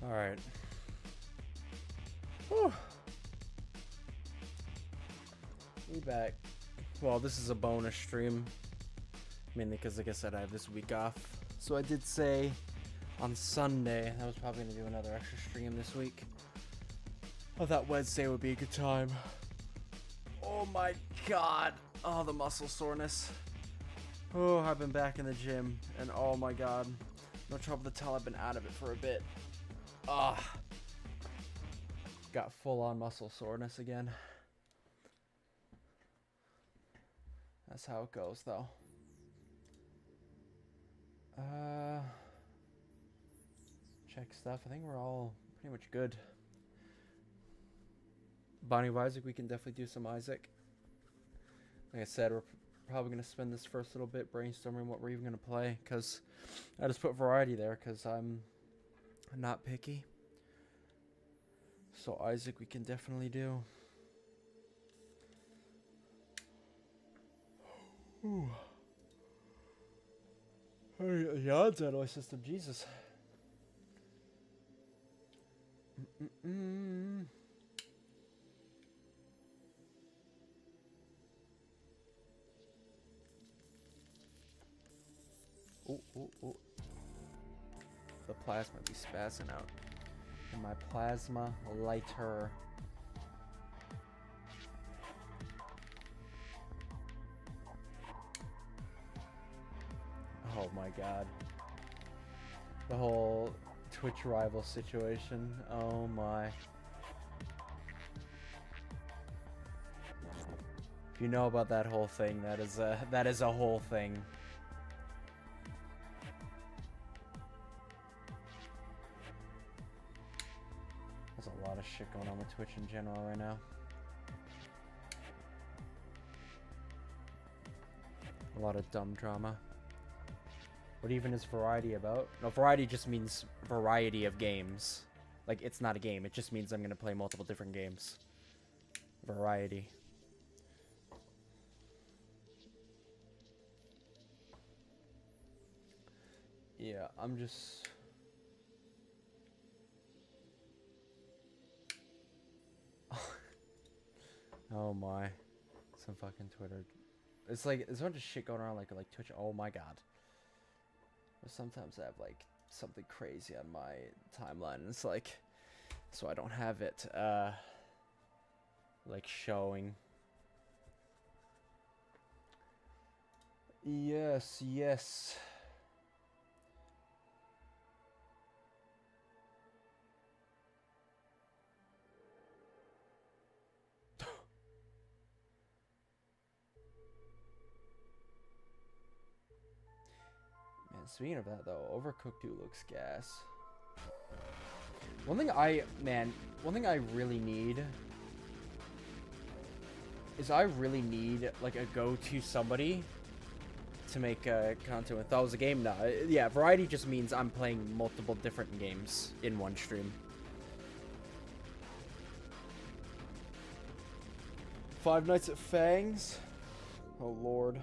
Alright. Whew. We back. Well, this is a bonus stream. Mainly because, like I said, I have this week off. So I did say on Sunday I was probably going to do another extra stream this week. I thought Wednesday would be a good time. Oh my god. Oh, the muscle soreness. Oh, I've been back in the gym. And oh my god. No trouble to tell I've been out of it for a bit. Ah. Got full on muscle soreness again. That's how it goes, though. Check stuff. I think we're all pretty much good. Bonnie of Isaac, we can definitely do some Isaac. Like I said, we're probably going to spend this first little bit brainstorming what we're even going to play. Because I just put variety there because I'm not picky. So Isaac we can definitely do. Ooh. Hey, yawns out of my system, Jesus. Ooh. The plasma be spazzing out. And my plasma lighter. Oh my god. The whole Twitch rival situation. Oh my. If you know about that whole thing, that is a whole thing. There's a lot of shit going on with Twitch in general right now. A lot of dumb drama. What even is variety about? No, variety just means variety of games. Like, it's not a game. It just means I'm going to play multiple different games. Variety. Yeah, I'm just... Oh my. Some fucking Twitter. It's like, there's a bunch of shit going on like Twitch. Oh my god. But sometimes I have like something crazy on my timeline and it's like, so I don't have it like showing. Yes. Man, speaking of that though, Overcooked 2 looks gas. One thing I really need is I really need like a go-to somebody to make content with. That was a game now. Yeah, variety just means I'm playing multiple different games in one stream. Five Nights at Fangs? Oh lord.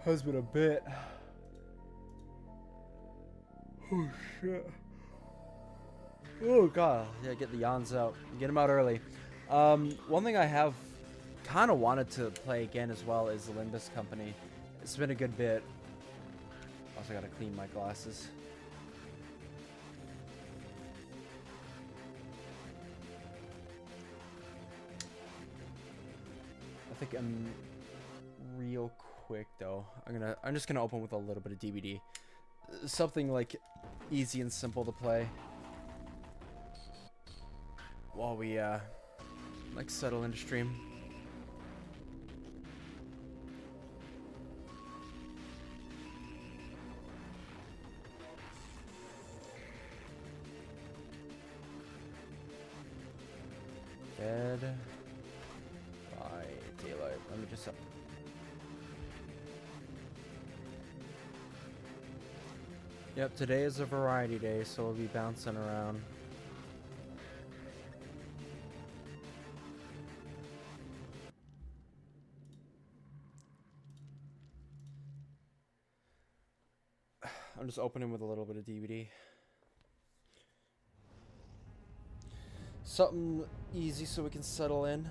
Has been a bit. Oh shit. Oh god. Yeah, get the yawns out. Get them out early. One thing I have kind of wanted to play again as well is the Limbus Company. It's been a good bit. Also gotta clean my glasses. I think I'm real quick though. I'm just gonna open with a little bit of DBD. Something like easy and simple to play while we like settle into stream. Dead by Daylight. Let me just Yep, today is a variety day, so we'll be bouncing around. I'm just opening with a little bit of DVD. Something easy so we can settle in.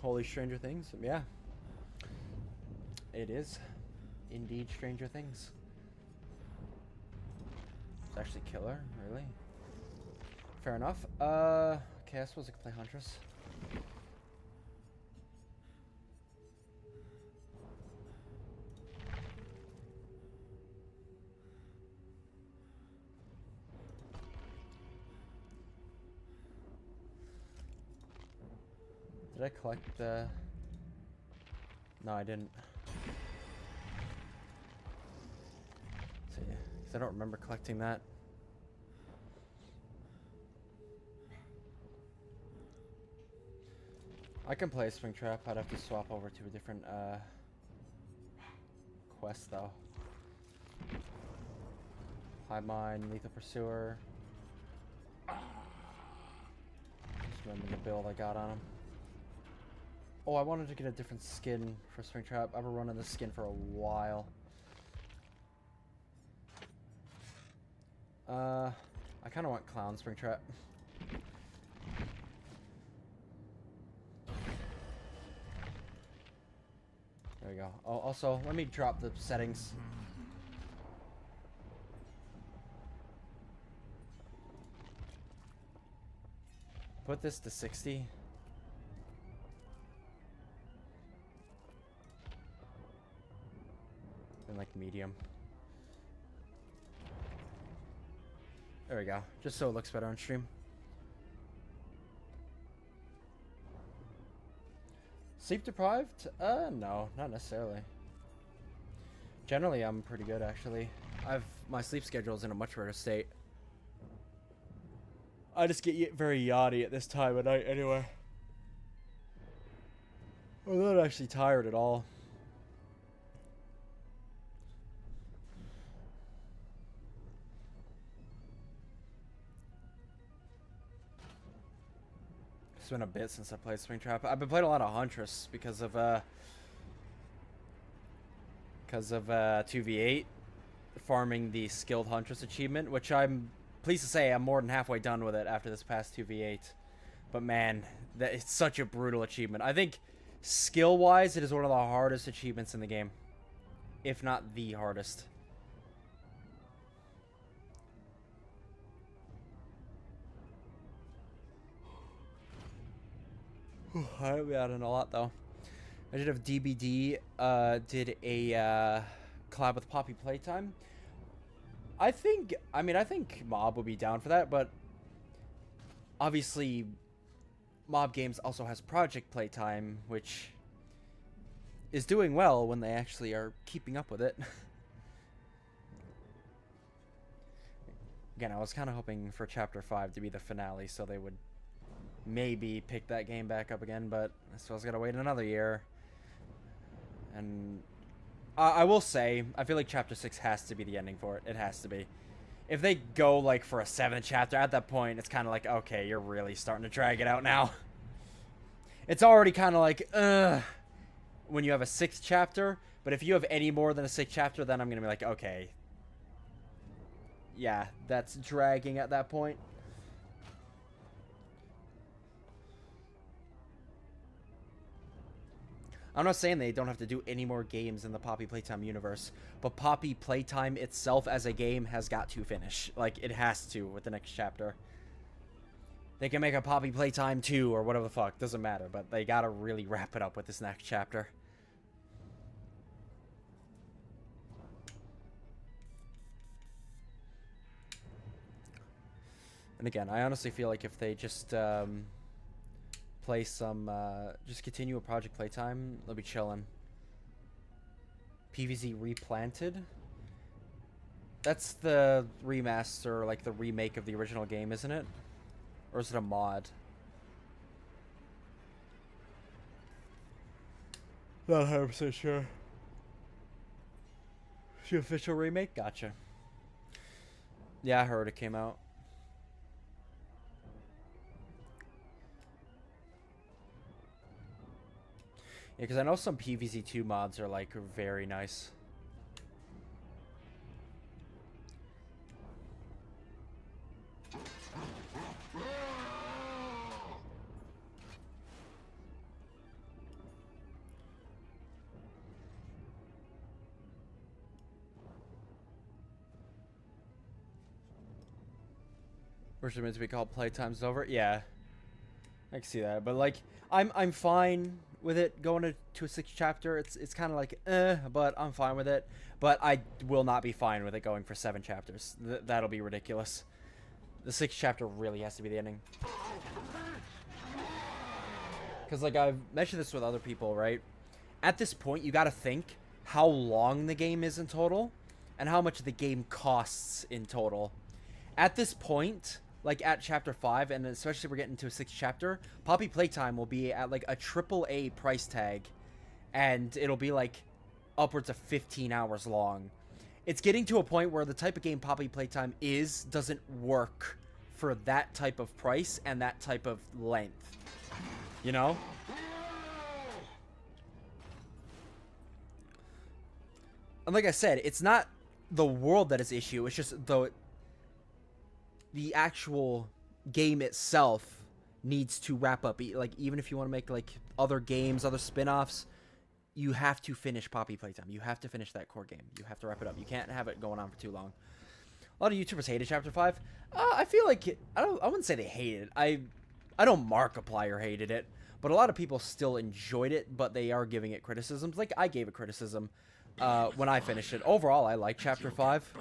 Holy Stranger Things? Yeah. It is. Indeed Stranger Things. It's actually killer, really? Fair enough. Okay, I suppose I could play Huntress. Did I collect the... No, I didn't. See, 'cause I don't remember collecting that. I can play Springtrap. I'd have to swap over to a different quest though. Hive Mind, Lethal Pursuer. Just remember the build I got on him. Oh, I wanted to get a different skin for Springtrap. I've been running this skin for a while. I kind of want Clown Springtrap. There we go. Oh, also, let me drop the settings. Put this to 60. And like medium. There we go. Just so it looks better on stream. Sleep deprived? No, not necessarily. Generally, I'm pretty good actually. My sleep schedule is in a much better state. I just get very yachty at this time of night anyway. I'm not actually tired at all. It's been a bit since I played Springtrap. I've been playing a lot of Huntress because of 2v8 farming the skilled Huntress achievement, which I'm pleased to say I'm more than halfway done with it after this past 2v8. But man, it's such a brutal achievement. I think skill-wise, it is one of the hardest achievements in the game, if not the hardest. I'll be out in a lot though. I did have DBD did a collab with Poppy Playtime. I think Mob would be down for that, but obviously Mob Games also has Project Playtime, which is doing well when they actually are keeping up with it. Again, I was kind of hoping for Chapter 5 to be the finale, so they would maybe pick that game back up again, but I suppose I gotta wait another year. And I will say, I feel like Chapter 6 has to be the ending for it. It has to be. If they go, like, for a 7th chapter, at that point, it's kind of like, okay, you're really starting to drag it out now. It's already kind of like, when you have a 6th chapter, but if you have any more than a 6th chapter, then I'm gonna be like, okay. Yeah, that's dragging at that point. I'm not saying they don't have to do any more games in the Poppy Playtime universe, but Poppy Playtime itself as a game has got to finish. Like, it has to with the next chapter. They can make a Poppy Playtime 2 or whatever the fuck, doesn't matter, but they gotta really wrap it up with this next chapter. And again, I honestly feel like if they just play some, just continue a Project Playtime, they'll be chillin'. PvZ Replanted? That's the remaster, like the remake of the original game, isn't it? Or is it a mod? Not 100% sure. The official remake? Gotcha. Yeah, I heard it came out. Yeah, because I know some PVZ2 mods are, like, very nice. Which is meant to be called Playtime's Over? Yeah. I can see that. But, like, I'm fine with it going to a 6th chapter. It's kind of like, but I'm fine with it. But I will not be fine with it going for 7 chapters. That'll be ridiculous. The 6th chapter really has to be the ending. Because, like, I've mentioned this with other people, right? At this point, you gotta think how long the game is in total and how much the game costs in total. At this point, like at chapter 5, and especially if we're getting to a 6th chapter, Poppy Playtime will be at like a AAA price tag, and it'll be like upwards of 15 hours long. It's getting to a point where the type of game Poppy Playtime doesn't work for that type of price and that type of length. You know? And like I said, it's not the world that is issue, it's just the actual game itself needs to wrap up. Like, even if you want to make like other games, other spin-offs, you have to finish Poppy Playtime. You have to finish that core game. You have to wrap it up. You can't have it going on for too long. A lot of YouTubers hated chapter 5. I feel like I wouldn't say they hated it. I know Markiplier hated it, but a lot of people still enjoyed it, but they are giving it criticisms. Like I gave it criticism when I finished it. Overall, I like chapter 5.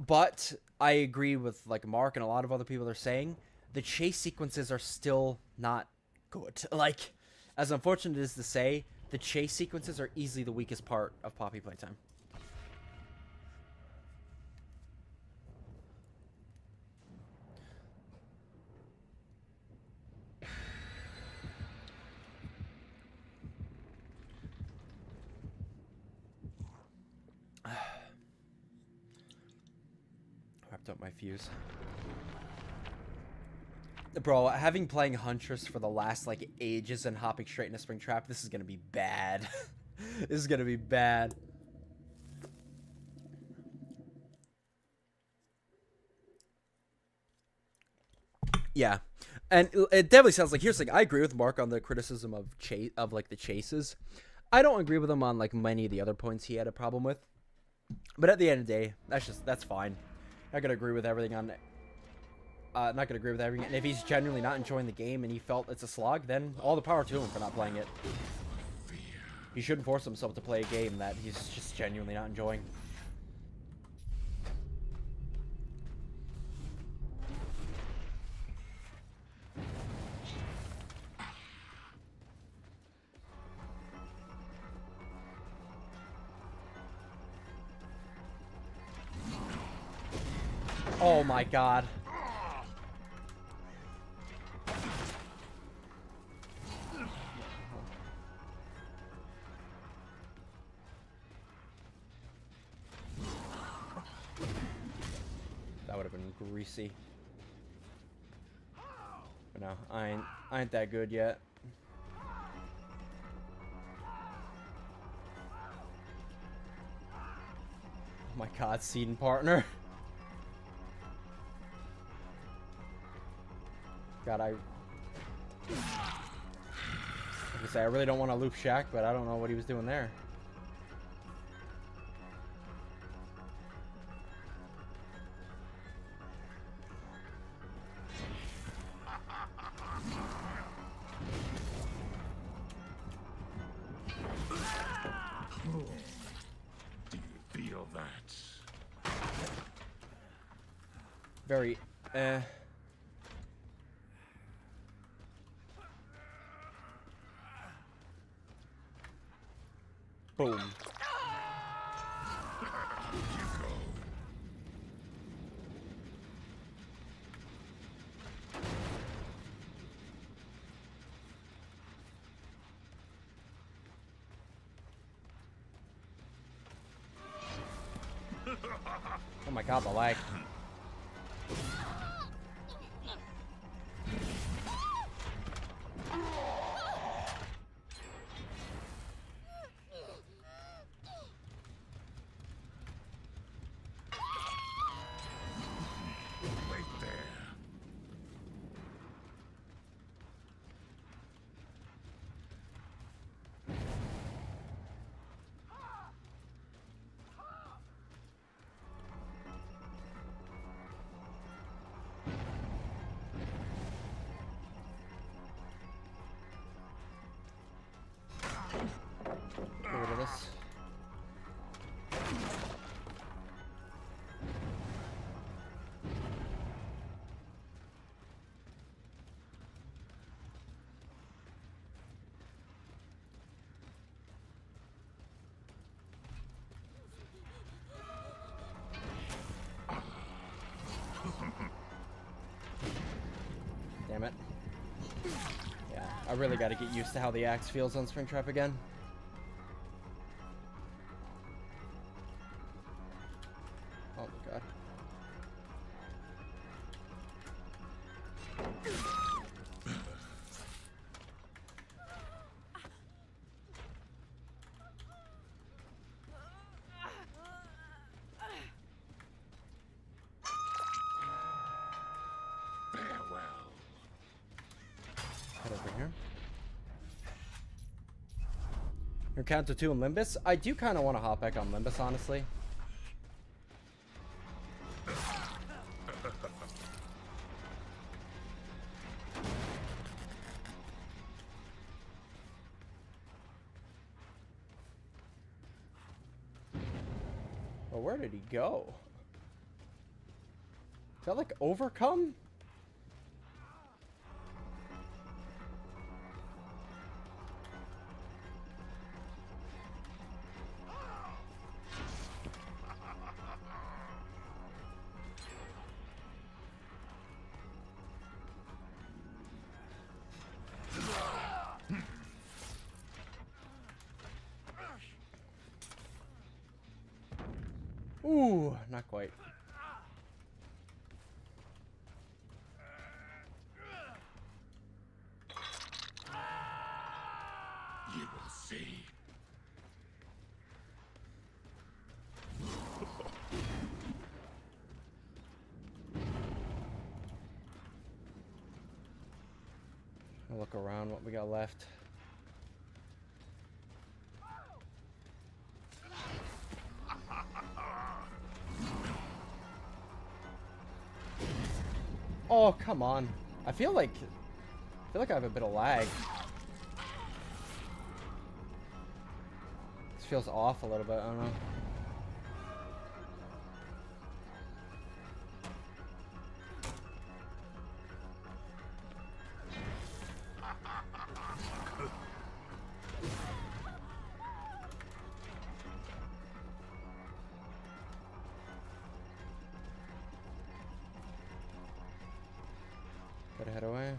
But I agree with like Mark and a lot of other people are saying the chase sequences are still not good. Like, as unfortunate as to say, the chase sequences are easily the weakest part of Poppy Playtime. Wrapped up my fuse. Bro, having playing Huntress for the last, like, ages and hopping straight into Springtrap, this is gonna be bad. This is gonna be bad. Yeah. And it definitely sounds like, here's the thing, I agree with Mark on the criticism of the chases. I don't agree with him on, like, many of the other points he had a problem with. But at the end of the day, that's fine. Not gonna agree with everything on it. Not gonna agree with everything. And if he's genuinely not enjoying the game and he felt it's a slog, then all the power to him for not playing it. He shouldn't force himself to play a game that he's just genuinely not enjoying. Oh my god. That would have been greasy. But no, I ain't that good yet. Oh my god, seeding partner. God, I say I really don't want to loop Shaq, but I don't know what he was doing there. Do you feel that? Very, Boom. Oh my god, the lag. Wait there. Get rid of this. Damn it. Yeah, I really got to get used to how the axe feels on Springtrap again. Oh my god. Farewell. Head over here. Your Counter 2 and Limbus? I do kind of want to hop back on Limbus, honestly. Well, where did he go? Is that like Overcome? Ooh, not quite. You will see. I'll look around what we got left. Oh, come on. I feel like I have a bit of lag. This feels off a little bit, I don't know. Gotta head away.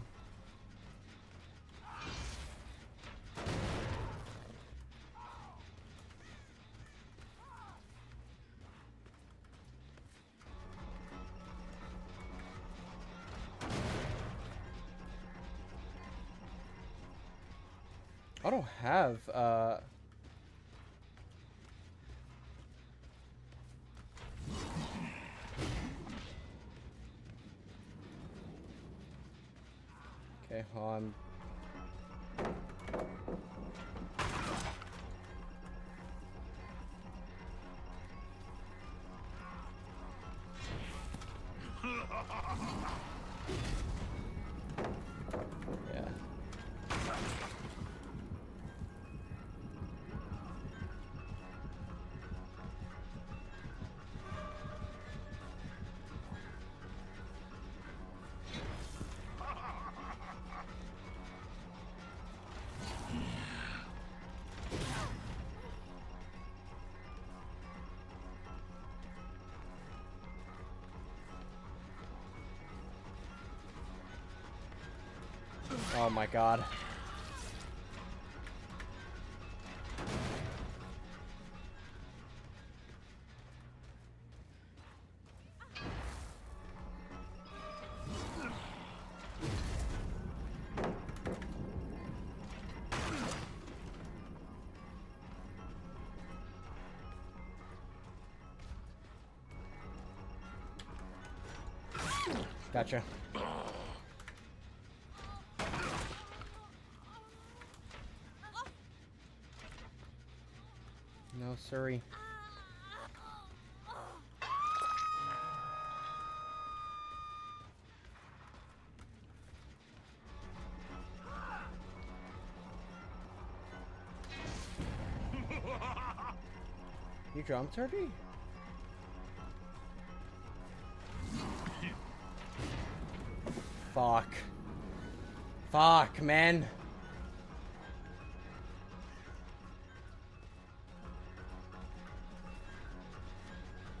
I don't have, okay, well, I'm... Yeah. Oh my god. Gotcha. No, sorry. You drum turkey? Fuck. Fuck, man.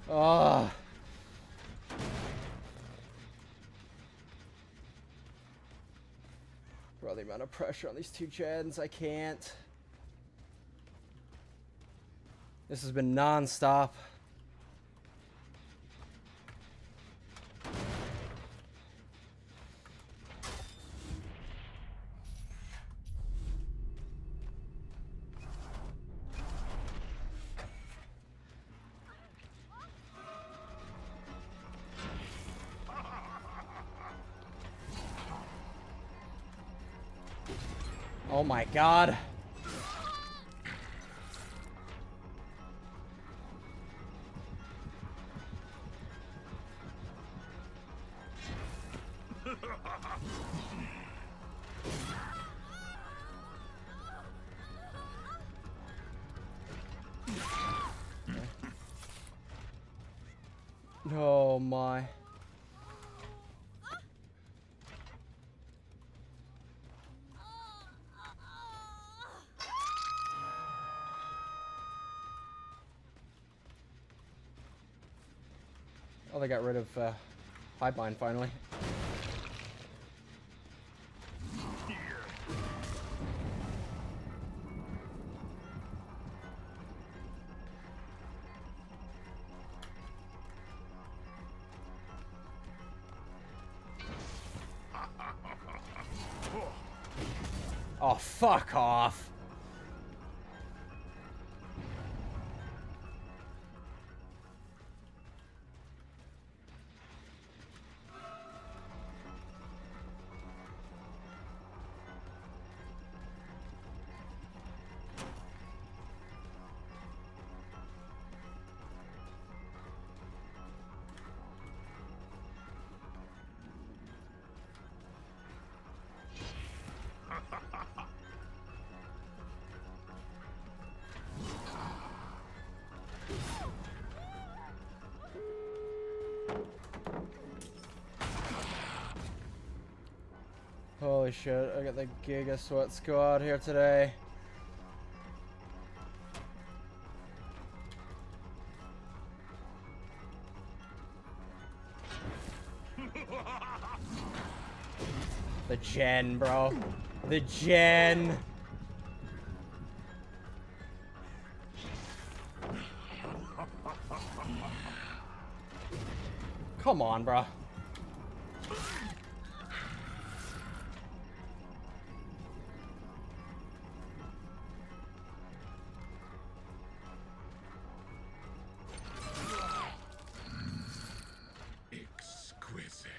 Oh. Bro, the amount of pressure on these two gens, I can't. This has been non-stop. Oh my god. Oh my. Oh, they got rid of Highbind finally. Oh, fuck off. Holy shit, I got the Giga Sweat Squad here today. The gen, bro. The gen. Come on, bro. Exquisite.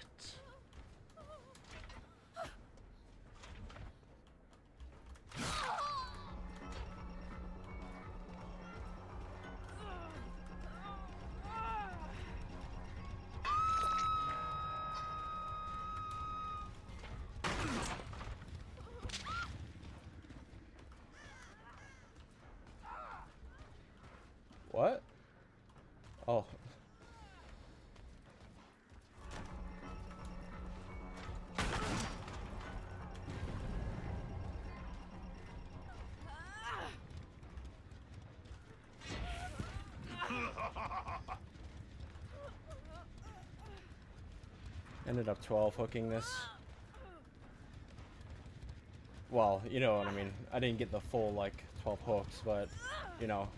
What? Oh. Ended up 12 hooking this. Well, you know what I mean. I didn't get the full, like, 12 hooks, but, you know,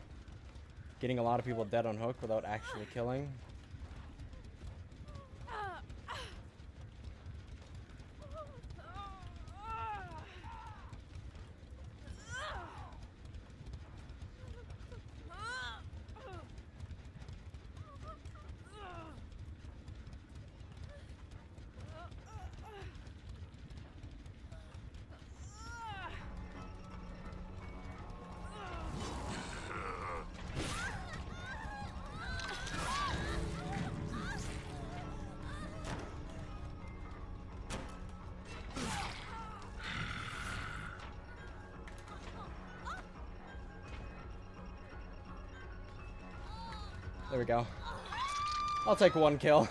getting a lot of people dead on hook without actually killing. There we go. I'll take one kill.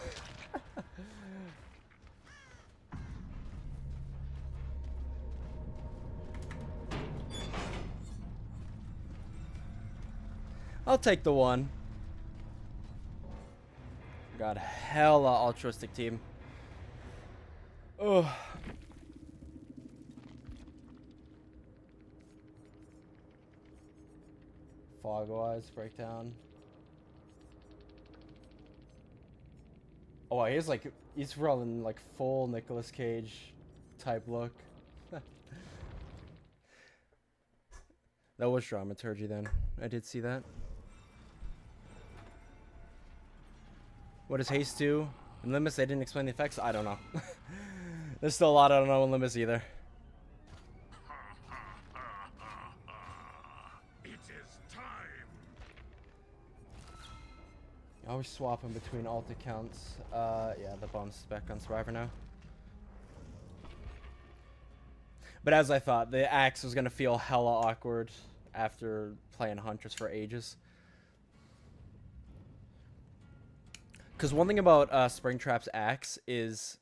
I'll take the one. Got hella altruistic team. Ugh. Fogwise breakdown. Oh, he's rolling like full Nicolas Cage type look. That was dramaturgy then. I did see that. What does haste do? In Limbus, they didn't explain the effects. I don't know. There's still a lot I don't know in Limbus either. It is time. I always swap in between alt accounts. Yeah, the bomb's back on Survivor now. But as I thought, the axe was gonna feel hella awkward after playing Huntress for ages. Because one thing about Springtrap's axe is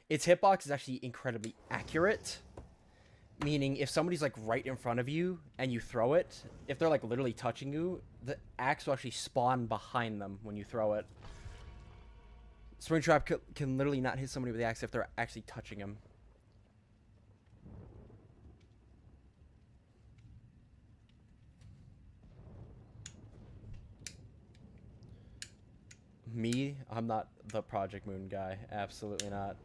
its hitbox is actually incredibly accurate. Meaning, if somebody's like right in front of you and you throw it, if they're like literally touching you, the axe will actually spawn behind them when you throw it. Springtrap can literally not hit somebody with the axe if they're actually touching him. Me? I'm not the Project Moon guy. Absolutely not.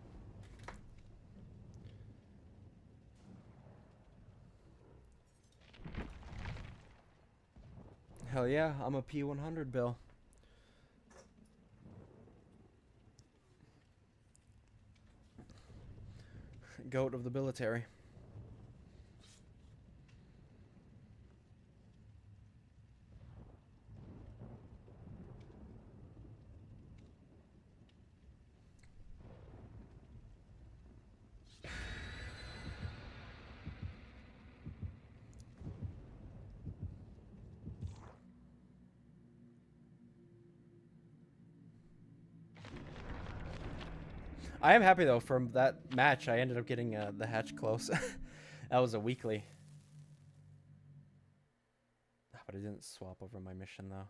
Hell yeah, I'm a P100 Bill. Goat of the military. I am happy though, from that match I ended up getting the hatch close. That was a weekly. But I didn't swap over my mission though.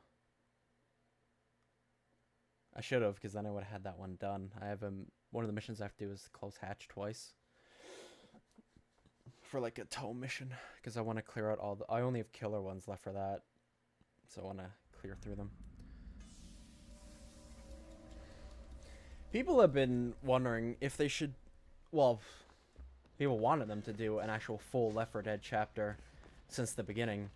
I should have, because then I would have had that one done. I have one of the missions I have to do is close hatch twice. For like a tow mission, because I want to clear out all the... I only have killer ones left for that. So I want to clear through them. People have been wondering if they should, well, people wanted them to do an actual full Left 4 Dead chapter since the beginning.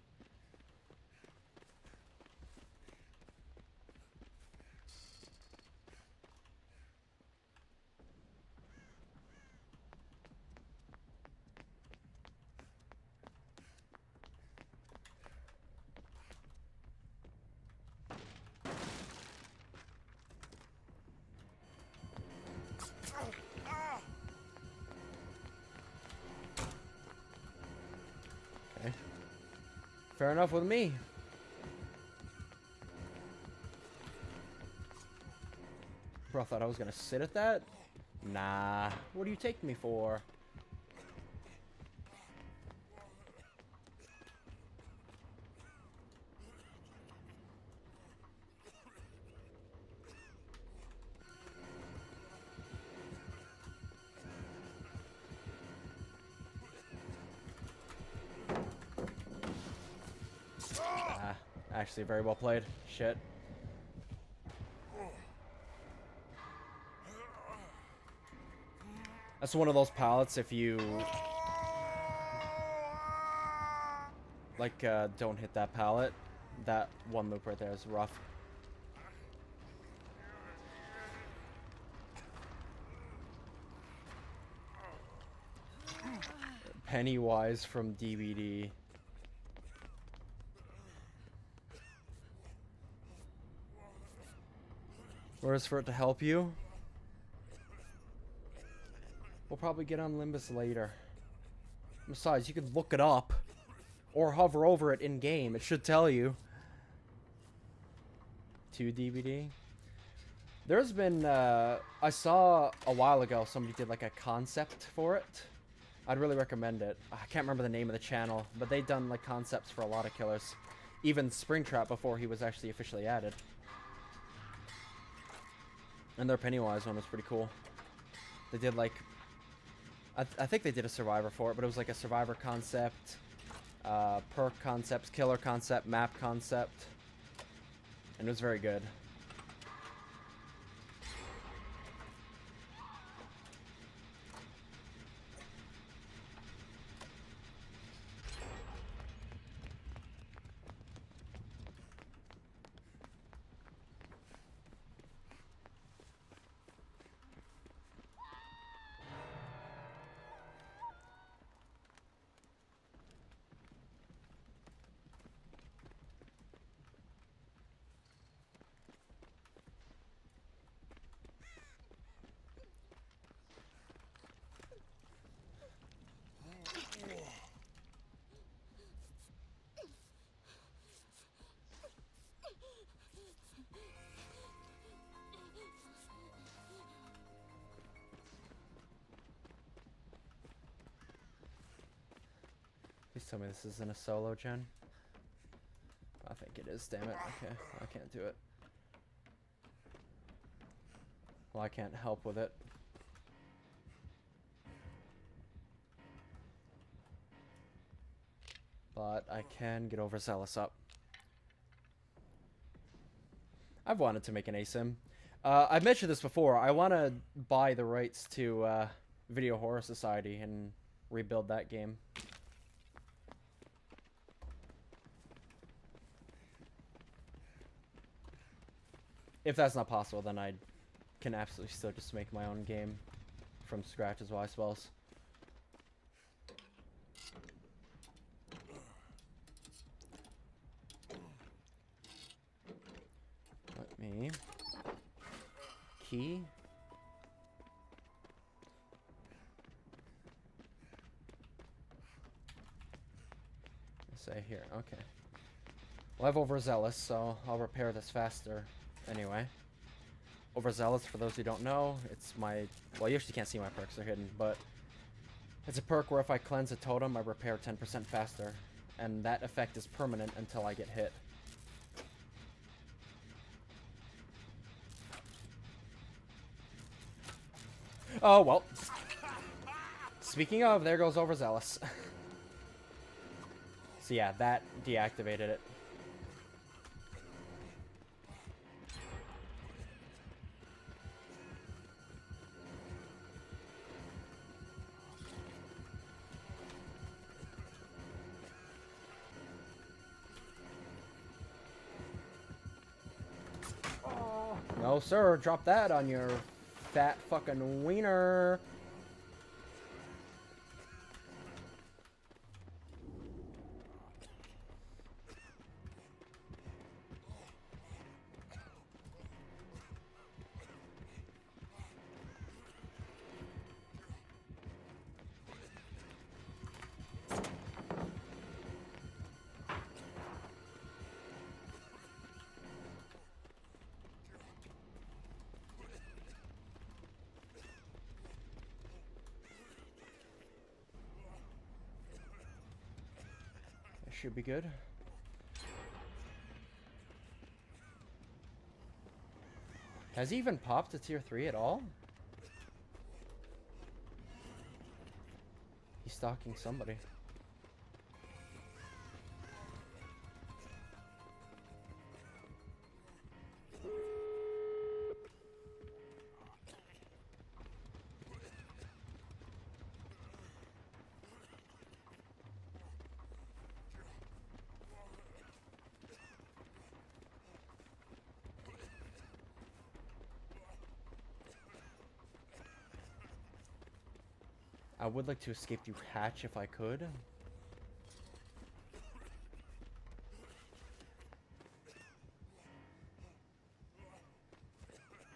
Fair enough with me. Bro, thought I was gonna sit at that? Nah. What do you take me for? Actually, very well played. Shit. That's one of those pallets if you... like, don't hit that pallet. That one loop right there is rough. Pennywise from DVD. Whereas for it to help you, we'll probably get on Limbus later. Besides, you could look it up or hover over it in game. It should tell you. 2 DVD. There's been, I saw a while ago somebody did like a concept for it. I'd really recommend it. I can't remember the name of the channel, but they've done like concepts for a lot of killers. Even Springtrap before he was actually officially added. And their Pennywise one was pretty cool. They did like, I think they did a Survivor for it, but it was like a Survivor concept, perk concepts, killer concept, map concept. And it was very good. Please tell me this isn't a solo gen. I think it is, damn it. Okay, I can't do it. Well, I can't help with it. But I can get Overzealous up. I've wanted to make an ASIM. I've mentioned this before. I want to buy the rights to Video Horror Society and rebuild that game. If that's not possible, then I can absolutely still just make my own game from scratch as well, I suppose. Let me key. Say here, okay. Well, I have Overzealous, so I'll repair this faster anyway. Overzealous, for those who don't know, it's my... Well, you actually can't see my perks, they're hidden, but it's a perk where if I cleanse a totem, I repair 10% faster. And that effect is permanent until I get hit. Oh, well. Speaking of, there goes Overzealous. So yeah, that deactivated it. No, sir. Drop that on your fat fucking wiener. Should be good. Has he even popped to tier 3 at all? He's stalking somebody. I would like to escape through hatch if I could.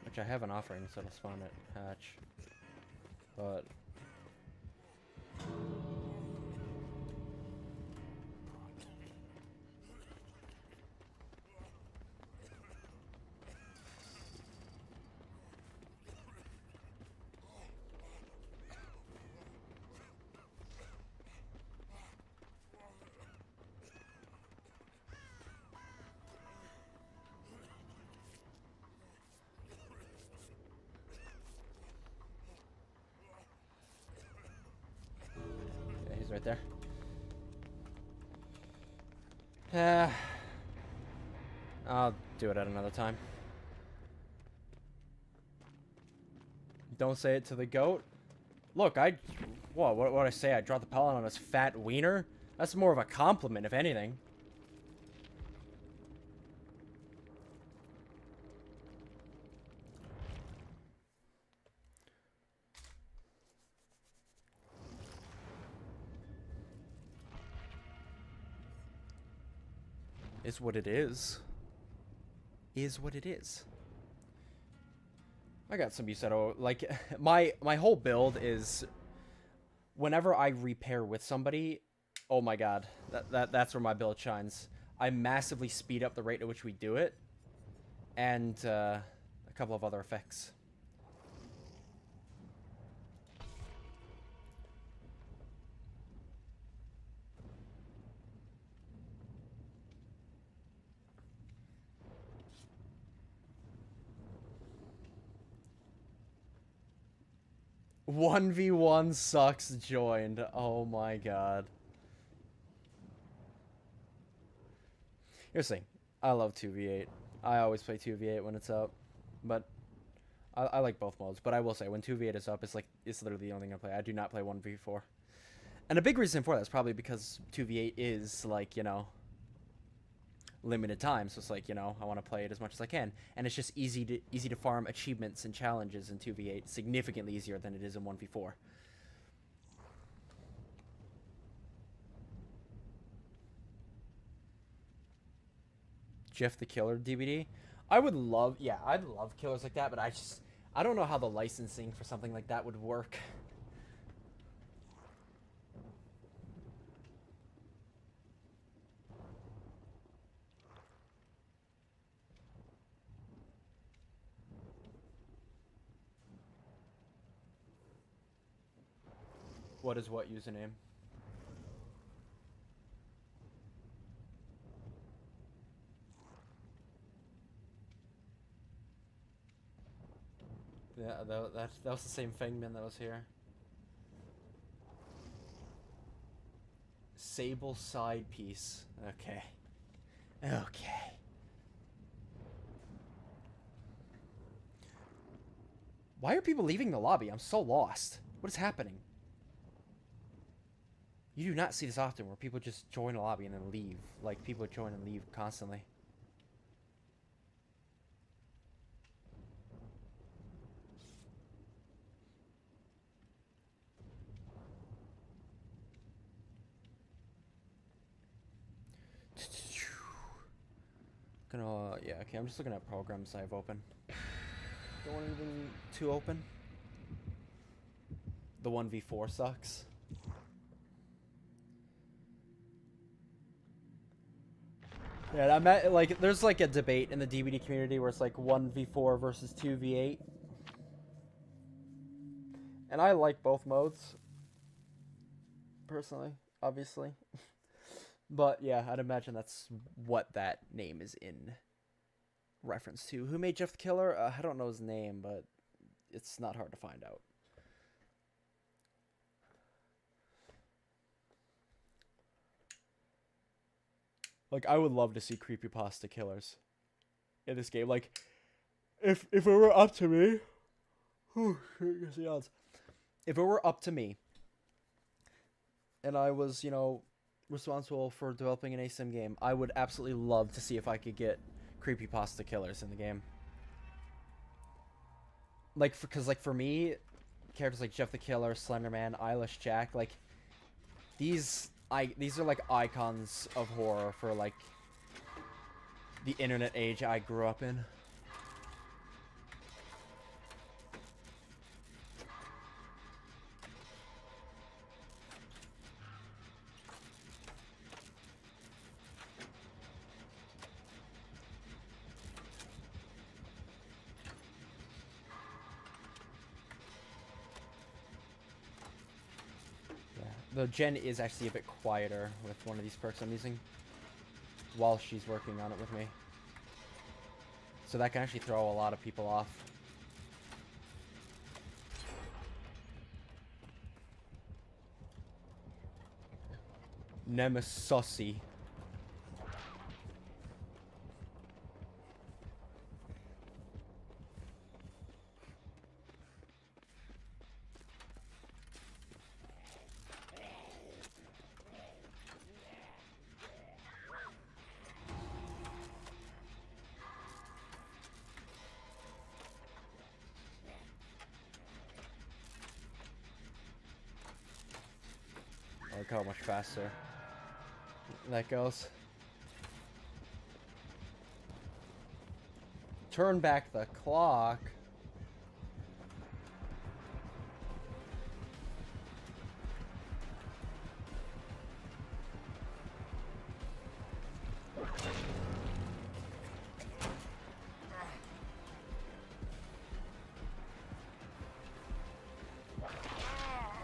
Which I have an offering, so it'll spawn at hatch. But... right there. Yeah. I'll do it at another time. Don't say it to the goat. Look, what did I say? I dropped the pellet on his fat wiener? That's more of a compliment, if anything. Is what it is. Is what it is. I got some Usetto. Like, my whole build is whenever I repair with somebody, oh my god, that's where my build shines. I massively speed up the rate at which we do it, and a couple of other effects. "1v1 sucks" joined. Oh my god. Here's the thing. I love 2v8. I always play 2v8 when it's up. But I like both modes. But I will say, when 2v8 is up, it's literally the only thing I play. I do not play 1v4. And a big reason for that is probably because 2v8 is, like, you know, limited time. So it's like, you know, I want to play it as much as I can. And it's just easy to farm achievements and challenges in 2v8 significantly easier than it is in 1v4. Jeff the Killer DVD. I'd love killers like that, but I don't know how the licensing for something like that would work. What is what username? Yeah, that was the same Fangman that was here. Sable side piece. Okay. Okay. Why are people leaving the lobby? I'm so lost. What is happening? You do not see this often, where people just join a lobby and then leave. Like, people join and leave constantly. Yeah, okay, I'm just looking at programs I have open. Don't want anything too open. The 1v4 sucks. Yeah, I'm at, like, there's like a debate in the DBD community where it's like 1v4 versus 2v8. And I like both modes. Personally, obviously. But yeah, I'd imagine that's what that name is in reference to. Who made Jeff the Killer? I don't know his name, but it's not hard to find out. Like, I would love to see creepypasta killers in this game. Like, if it were up to me, if it were up to me, and I was, you know, responsible for developing an ASIM game, I would absolutely love to see if I could get creepypasta killers in the game. Like, because like for me, characters like Jeff the Killer, Slenderman, Eyelash Jack, like these are like icons of horror for like the internet age I grew up in. The gen is actually a bit quieter with one of these perks I'm using while she's working on it with me. So that can actually throw a lot of people off. Nemesis. Look how much faster that goes. Turn back the clock.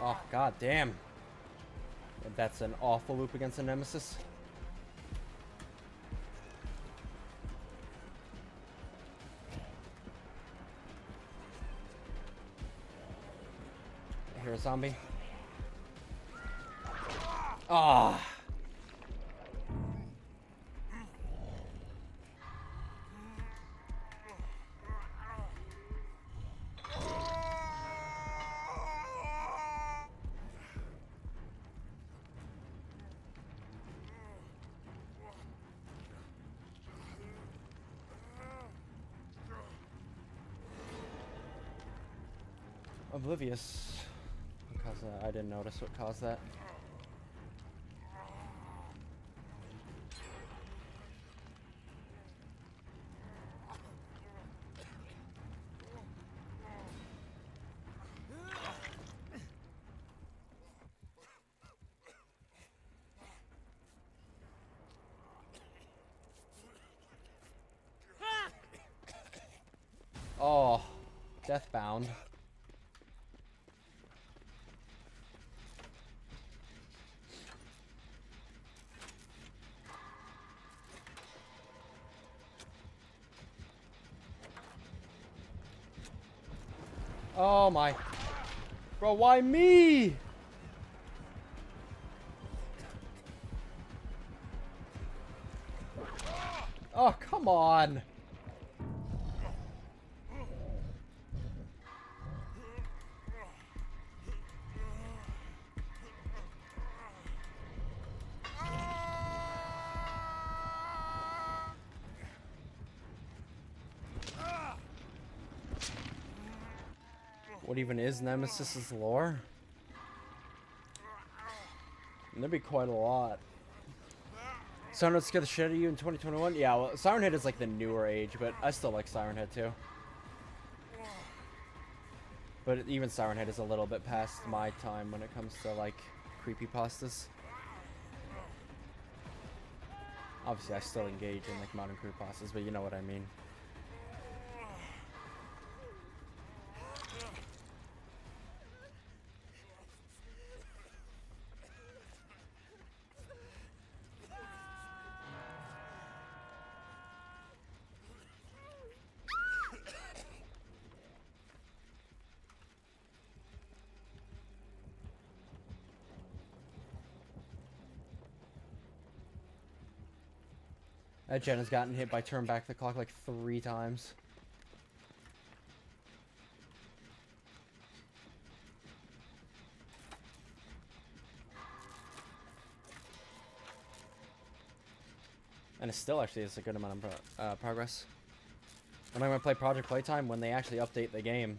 Oh, god damn. That's an awful loop against a Nemesis. I hear a zombie. Ah. Oblivious. What caused that? I didn't notice what caused that. Oh, Deathbound. Oh my. Bro, why me? Oh, come on. What even is Nemesis's lore? There'd be quite a lot. Siren Head scared the shit out of you in 2021? Yeah, well, Siren Head is like the newer age, but I still like Siren Head too. But even Siren Head is a little bit past my time when it comes to like creepypastas. Obviously, I still engage in like modern creepypastas, but you know what I mean. Jen has gotten hit by turn back the clock like 3 times. And it still actually is a good amount of progress. When I'm going to play Project Playtime, when they actually update the game.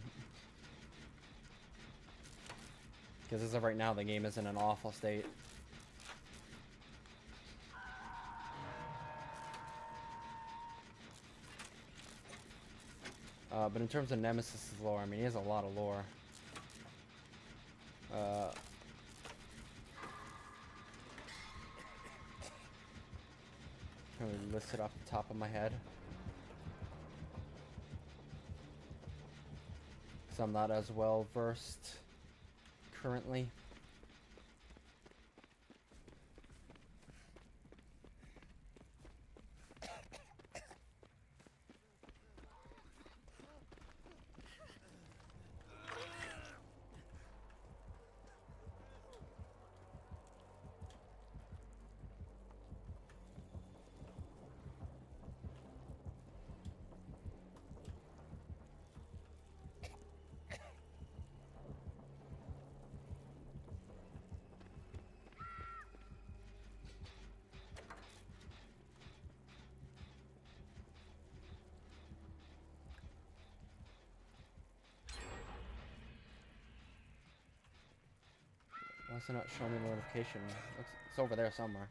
Because as of right now, the game is in an awful state. But in terms of Nemesis' lore, I mean, he has a lot of lore. Can we list it off the top of my head? Because I'm not as well versed currently. Why is it not showing me the notification? It's over there somewhere.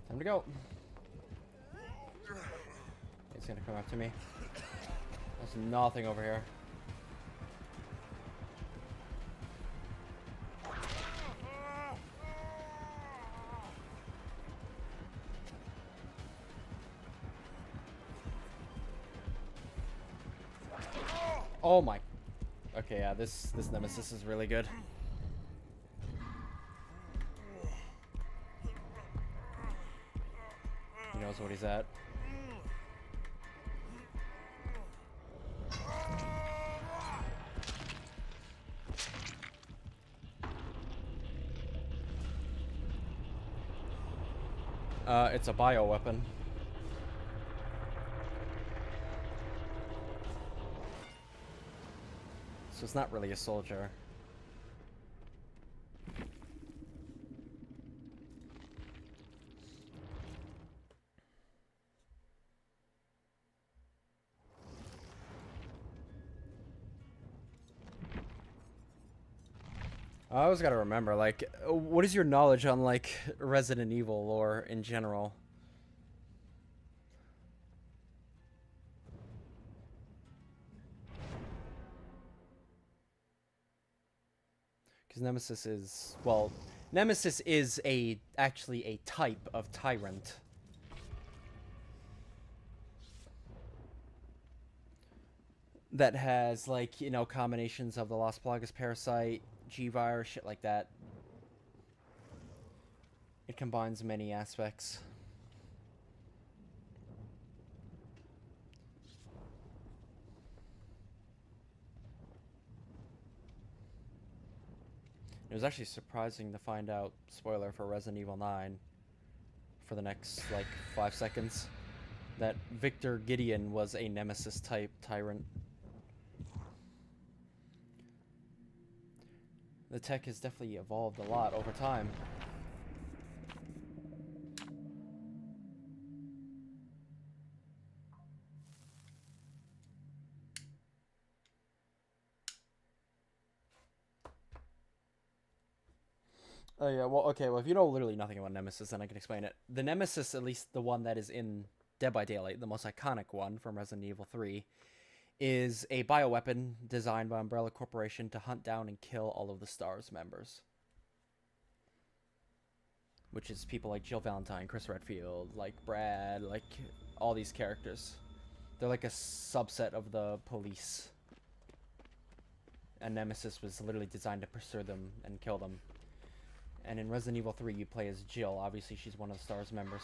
Time to go. It's gonna come after me. There's nothing over here. Oh my. Okay, yeah, this nemesis is really good. He knows what he's at. It's a bioweapon. So it's not really a soldier. I always gotta remember, like, what is your knowledge on, like, Resident Evil lore in general? Because Nemesis is, well, Nemesis is actually a type of tyrant. That has, like, you know, combinations of the Las Plagas parasite, G-Virus, shit like that. It combines many aspects. It was actually surprising to find out, spoiler for Resident Evil 9, for the next, like, 5 seconds, that Victor Gideon was a Nemesis-type tyrant. The tech has definitely evolved a lot over time. Oh yeah, well, okay, well, if you know literally nothing about Nemesis, then I can explain it. The Nemesis, at least the one that is in Dead by Daylight, the most iconic one from Resident Evil 3, is a bioweapon designed by Umbrella Corporation to hunt down and kill all of the STARS members. Which is people like Jill Valentine, Chris Redfield, like Brad, like all these characters. They're like a subset of the police. And Nemesis was literally designed to pursue them and kill them. And in Resident Evil 3, you play as Jill. Obviously, she's one of the STARS members.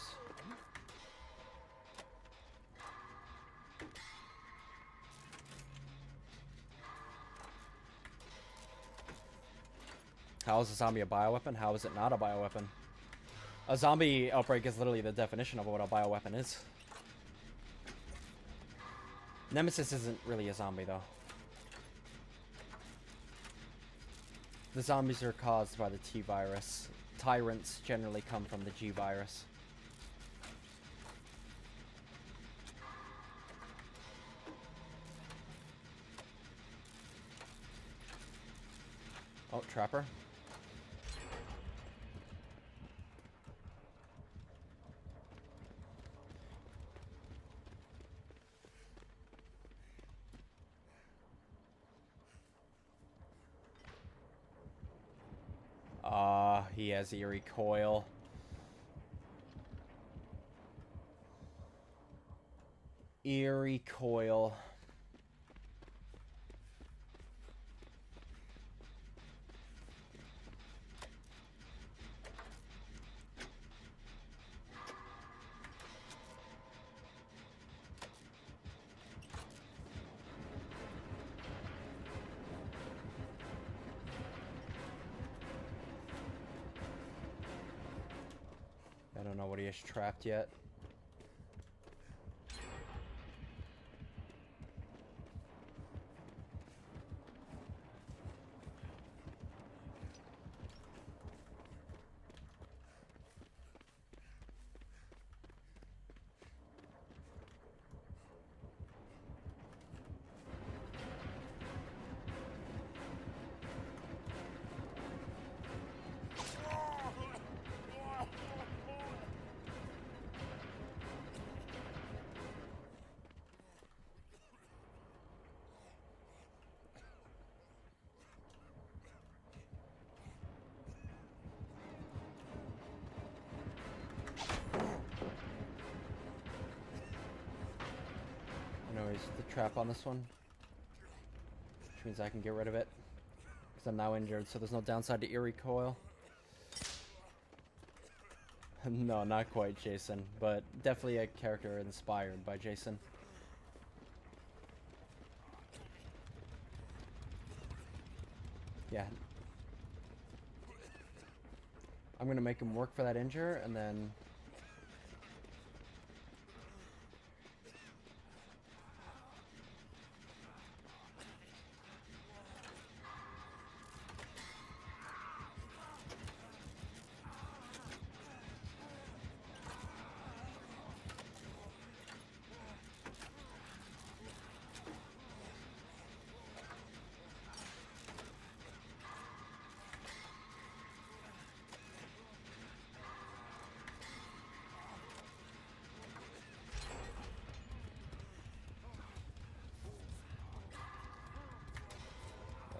How is a zombie a bioweapon? How is it not a bioweapon? A zombie outbreak is literally the definition of what a bioweapon is. Nemesis isn't really a zombie, though. The zombies are caused by the T-Virus. Tyrants generally come from the G-Virus. Oh, Trapper. He has eerie coil. Eerie coil. I don't know what he has trapped yet. use the trap on this one. Which means I can get rid of it. Because I'm now injured, so there's no downside to Eerie Coil. No, not quite Jason, but definitely a character inspired by Jason. Yeah. I'm gonna make him work for that injure, and then...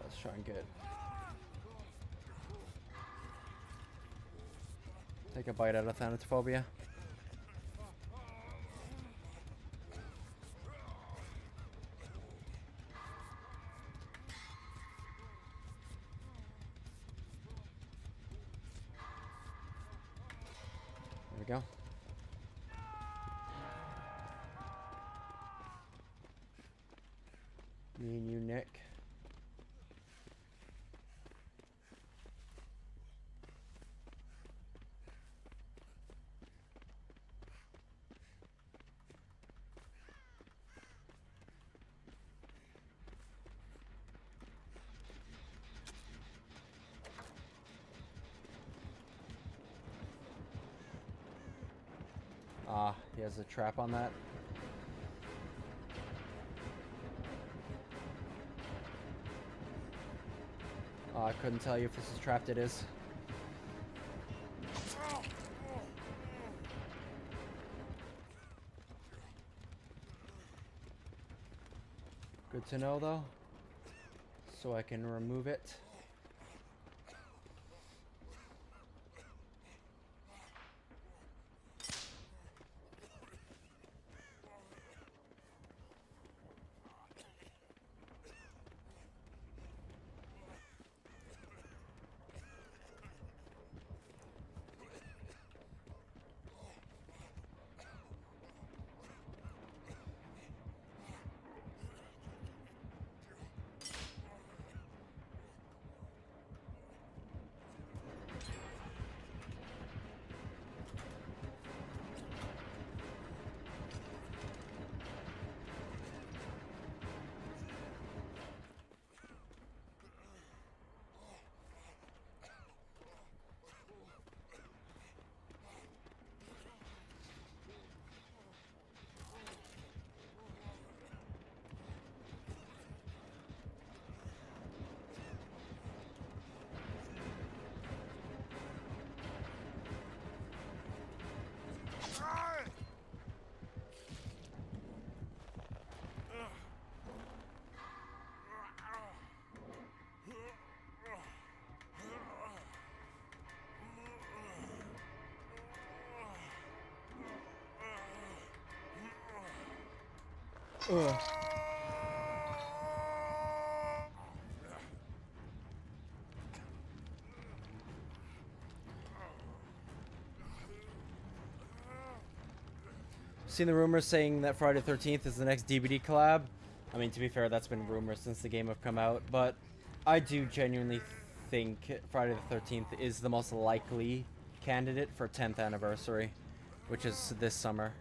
Let's try and take a bite out of Thanatophobia. There we go. Me and you, Nick. Ah, he has a trap on that. I couldn't tell you if this is trapped. It is. Good to know, though. So I can remove it. Ugh. Seen the rumors saying that Friday the 13th is the next DBD collab. I mean, to be fair, that's been rumors since the game have come out, but I do genuinely think Friday the 13th is the most likely candidate for 10th anniversary, which is this summer.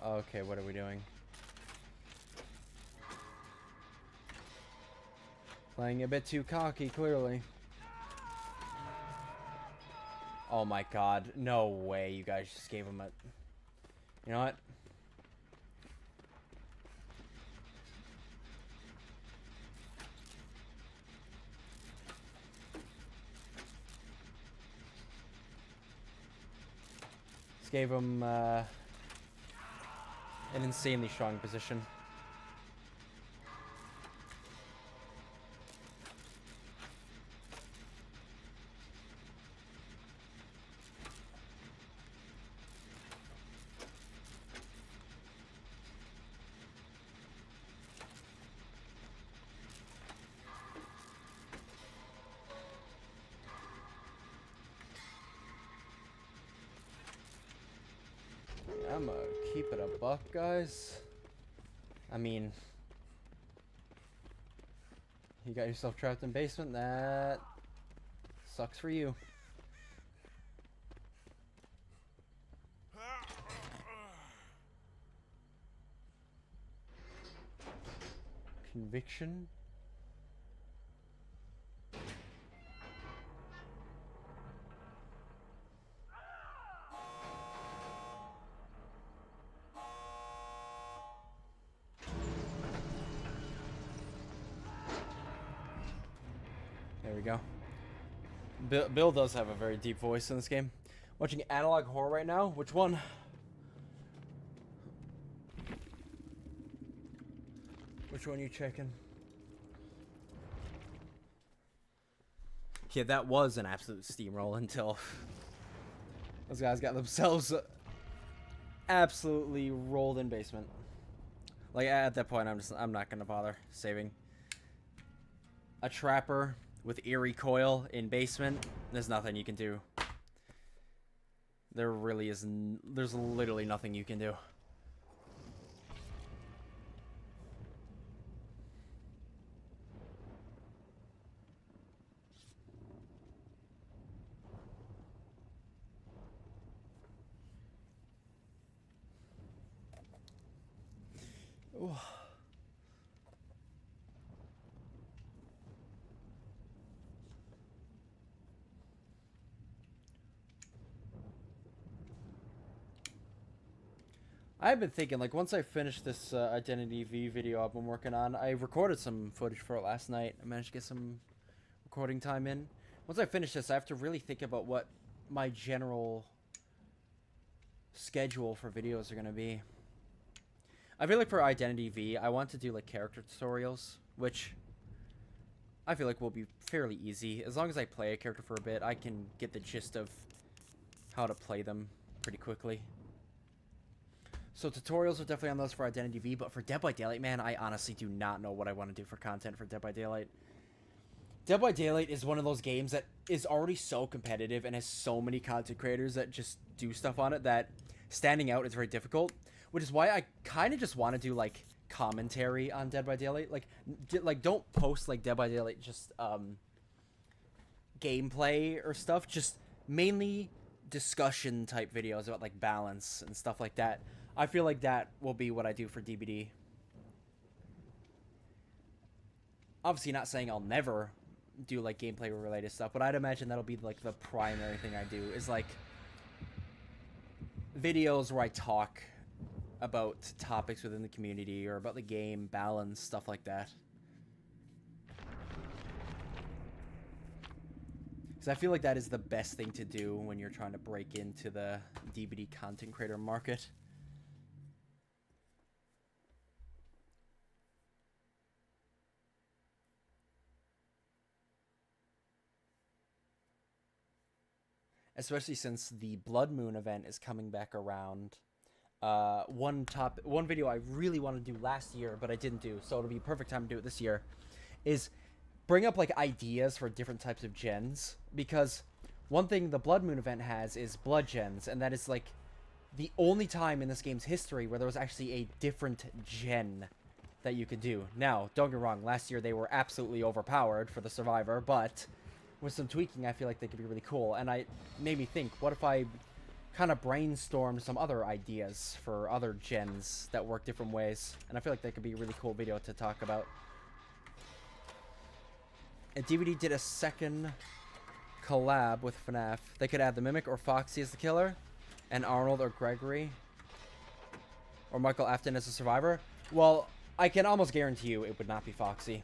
Okay, what are we doing? Playing a bit too cocky, clearly. Oh my god, no way you guys just gave him a... You know what? This gave him an insanely strong position. I'm gonna keep it a buck, guys. I mean, you got yourself trapped in basement. That sucks for you. Conviction. There we go. Bill does have a very deep voice in this game. Watching Analog Horror right now. Which one? Which one are you checking? Yeah, that was an absolute steamroll until those guys got themselves absolutely rolled in basement. Like, at that point, I'm not gonna bother saving. A trapper with eerie coil in basement, there's nothing you can do. There really isn't. There's literally nothing you can do. Ooh. I've been thinking, like, once I finish this Identity V video I've been working on, I recorded some footage for it last night. I managed to get some recording time in. Once I finish this, I have to really think about what my general schedule for videos are going to be. I feel like for Identity V, I want to do, like, character tutorials, which I feel like will be fairly easy. As long as I play a character for a bit, I can get the gist of how to play them pretty quickly. So tutorials are definitely on those for Identity V, but for Dead by Daylight, man, I honestly do not know what I want to do for content for Dead by Daylight. Dead by Daylight is one of those games that is already so competitive and has so many content creators that just do stuff on it that standing out is very difficult, which is why I kind of just want to do, like, commentary on Dead by Daylight. Like, don't post, like, Dead by Daylight just, gameplay or stuff, just mainly discussion type videos about, like, balance and stuff like that. I feel like that will be what I do for DBD. Obviously not saying I'll never do, like, gameplay related stuff, but I'd imagine that'll be, like, the primary thing I do is, like, videos where I talk about topics within the community or about the game, balance, stuff like that. Because I feel like that is the best thing to do when you're trying to break into the DBD content creator market. Especially since the Blood Moon event is coming back around. One video I really wanted to do last year, but I didn't do, so it'll be a perfect time to do it this year, is bring up, like, ideas for different types of gens. Because one thing the Blood Moon event has is blood gens, and that is, like, the only time in this game's history where there was actually a different gen that you could do. Now, don't get me wrong, last year they were absolutely overpowered for the Survivor, but with some tweaking, I feel like they could be really cool. And it made me think, what if I kind of brainstormed some other ideas for other gens that work different ways? And I feel like that could be a really cool video to talk about. And DVD did a second collab with FNAF. They could add the Mimic or Foxy as the killer, and Arnold or Gregory. or Michael Afton as a survivor, well, I can almost guarantee you it would not be Foxy.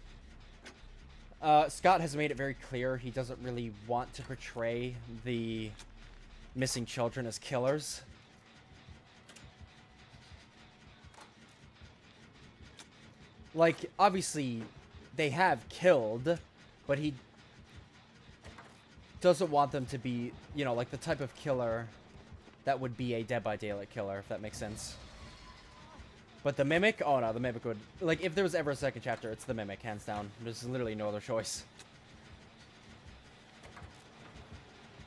Scott has made it very clear he doesn't really want to portray the missing children as killers. Like, obviously, they have killed, but he doesn't want them to be, you know, like the type of killer that would be a Dead by Daylight killer, if that makes sense. But the Mimic? Oh no, the Mimic would... Like, if there was ever a second chapter, it's the Mimic, hands down. There's literally no other choice.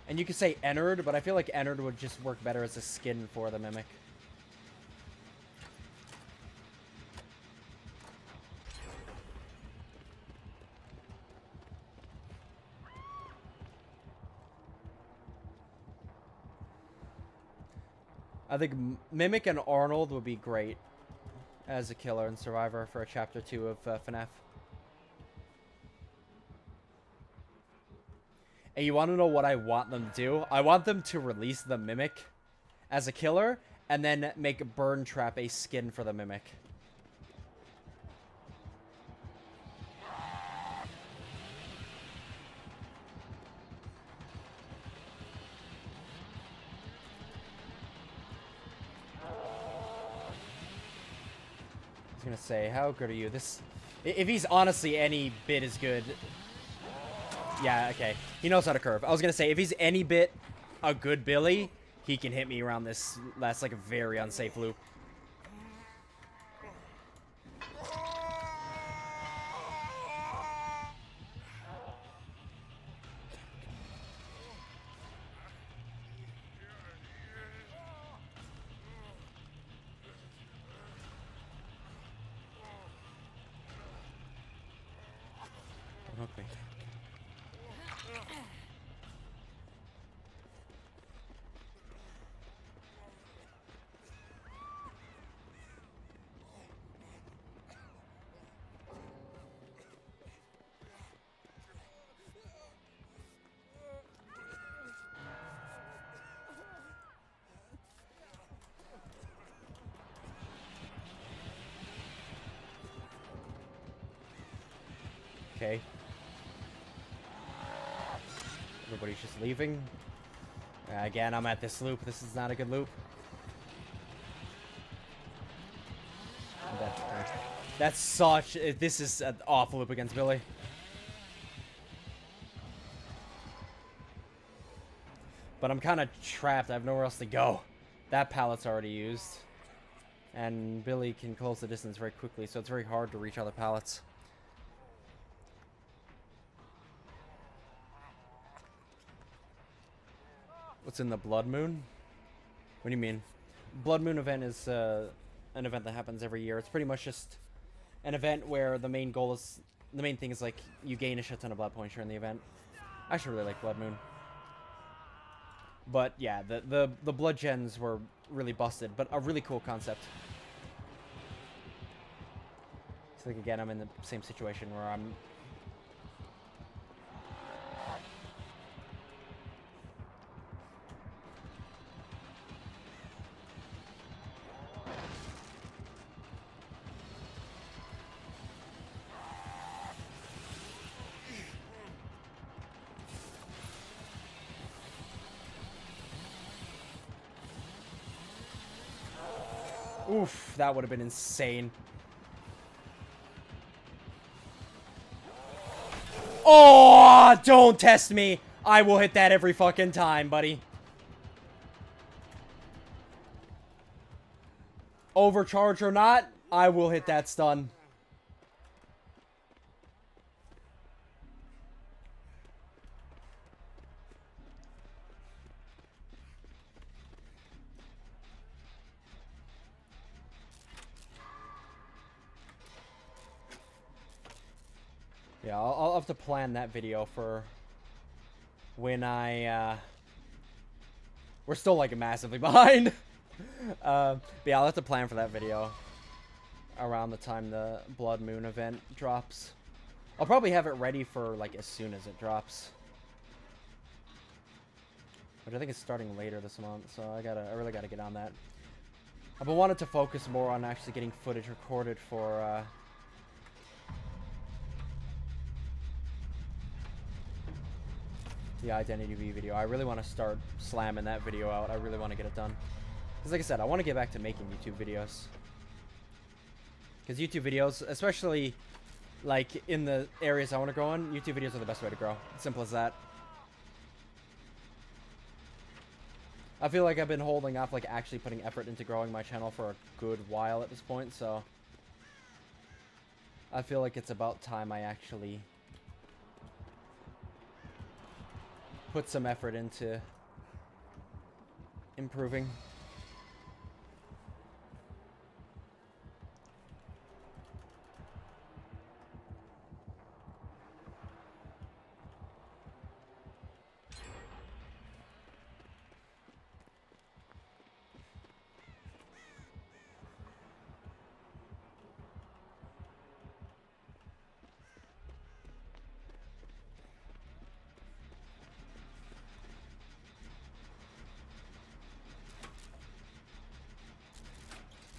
And you could say Ennard, but I feel like Ennard would just work better as a skin for the Mimic. I think Mimic and Arnold would be great as a killer and survivor for a chapter 2 of FNAF. And you want to know what I want them to do? I want them to release the Mimic as a killer and then make Burn Trap a skin for the Mimic. I was gonna say, how good are you? This, if he's honestly any bit as good, yeah, okay, he knows how to curve. I was gonna say, if he's any bit a good Billy, he can hit me around this. That's like a very unsafe loop. Okay. Okay. Everybody's just leaving. Again, I'm at this loop. This is not a good loop. That's such... This is an awful loop against Billy. But I'm kind of trapped. I have nowhere else to go. That pallet's already used. And Billy can close the distance very quickly, so it's very hard to reach other pallets. What's in the Blood Moon? What do you mean? Blood Moon event is an event that happens every year. It's pretty much just an event where the main goal is... The main thing is, like, you gain a shit ton of blood points during the event. I actually really like Blood Moon. But, yeah, the blood gens were really busted, but a really cool concept. So, like, again, I'm in the same situation where I'm... Oof, that would have been insane. Oh, don't test me. I will hit that every fucking time, buddy. Overcharge or not, I will hit that stun. Yeah, I'll have to plan that video for when I, we're still, like, massively behind. But yeah, I'll have to plan for that video around the time the Blood Moon event drops. I'll probably have it ready for, like, as soon as it drops. Which I think is starting later this month, so I really gotta get on that. I've been wanting to focus more on actually getting footage recorded for the Identity V video. I really want to start slamming that video out. I really want to get it done. Because like I said, I want to get back to making YouTube videos. Because YouTube videos, especially like in the areas I want to grow in, YouTube videos are the best way to grow. Simple as that. I feel like I've been holding off like actually putting effort into growing my channel for a good while at this point, so I feel like it's about time I actually put some effort into improving.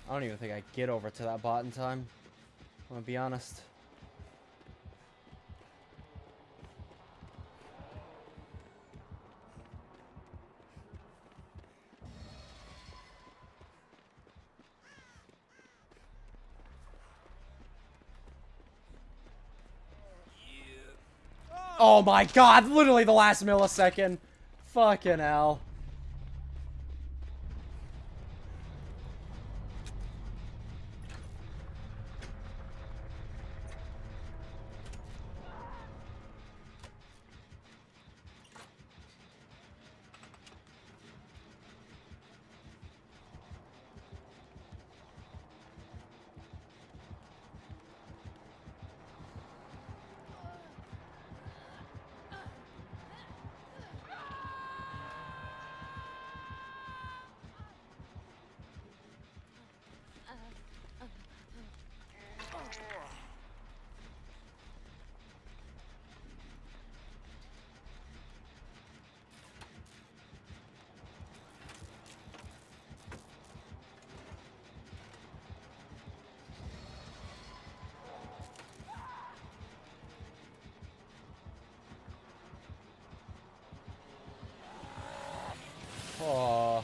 I don't even think I get over to that bot in time. I'm gonna be honest. Oh my god, literally the last millisecond. Fucking hell. Oh.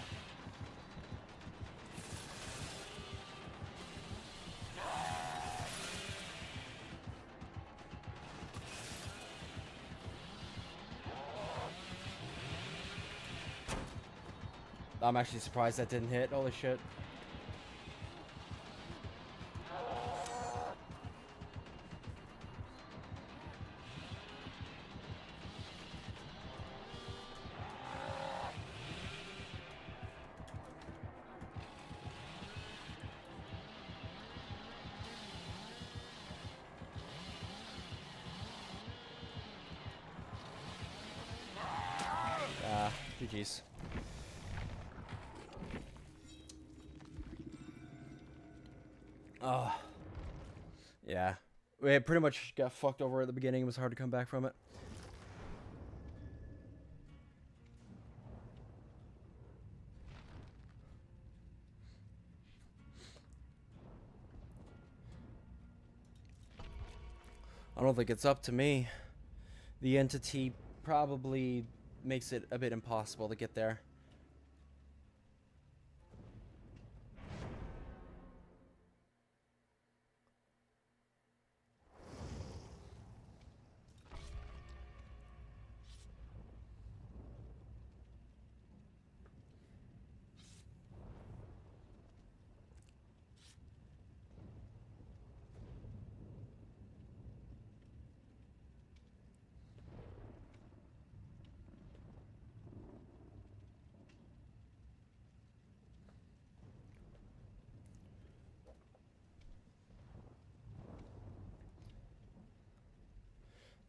I'm actually surprised that didn't hit. Holy shit. GG's. Oh. Yeah. We pretty much got fucked over at the beginning. It was hard to come back from it. I don't think it's up to me. The entity probably makes it a bit impossible to get there.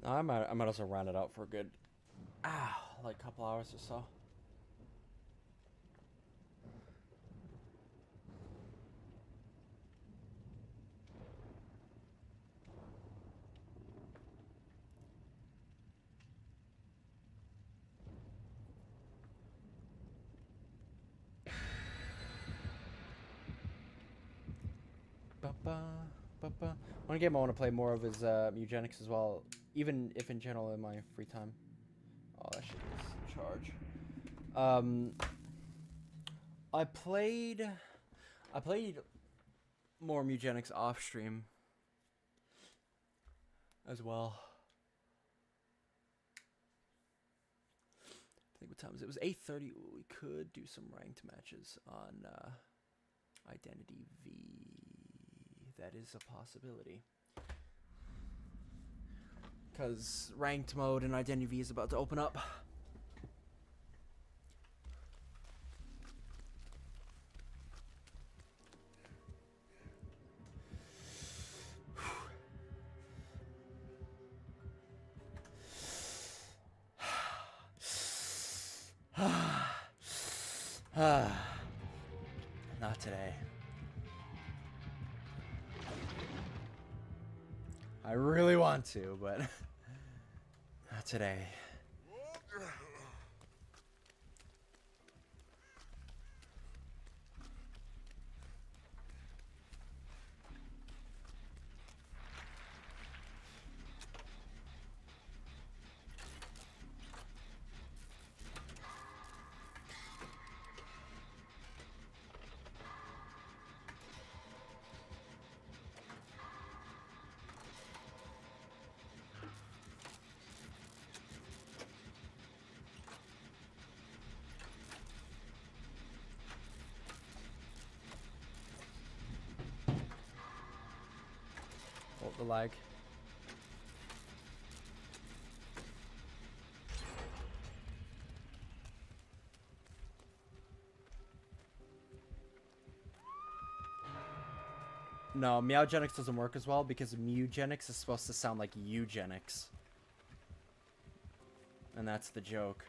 I might also round it out for a good, like a couple hours or so. One game I want to play more of is Eugenics as well, even if in general in my free time. Oh, that shit is charge. I played more Eugenics off stream as well. I think what time is it? It was 8:30. Ooh, we could do some ranked matches on Identity V. That is a possibility. Because ranked mode in Identity V is about to open up. Not today. I really want to, but not today. The lag. No, Meowgenics doesn't work as well because Mewgenics is supposed to sound like eugenics. And that's the joke.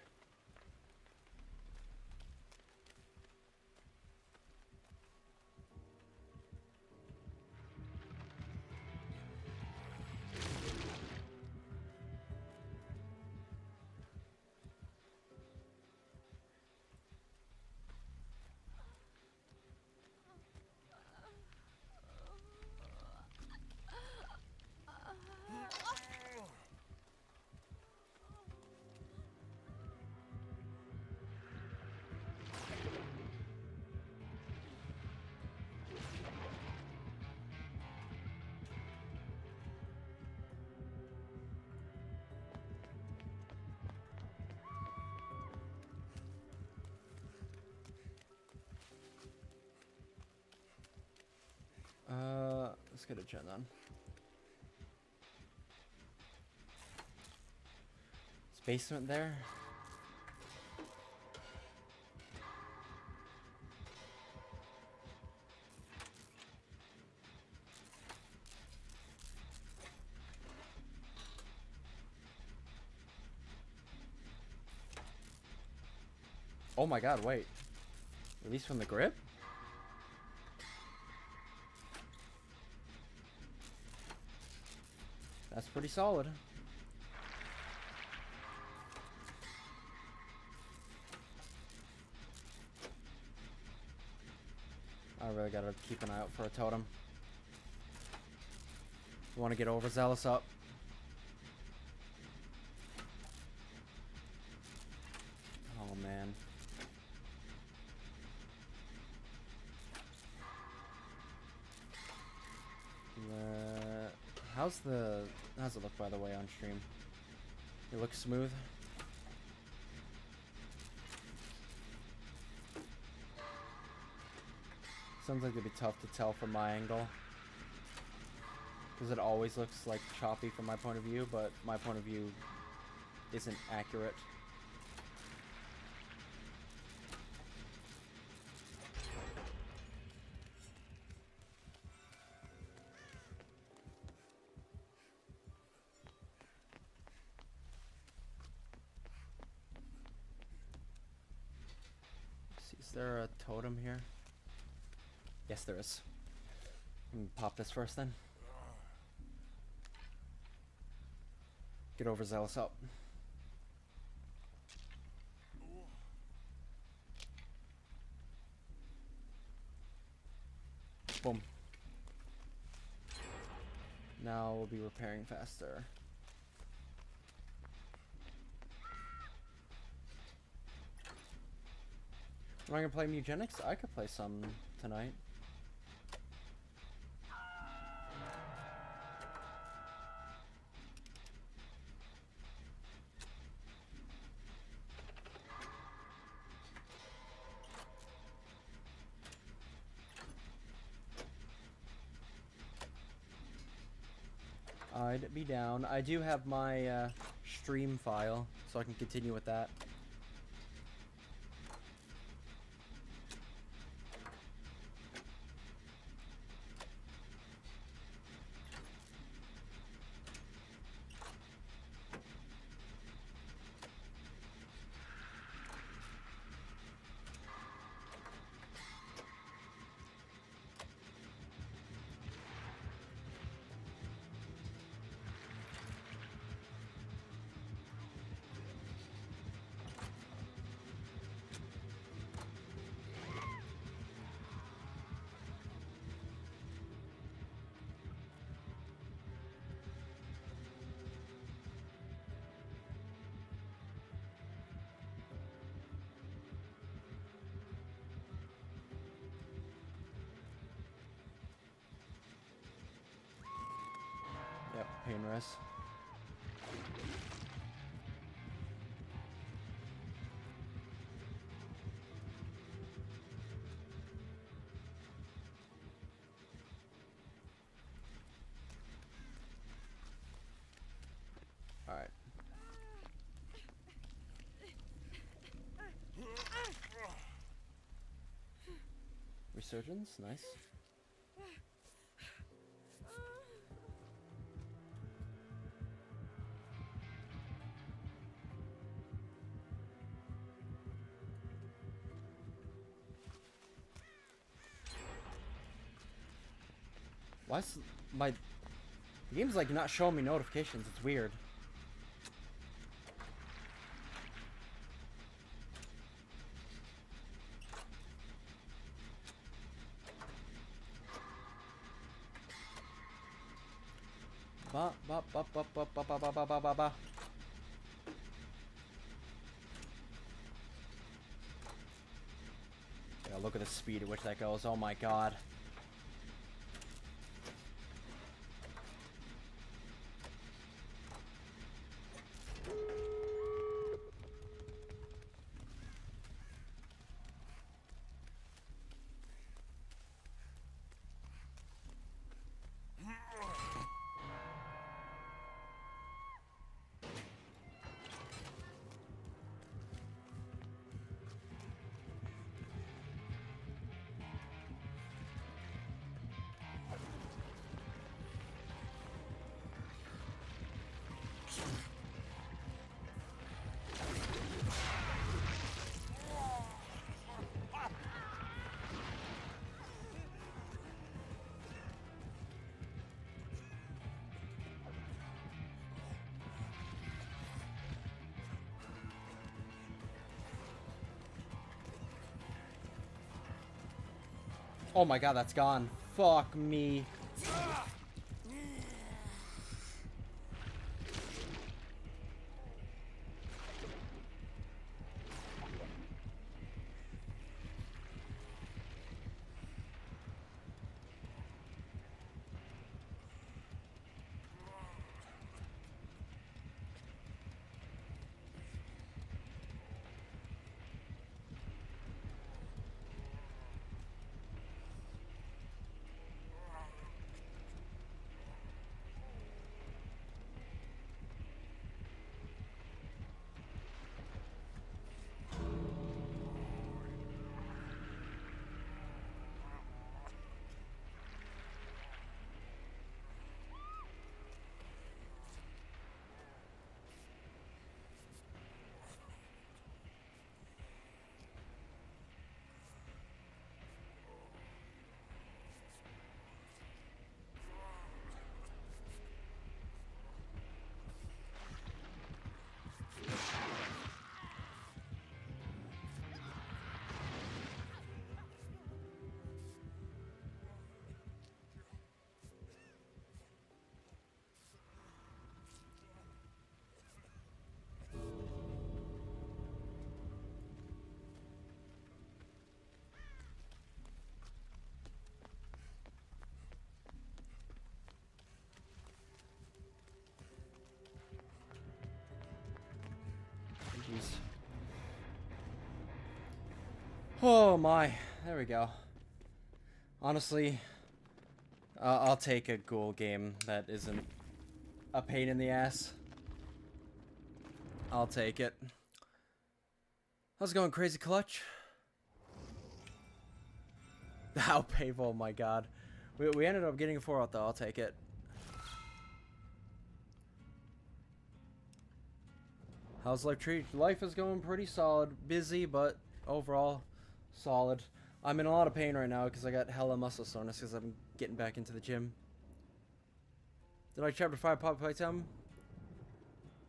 Let's get a gen on. Is basement there? Oh my god, wait. Release from the grip? That's pretty solid. I really gotta keep an eye out for a totem. You wanna get overzealous up? Oh man. How's it look, by the way, on stream? It looks smooth. Sounds like it'd be tough to tell from my angle, because it always looks like choppy from my point of view, but my point of view isn't accurate. Is there a totem here? Yes, there is. Let me pop this first then. Get overzealous up. Boom. Now we'll be repairing faster. Am I gonna play Mugenics? I could play some tonight. I'd be down. I do have my stream file, so I can continue with that. Yep, pain res. All right. Resurgence, nice. Why is the game's like not showing me notifications? It's weird. Ba ba ba ba ba ba ba ba ba ba ba ba. Yeah, look at the speed at which that goes. Oh my god. Oh my god, that's gone. Fuck me. Jeez. Oh my. There we go. Honestly, I'll take a ghoul game that isn't a pain in the ass. I'll take it. How's it going, Crazy Clutch? How painful, oh my god. We ended up getting a 4 out though, I'll take it. How's life treat? Life is going pretty solid. Busy, but overall solid. I'm in a lot of pain right now because I got hella muscle soreness because I'm getting back into the gym. Did I like chapter 5 Pop Playtime?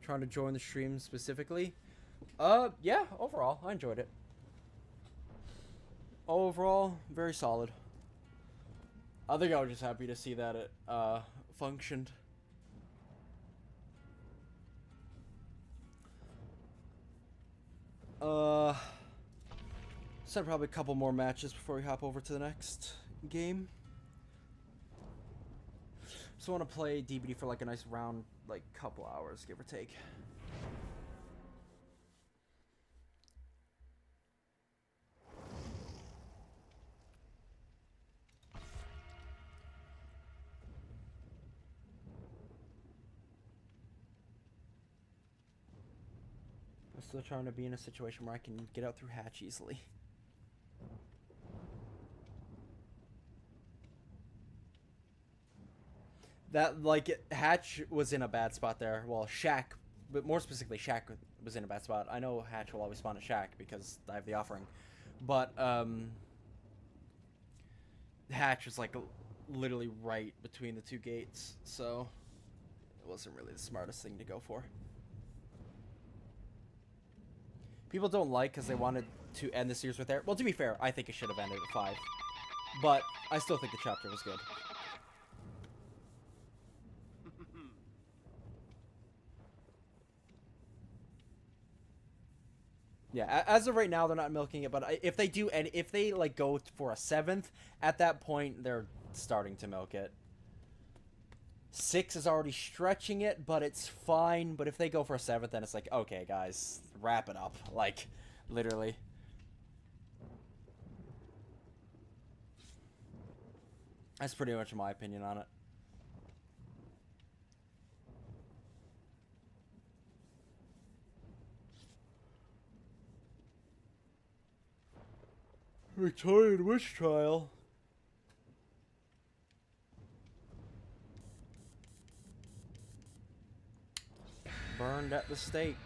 Trying to join the stream specifically. Yeah, overall, I enjoyed it. Overall, very solid. I think I was just happy to see that it functioned. Said probably a couple more matches before we hop over to the next game. Just want to play DBD for like a nice round, like couple hours, give or take. I'm still trying to be in a situation where I can get out through hatch easily. That, like, Hatch was in a bad spot there. Well, Shack, but more specifically, Shack was in a bad spot. I know Hatch will always spawn at Shack because I have the offering. But, Hatch was, like, literally right between the two gates. So, it wasn't really the smartest thing to go for. People don't like because they wanted to end the series with there. Well, to be fair, I think it should have ended at 5. But I still think the chapter was good. Yeah, as of right now, they're not milking it, but if they do, and if they, like, go for a 7th, at that point, they're starting to milk it. 6 is already stretching it, but it's fine, but if they go for a 7th, then it's like, okay, guys, wrap it up, like, literally. That's pretty much my opinion on it. Victorian witch trial. Burned at the stake.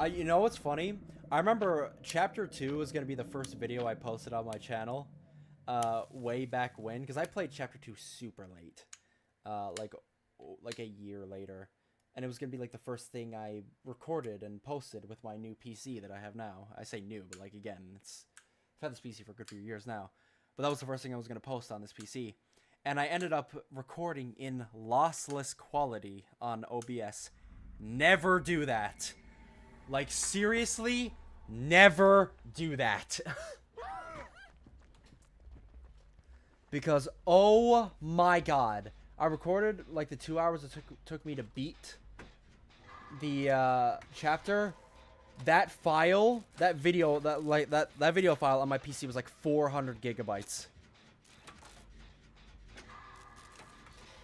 You know what's funny? I remember chapter 2 was going to be the first video I posted on my channel way back when, because I played chapter 2 super late. Like a year later, and it was gonna be like the first thing I recorded and posted with my new PC that I have now. I say new, but like again, I've had this PC for a good few years now, but that was the first thing I was gonna post on this PC, and I ended up recording in lossless quality on OBS. Never do that. Like seriously, never do that. Because oh my god. I recorded like the 2 hours it took me to beat the chapter. That file, that video file on my PC was like 400 gigabytes.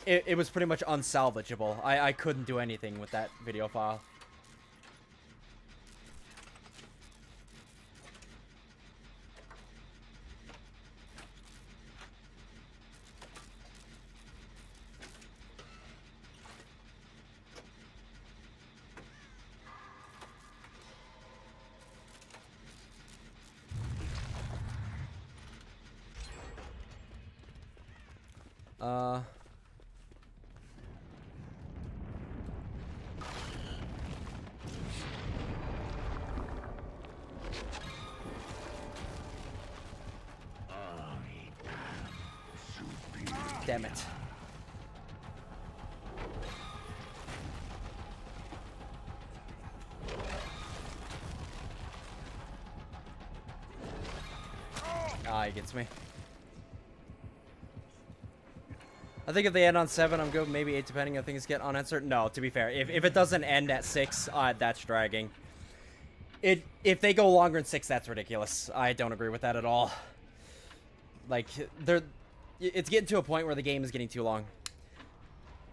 It was pretty much unsalvageable. I couldn't do anything with that video file. Damn it. Ah, he gets me. I think if they end on 7, I'm good. Maybe 8, depending if things get unanswered. No, to be fair, if it doesn't end at 6, that's dragging. If they go longer than 6, that's ridiculous. I don't agree with that at all. Like, it's getting to a point where the game is getting too long.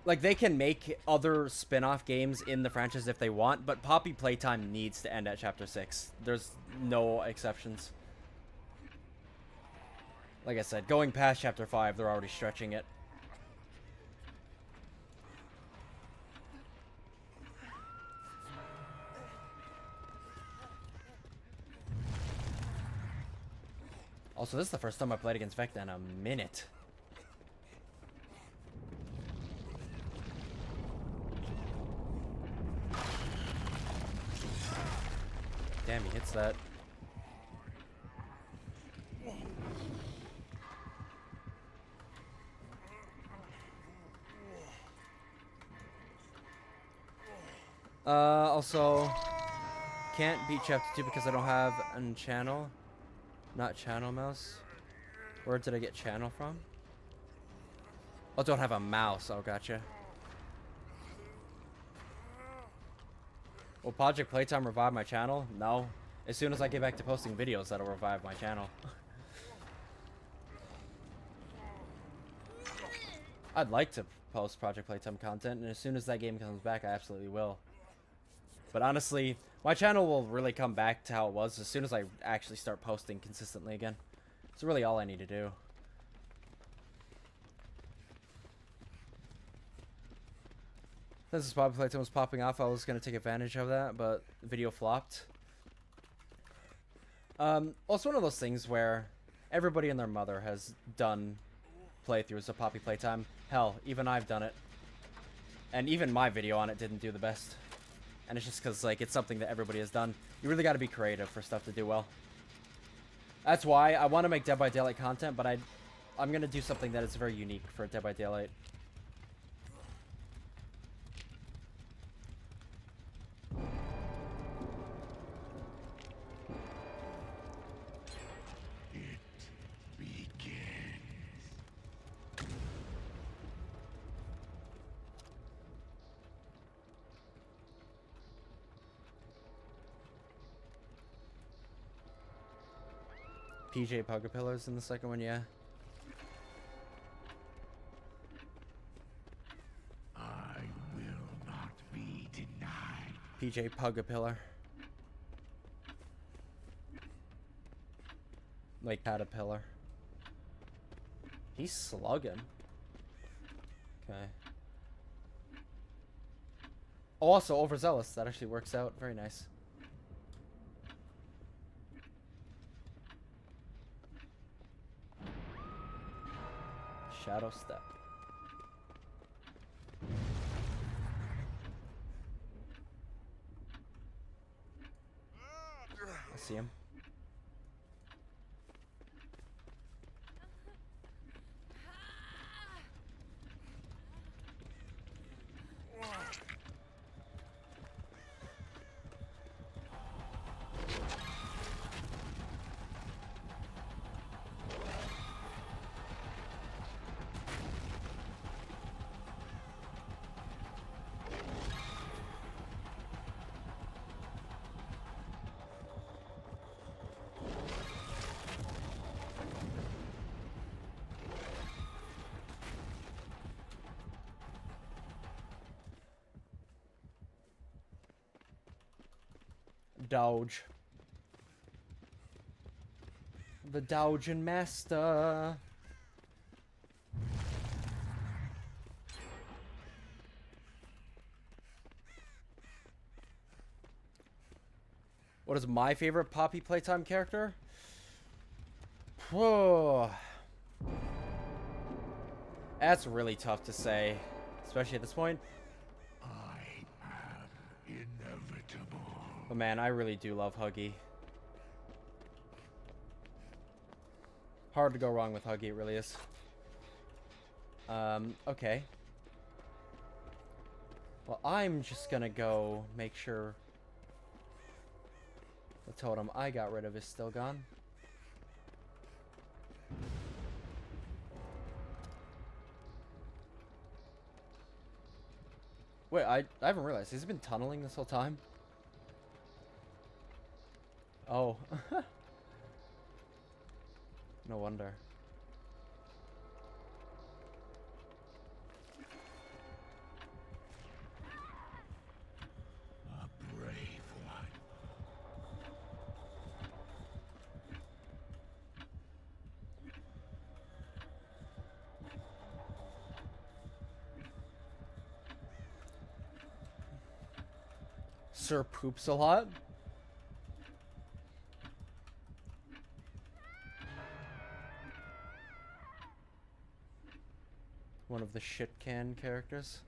Like, they can make other spin-off games in the franchise if they want, but Poppy Playtime needs to end at Chapter 6. There's no exceptions. Like I said, going past Chapter 5, they're already stretching it. Also, this is the first time I played against Vecna in a minute. Damn, he hits that. Also, can't beat Chapter 2 because I don't have a channel. Not channel mouse. Where did I get channel from? Oh, don't have a mouse. Oh, gotcha. Will Project Playtime revive my channel? No. As soon as I get back to posting videos, that'll revive my channel. I'd like to post Project Playtime content, and as soon as that game comes back, I absolutely will. But honestly, my channel will really come back to how it was as soon as I actually start posting consistently again. It's really all I need to do. Since this Project Playtime was popping off, I was going to take advantage of that, but the video flopped. Also, one of those things where everybody and their mother has done playthroughs of Poppy Playtime. Hell, even I've done it. And even my video on it didn't do the best. And it's just because, like, it's something that everybody has done. You really got to be creative for stuff to do well. That's why I want to make Dead by Daylight content, but I'm going to do something that is very unique for Dead by Daylight. PJ Pugapillar's in the second one, yeah. I will not be denied. PJ Pugapillar. Like Caterpillar. He's slugging. Okay. Oh, also overzealous. That actually works out. Very nice. Shadow Step. I see him. Dodge. The Doujin Master. What is my favorite Poppy Playtime character? Whoa. That's really tough to say, especially at this point. I am inevitable. But man, I really do love Huggy. Hard to go wrong with Huggy, it really is. Okay. Well, I'm just gonna go make sure the totem I got rid of is still gone. Wait, I haven't realized. He's been tunneling this whole time? Oh. No wonder. A brave one. Sir poops a lot? One of the shit can characters.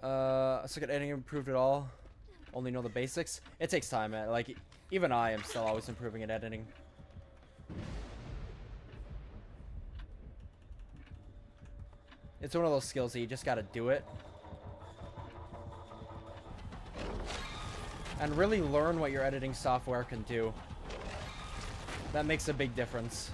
So get editing improved at all? Only know the basics? It takes time, man. Like, even I am still always improving at editing. It's one of those skills that you just gotta do it. And really learn what your editing software can do. That makes a big difference.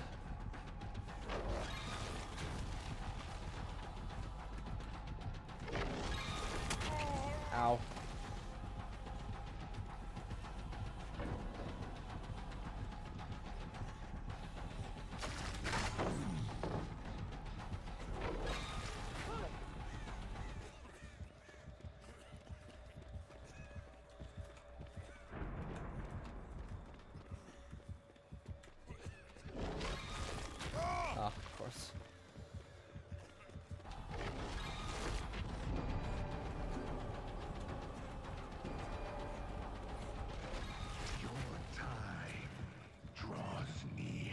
Ow. Ah, of course. Your time draws near.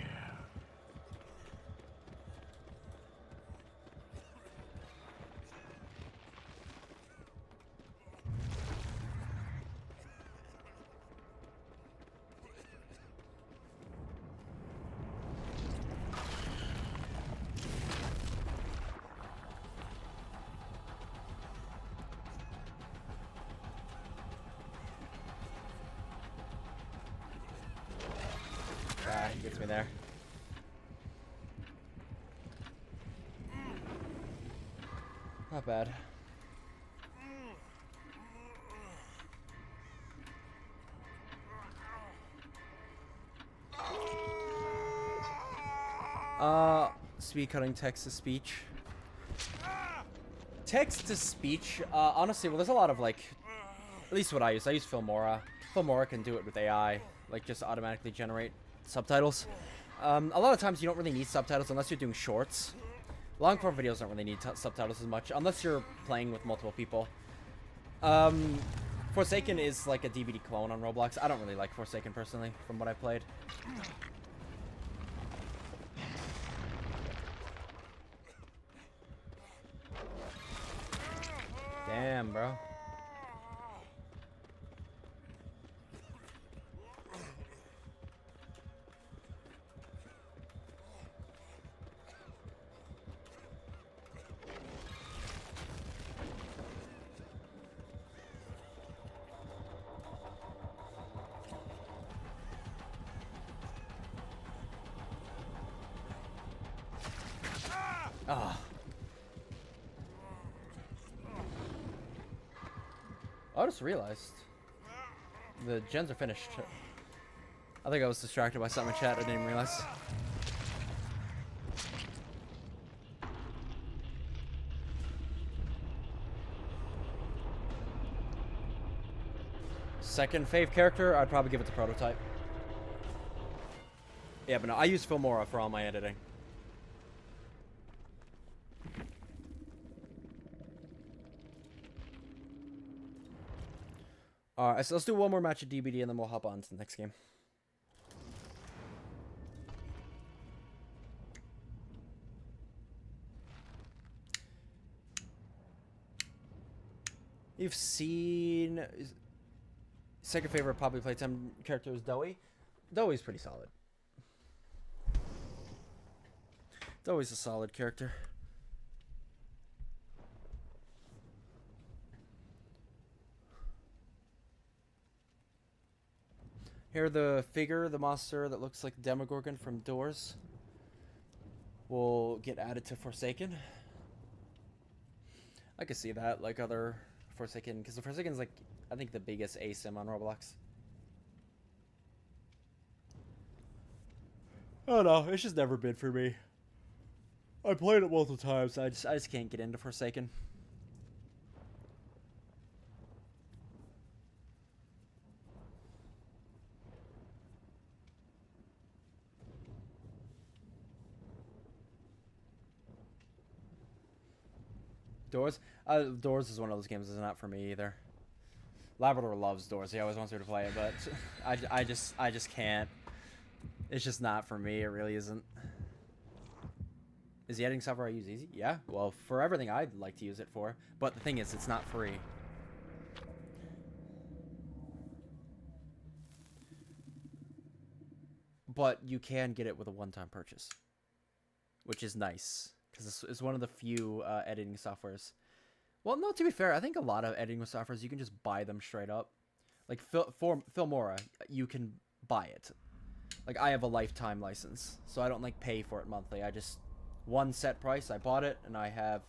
Ah, he gets me there. Not bad. Speed cutting text to speech. Text to speech, honestly, well, there's a lot of, like, at least what I use Filmora. Filmora can do it with AI, like, just automatically generate subtitles. A lot of times you don't really need subtitles unless you're doing shorts. Long form videos don't really need subtitles as much, unless you're playing with multiple people. Forsaken is like a DVD clone on Roblox. I don't really like Forsaken personally, from what I played. Damn, bro. Ah. I just realized the gens are finished. I think I was distracted by something in chat. I didn't even realize. Second fave character, I'd probably give it to Prototype. Yeah, but no, I use Filmora for all my editing. Alright, so let's do one more match of DBD and then we'll hop on to the next game. You've seen... Second favorite probably playtime character is Doey. Doey's pretty solid. Doey's a solid character. Here, the figure, the monster that looks like Demogorgon from Doors, will get added to Forsaken. I could see that, like other Forsaken, because the Forsaken's like, I think the biggest ASIM on Roblox. Oh no, it's just never been for me. I played it multiple times. I just can't get into Forsaken. Doors? Doors is one of those games that's not for me either. Labrador loves Doors. He always wants me to play it, but I just can't. It's just not for me. It really isn't. Is the editing software I use easy? Yeah. Well, for everything I'd like to use it for. But the thing is, it's not free. But you can get it with a one-time purchase, which is nice. Because it's one of the few editing softwares. Well, no, to be fair, I think a lot of editing softwares, you can just buy them straight up. Like Filmora, you can buy it. Like, I have a lifetime license, so I don't, like, pay for it monthly. I just, one set price, I bought it, and I have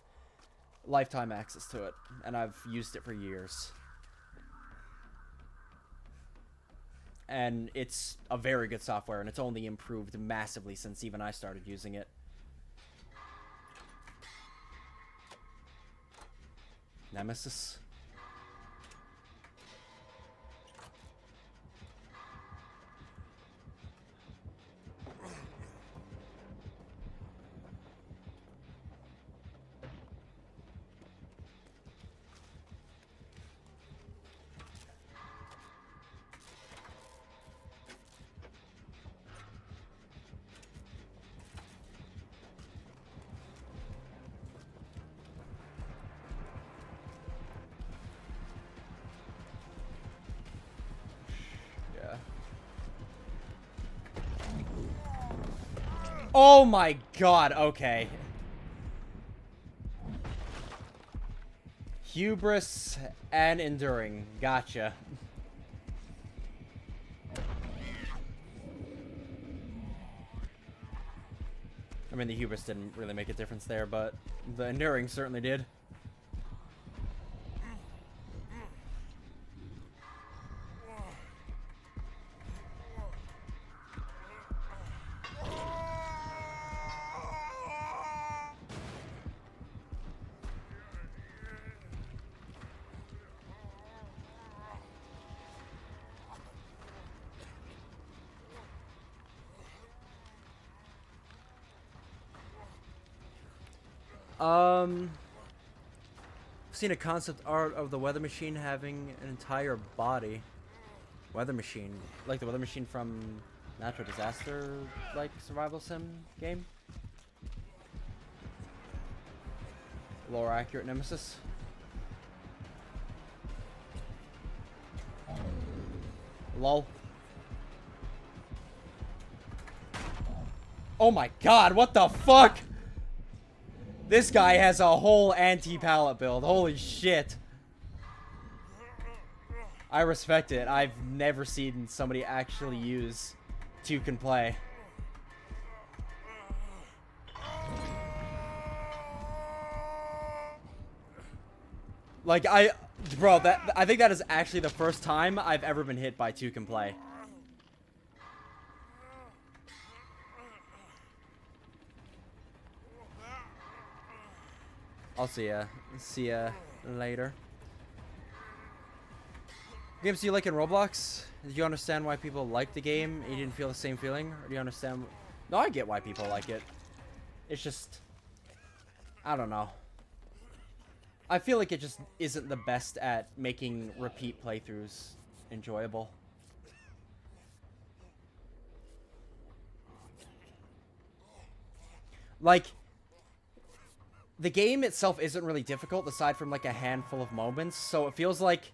lifetime access to it. And I've used it for years. And it's a very good software, and it's only improved massively since even I started using it. Nemesis. Oh my god, okay. Hubris and enduring. Gotcha. I mean, the hubris didn't really make a difference there, but the enduring certainly did. I've seen a concept art of the weather machine having an entire body. Weather machine, like the weather machine from natural disaster, like survival sim game. Lore accurate Nemesis. Lol. Oh my god, what the fuck? This guy has a whole anti-pallet build. Holy shit. I respect it. I've never seen somebody actually use two can play. Like, bro, I think that is actually the first time I've ever been hit by two can play. I'll see ya later. Games do you like in Roblox? Did you understand why people like the game? You didn't feel the same feeling? Or do you understand? No, I get why people like it. It's just, I don't know. I feel like it just isn't the best at making repeat playthroughs enjoyable. Like, the game itself isn't really difficult aside from like a handful of moments, so it feels like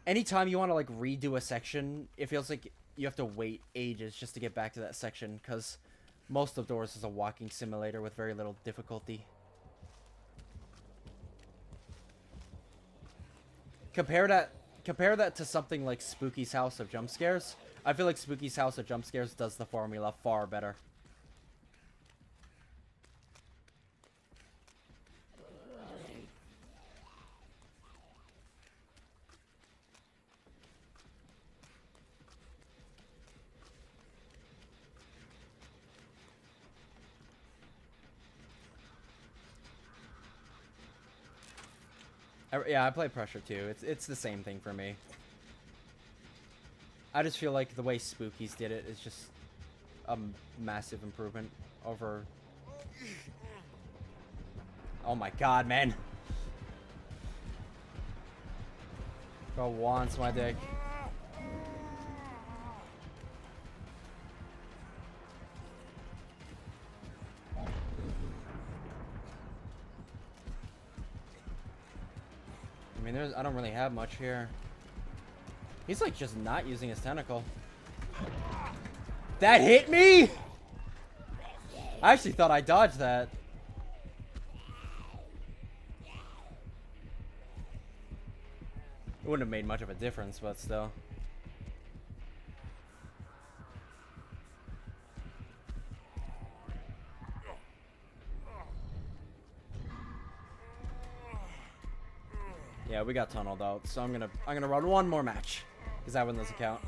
anytime you want to like redo a section, it feels like you have to wait ages just to get back to that section, because most of Doors is a walking simulator with very little difficulty. Compare that to something like Spooky's House of Jump Scares. I feel like Spooky's House of Jump Scares does the formula far better. Yeah, I play Pressure too. It's the same thing for me. I just feel like the way Spookies did it is just a massive improvement over... Oh my god, man. Bro wants my dick. I mean, I don't really have much here. He's like just not using his tentacle. That hit me? I actually thought I dodged that. It wouldn't have made much of a difference, but still. Yeah, we got tunneled out, so I'm gonna run one more match, because that one doesn't count.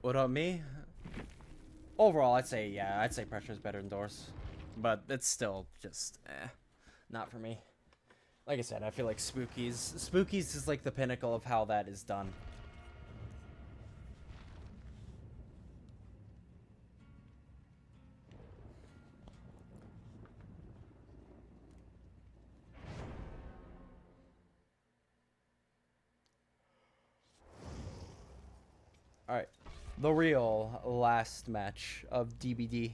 What about me? Overall, I'd say Pressure is better than Doors, but it's still just not for me. Like I said, I feel like Spookies is like the pinnacle of how that is done. All right. The real last match of DBD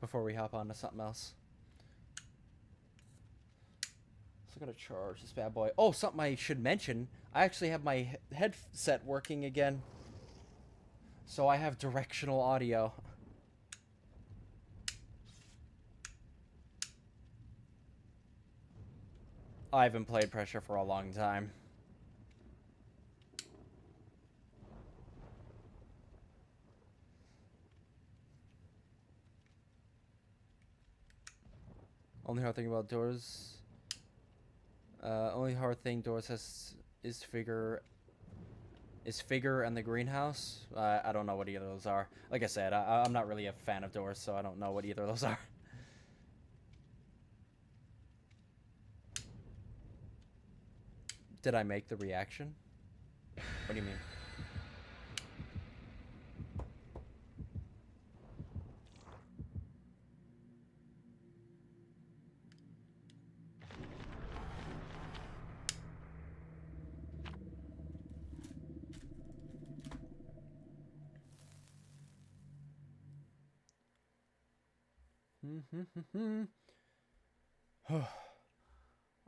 before we hop on to something else. So I'm gonna charge this bad boy. Oh, something I should mention. I actually have my headset working again. So I have directional audio. I haven't played Pressure for a long time. Only hard thing about Doors. Only hard thing Doors has is Figure and the Greenhouse. I don't know what either of those are. Like I said, I'm not really a fan of Doors, so I don't know what either of those are. Did I make the reaction? What do you mean?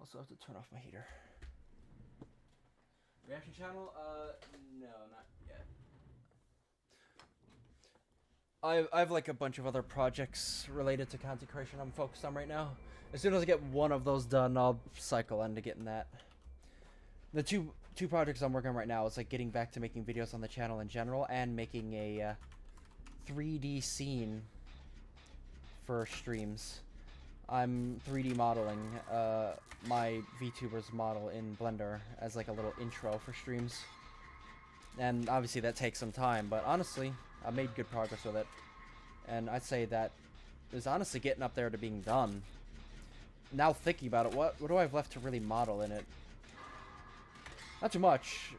Also have to turn off my heater. Reaction channel? No, not yet. I have like a bunch of other projects related to content creation I'm focused on right now. As soon as I get one of those done, I'll cycle into getting that. The two projects I'm working on right now is like getting back to making videos on the channel in general and making a 3D scene for streams. I'm 3D modeling my VTubers model in Blender as like a little intro for streams. And obviously that takes some time, but honestly, I made good progress with it. And I'd say that is honestly getting up there to being done. Now thinking about it, what do I have left to really model in it? Not too much,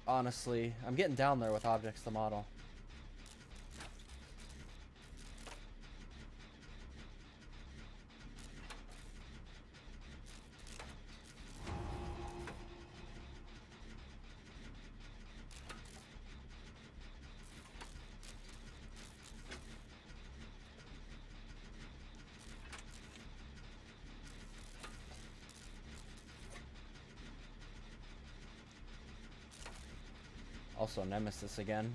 honestly. I'm getting down there with objects to model. Also Nemesis again.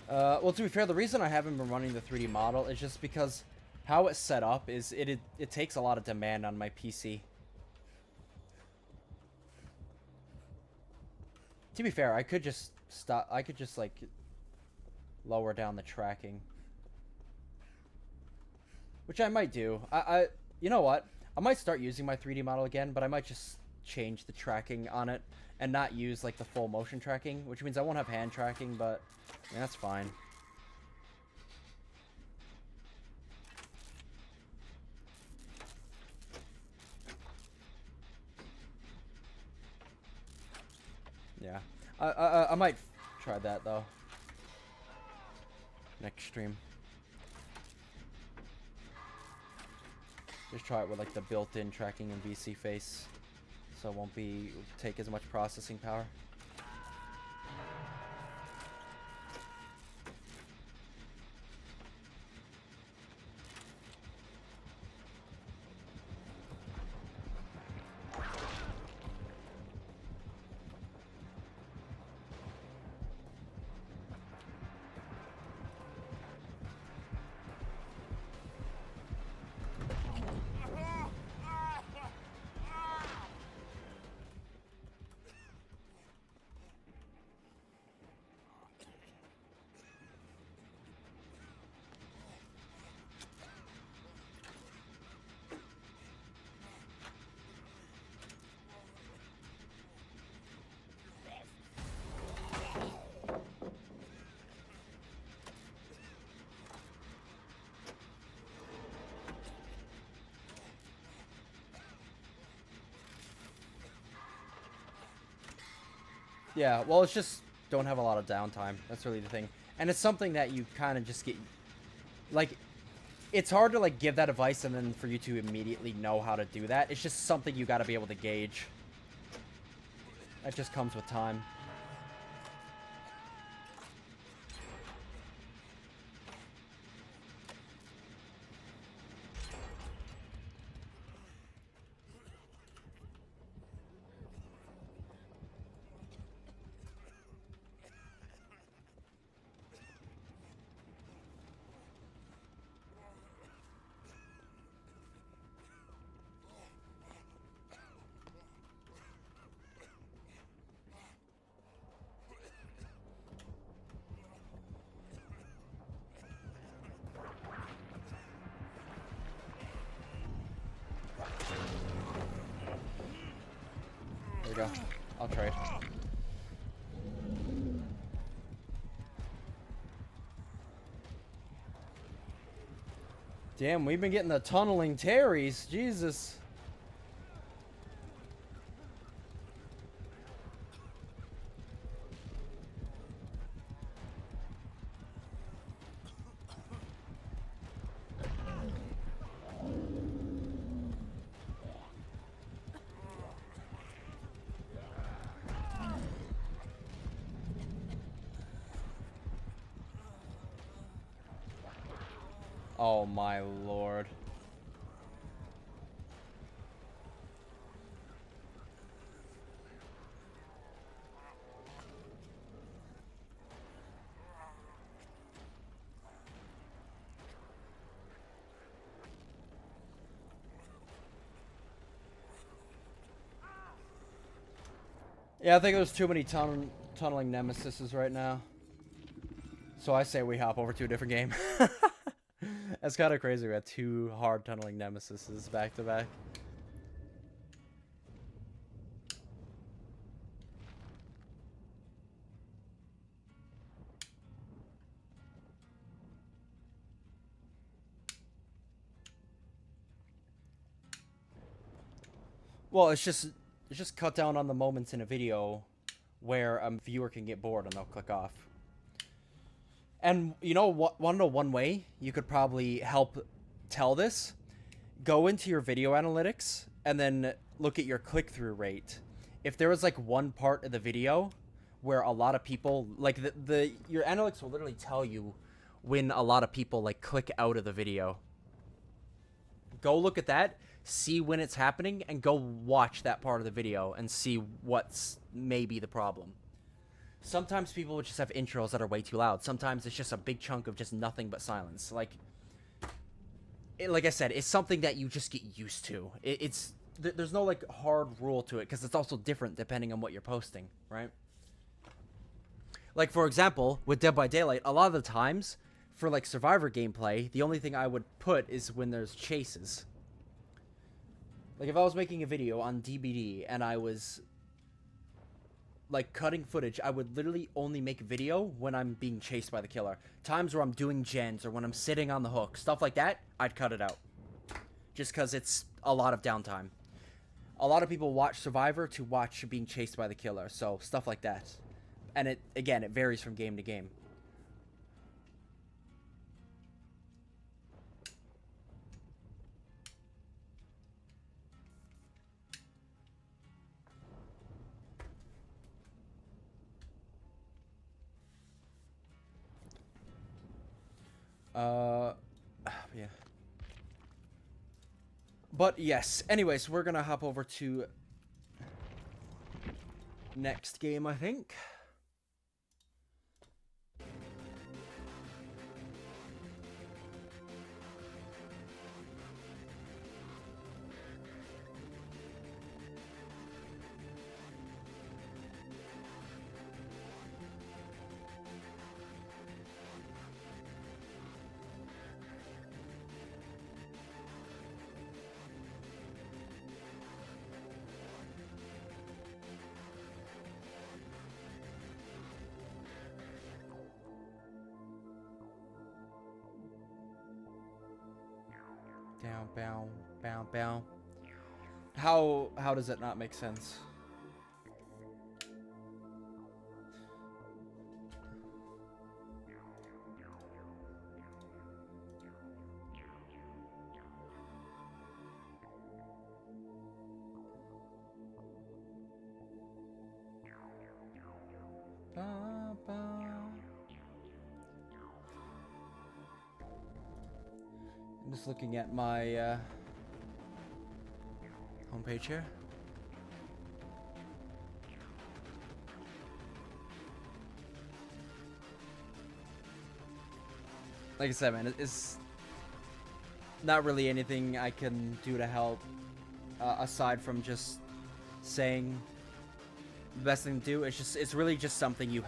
Well, to be fair, the reason I haven't been running the 3D model is just because how it's set up is it takes a lot of demand on my PC. To be fair, I could just stop. I could just like lower down the tracking, which I might do. You know what? I might start using my 3D model again, but I might just change the tracking on it and not use like the full motion tracking, which means I won't have hand tracking, but I mean, that's fine. Yeah, I might try that though. Next stream. Just try it with like the built-in tracking and VC face, so it won't take as much processing power. Yeah, well, it's just don't have a lot of downtime. That's really the thing. And it's something that you kind of just get... Like, it's hard to, like, give that advice and then for you to immediately know how to do that. It's just something you got to be able to gauge. That just comes with time. There we go. I'll trade. Damn, we've been getting the tunneling Terrys. Jesus. Oh my lord. Yeah, I think there's too many tunneling nemesises right now. So I say we hop over to a different game. That's kind of crazy. We got two hard tunneling nemesises back to back. Well, it's just cut down on the moments in a video where a viewer can get bored and they'll click off. And you know what? Want to know one way you could probably help tell this? Go into your video analytics and then look at your click-through rate. If there was like one part of the video where a lot of people like your analytics will literally tell you when a lot of people like click out of the video. Go look at that, see when it's happening, and go watch that part of the video and see what's maybe the problem. Sometimes people just have intros that are way too loud. Sometimes it's just a big chunk of just nothing but silence. Like, like I said, it's something that you just get used to. There's no like hard rule to it because it's also different depending on what you're posting, right? Like for example, with Dead by Daylight, a lot of the times for like Survivor gameplay, the only thing I would put is when there's chases. Like if I was making a video on DBD and I was like cutting footage, I would literally only make video when I'm being chased by the killer. Times where I'm doing gens or when I'm sitting on the hook, stuff like that, I'd cut it out. Just because it's a lot of downtime. A lot of people watch Survivor to watch being chased by the killer, so stuff like that. And it varies from game to game. Yeah. But yes, anyways, we're gonna hop over to next game, I think. Down, bow, bow, bow. How does it not make sense? Ba, ba. I'm just looking at my homepage here. Like I said, man, it's not really anything I can do to help aside from just saying the best thing to do. It's really just something you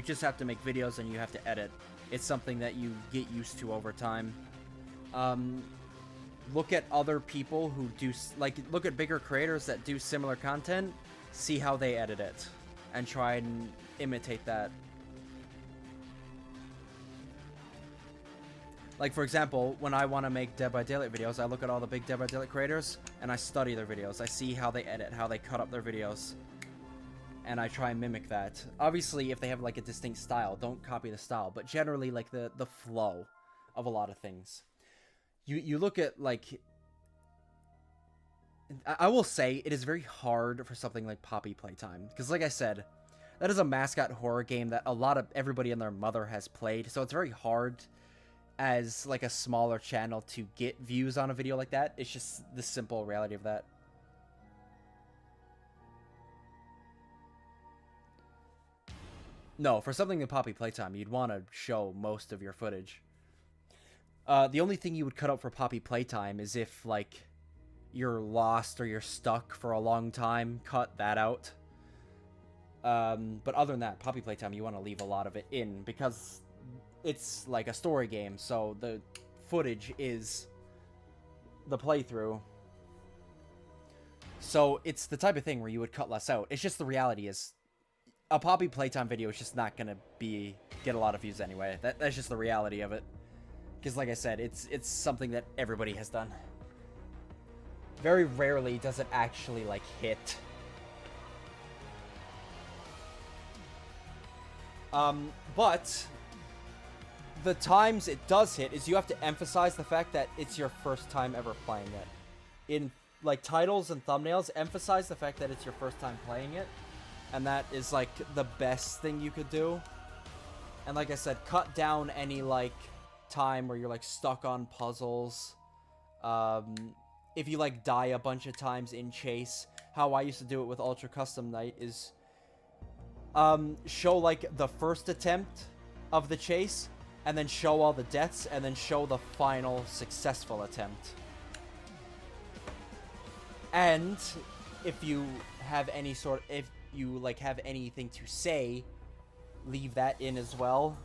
just have to make videos and you have to edit. It's something that you get used to over time. Look at other people who do, look at bigger creators that do similar content, see how they edit it, and try and imitate that. Like, for example, when I want to make Dead by Daylight videos, I look at all the big Dead by Daylight creators, and I study their videos. I see how they edit, how they cut up their videos, and I try and mimic that. Obviously, if they have, like, a distinct style, don't copy the style, but generally, like, the flow of a lot of things. You look at, like... I will say, it is very hard for something like Poppy Playtime. Because, like I said, that is a mascot horror game that everybody and their mother has played. So it's very hard as, like, a smaller channel to get views on a video like that. It's just the simple reality of that. No, for something like Poppy Playtime, you'd want to show most of your footage. The only thing you would cut out for Poppy Playtime is if, like, you're lost or you're stuck for a long time. Cut that out. But other than that, Poppy Playtime, you want to leave a lot of it in because it's like a story game, so the footage is the playthrough. So it's the type of thing where you would cut less out. It's just the reality is a Poppy Playtime video is just not going to get a lot of views anyway. That's just the reality of it. Because, like I said, it's something that everybody has done. Very rarely does it actually, like, hit. But the times it does hit is you have to emphasize the fact that it's your first time ever playing it. In, like, titles and thumbnails, emphasize the fact that it's your first time playing it. And that is, like, the best thing you could do. And like I said, cut down any, like, time where you're, like, stuck on puzzles. If you, like, die a bunch of times in chase, how I used to do it with Ultra Custom Night is show, like, the first attempt of the chase and then show all the deaths, and then show the final successful attempt. And if you have any sort, if you like have anything to say, leave that in as well.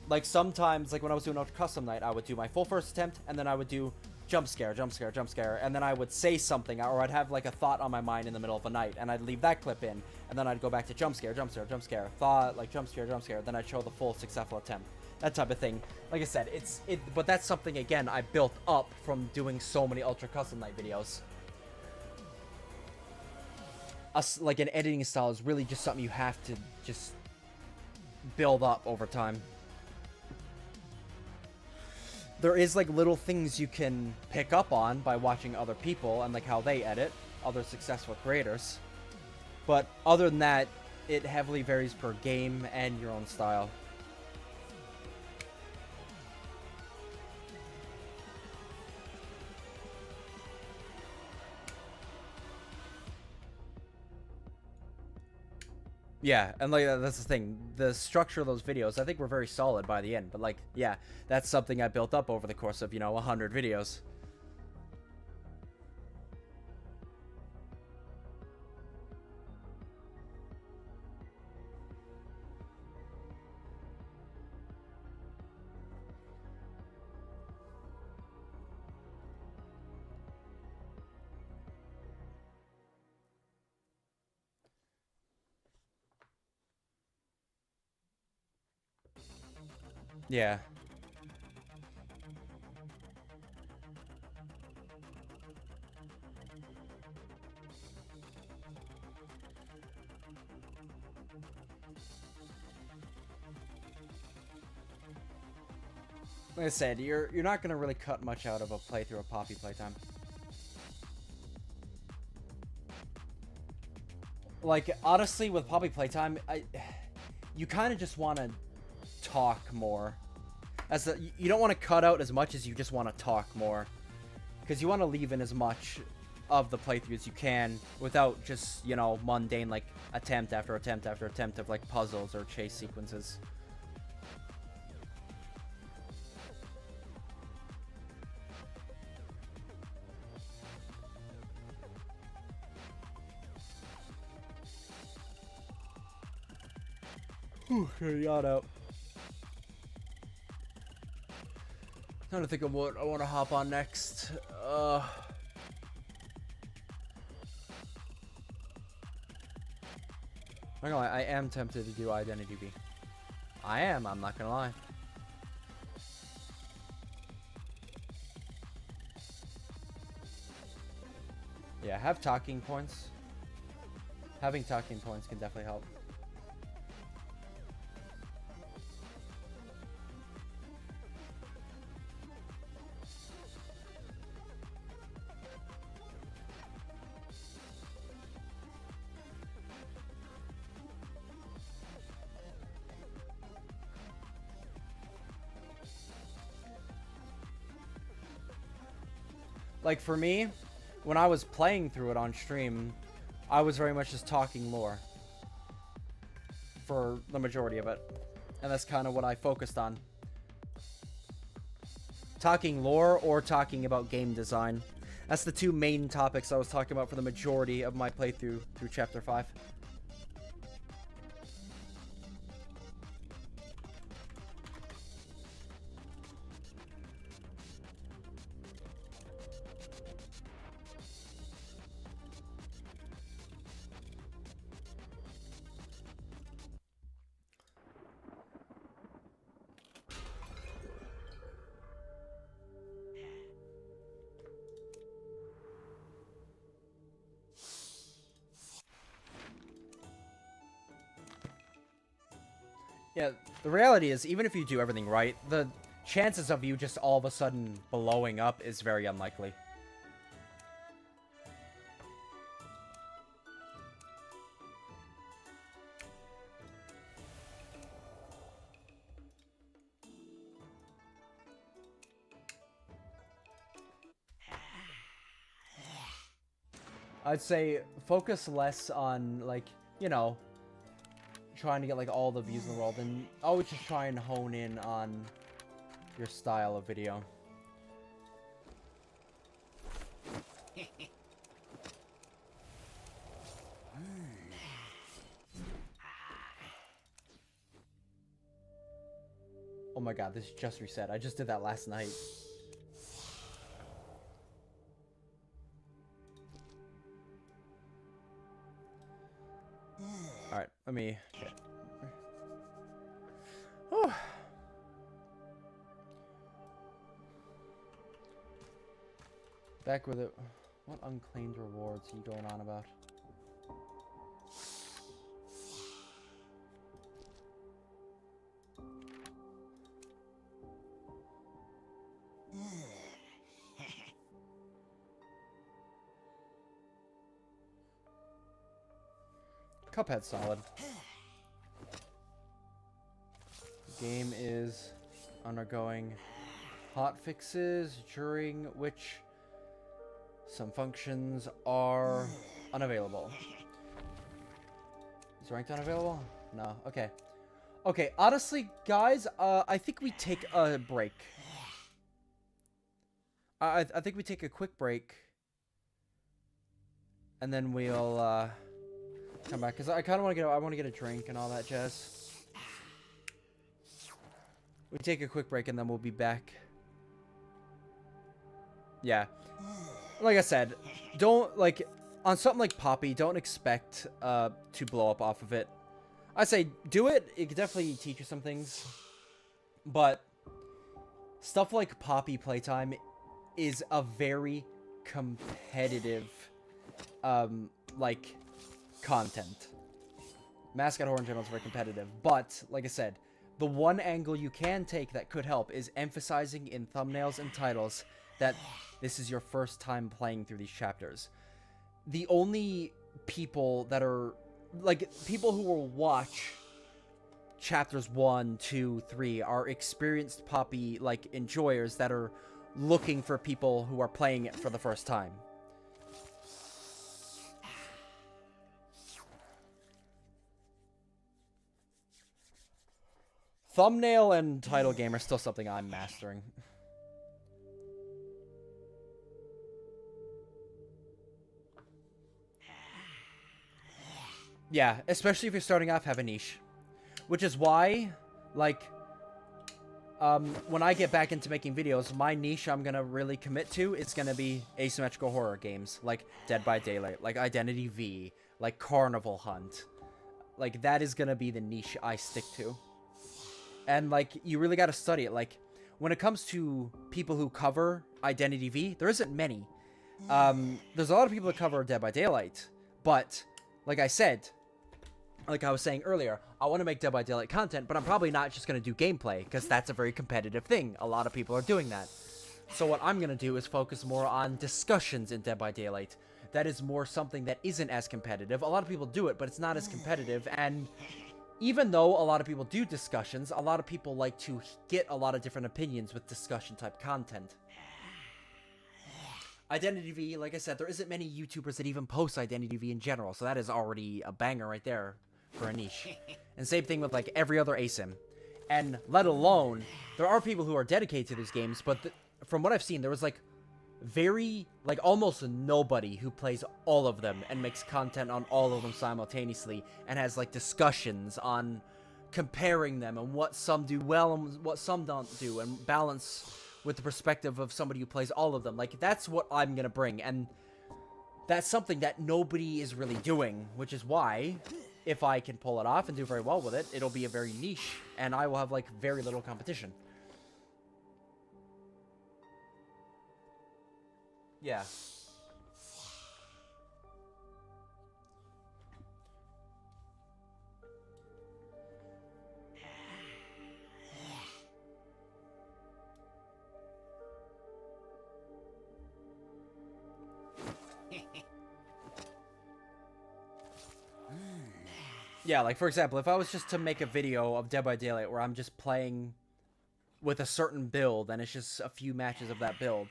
Like sometimes, like when I was doing Ultra Custom Night, I would do my full first attempt, and then I would do jump scare, jump scare, jump scare, and then I would say something, or I'd have like a thought on my mind in the middle of the night, and I'd leave that clip in, and then I'd go back to jump scare, jump scare, jump scare, thought, like jump scare, then I'd show the full successful attempt. That type of thing. Like I said, but that's something, again, I built up from doing so many Ultra Custom Night videos. Like an editing style is really just something you have to just build up over time. There is like little things you can pick up on by watching other people and like how they edit, other successful creators. But other than that, it heavily varies per game and your own style. Yeah, and like that's the thing. The structure of those videos, I think, were very solid by the end. But like, yeah, that's something I built up over the course of, 100 videos. Yeah. Like I said, you're not gonna really cut much out of a playthrough of Poppy playtime. Like honestly, with Poppy playtime, you kind of just want to talk more. You don't want to cut out as much as you just want to talk more, because you want to leave in as much of the playthrough as you can without just mundane like attempt after attempt after attempt of like puzzles or chase sequences. Yawn out. Trying to think of what I want to hop on next. I am tempted to do Identity B. I'm not gonna lie. Yeah, have talking points. Having talking points can definitely help. Like for me, when I was playing through it on stream, I was very much just talking lore for the majority of it. And that's kind of what I focused on. Talking lore or talking about game design. That's the two main topics I was talking about for the majority of my playthrough through Chapter 5. Yeah, the reality is, even if you do everything right, the chances of you just all of a sudden blowing up is very unlikely. I'd say focus less on, like, trying to get like all the views in the world, and always just try and hone in on your style of video. Oh my god, this just reset. I just did that last night. Alright, let me... Okay. Oh. Back with it. What unclaimed rewards are you going on about? Cuphead's solid. The game is undergoing hot fixes, during which some functions are unavailable. Is ranked unavailable? No. Okay. Okay, honestly, guys, I think we take a break. I think we take a quick break. And then we'll, come back, because I kind of want to get a drink and all that jazz. We take a quick break and then we'll be back. Yeah. Like I said, don't, like, on something like Poppy, don't expect to blow up off of it. I say do it. It could definitely teach you some things. But stuff like Poppy Playtime is a very competitive, like, content. Mascot Horror in general is very competitive, but like I said, the one angle you can take that could help is emphasizing in thumbnails and titles that this is your first time playing through these chapters. The only people that are like people who will watch chapters 1, 2, 3 are experienced Poppy like enjoyers that are looking for people who are playing it for the first time. Thumbnail and title game are still something I'm mastering. Yeah, especially if you're starting off, have a niche. Which is why, like, when I get back into making videos, my niche I'm gonna really commit to is gonna be asymmetrical horror games, like Dead by Daylight, like Identity V, like Carnival Hunt. Like, that is gonna be the niche I stick to. And, like, you really gotta study it. Like, when it comes to people who cover Identity V, there isn't many. There's a lot of people that cover Dead by Daylight, but, like I said, like I was saying earlier, I want to make Dead by Daylight content, but I'm probably not just going to do gameplay, because that's a very competitive thing. A lot of people are doing that. So what I'm going to do is focus more on discussions in Dead by Daylight. That is more something that isn't as competitive. A lot of people do it, but it's not as competitive, and even though a lot of people do discussions, a lot of people like to get a lot of different opinions with discussion-type content. Identity V, like I said, there isn't many YouTubers that even post Identity V in general, so that is already a banger right there for a niche. And same thing with, like, every other ASIM. And let alone, there are people who are dedicated to these games, but from what I've seen, there was, like, very, like, almost nobody who plays all of them and makes content on all of them simultaneously and has, like, discussions on comparing them and what some do well and what some don't do, and balance with the perspective of somebody who plays all of them. Like, that's what I'm gonna bring, and that's something that nobody is really doing, which is why, if I can pull it off and do very well with it, it'll be a very niche, and I will have, like, very little competition. Yeah. Yeah, like, for example, if I was just to make a video of Dead by Daylight where I'm just playing with a certain build and it's just a few matches of that build,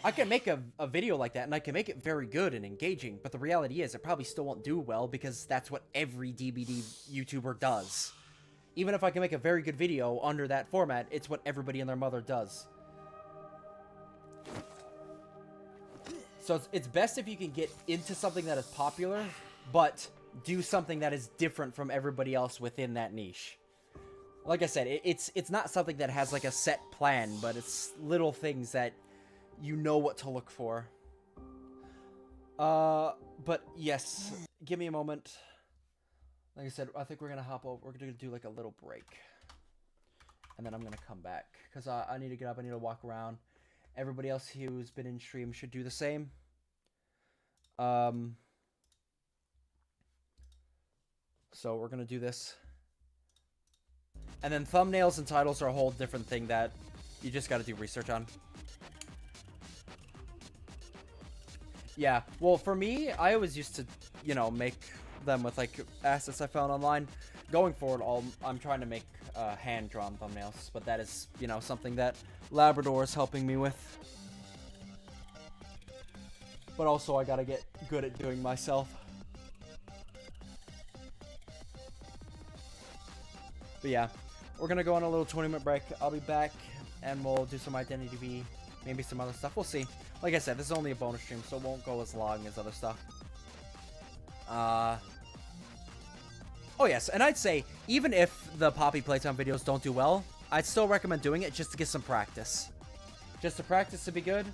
I can make a video like that, and I can make it very good and engaging, but the reality is it probably still won't do well because that's what every DBD YouTuber does. Even if I can make a very good video under that format, it's what everybody and their mother does. So it's best if you can get into something that is popular, but do something that is different from everybody else within that niche. Like I said, it's not something that has like a set plan, but it's little things that you know what to look for. But yes, give me a moment. Like I said, I think we're gonna hop over. We're gonna do like a little break, and then I'm gonna come back because I need to get up. I need to walk around. Everybody else who's been in stream should do the same. So we're gonna do this, and then thumbnails and titles are a whole different thing that you just got to do research on. Yeah, well, for me, I always used to, you know, make them with, like, assets I found online. Going forward, I'm trying to make hand-drawn thumbnails, but that is, you know, something that Labrador is helping me with. But also, I gotta get good at doing myself. But yeah, we're gonna go on a little 20-minute break. I'll be back, and we'll do some Identity V, maybe some other stuff. We'll see. Like I said, this is only a bonus stream, so it won't go as long as other stuff. Oh yes, and I'd say, even if the Poppy Playtime videos don't do well, I'd still recommend doing it just to get some practice. Just to practice to be good,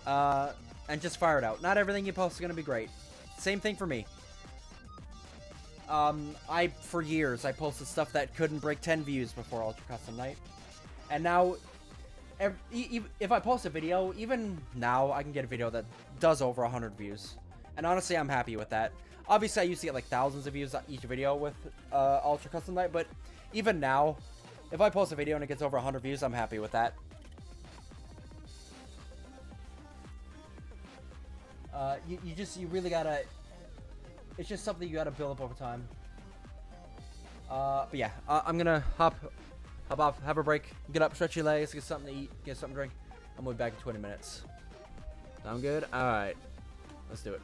and just fire it out. Not everything you post is going to be great. Same thing for me. For years, I posted stuff that couldn't break 10 views before Ultra Custom Night. And now, if I post a video, even now, I can get a video that does over 100 views. And honestly, I'm happy with that. Obviously, I used to get like thousands of views on each video with Ultra Custom Night, but even now, if I post a video and it gets over 100 views, I'm happy with that. You really gotta, it's just something you gotta build up over time. But yeah, I'm gonna hop off, have a break, get up, stretch your legs, get something to eat, get something to drink. I'm back in 20 minutes. Sound good? Alright, let's do it.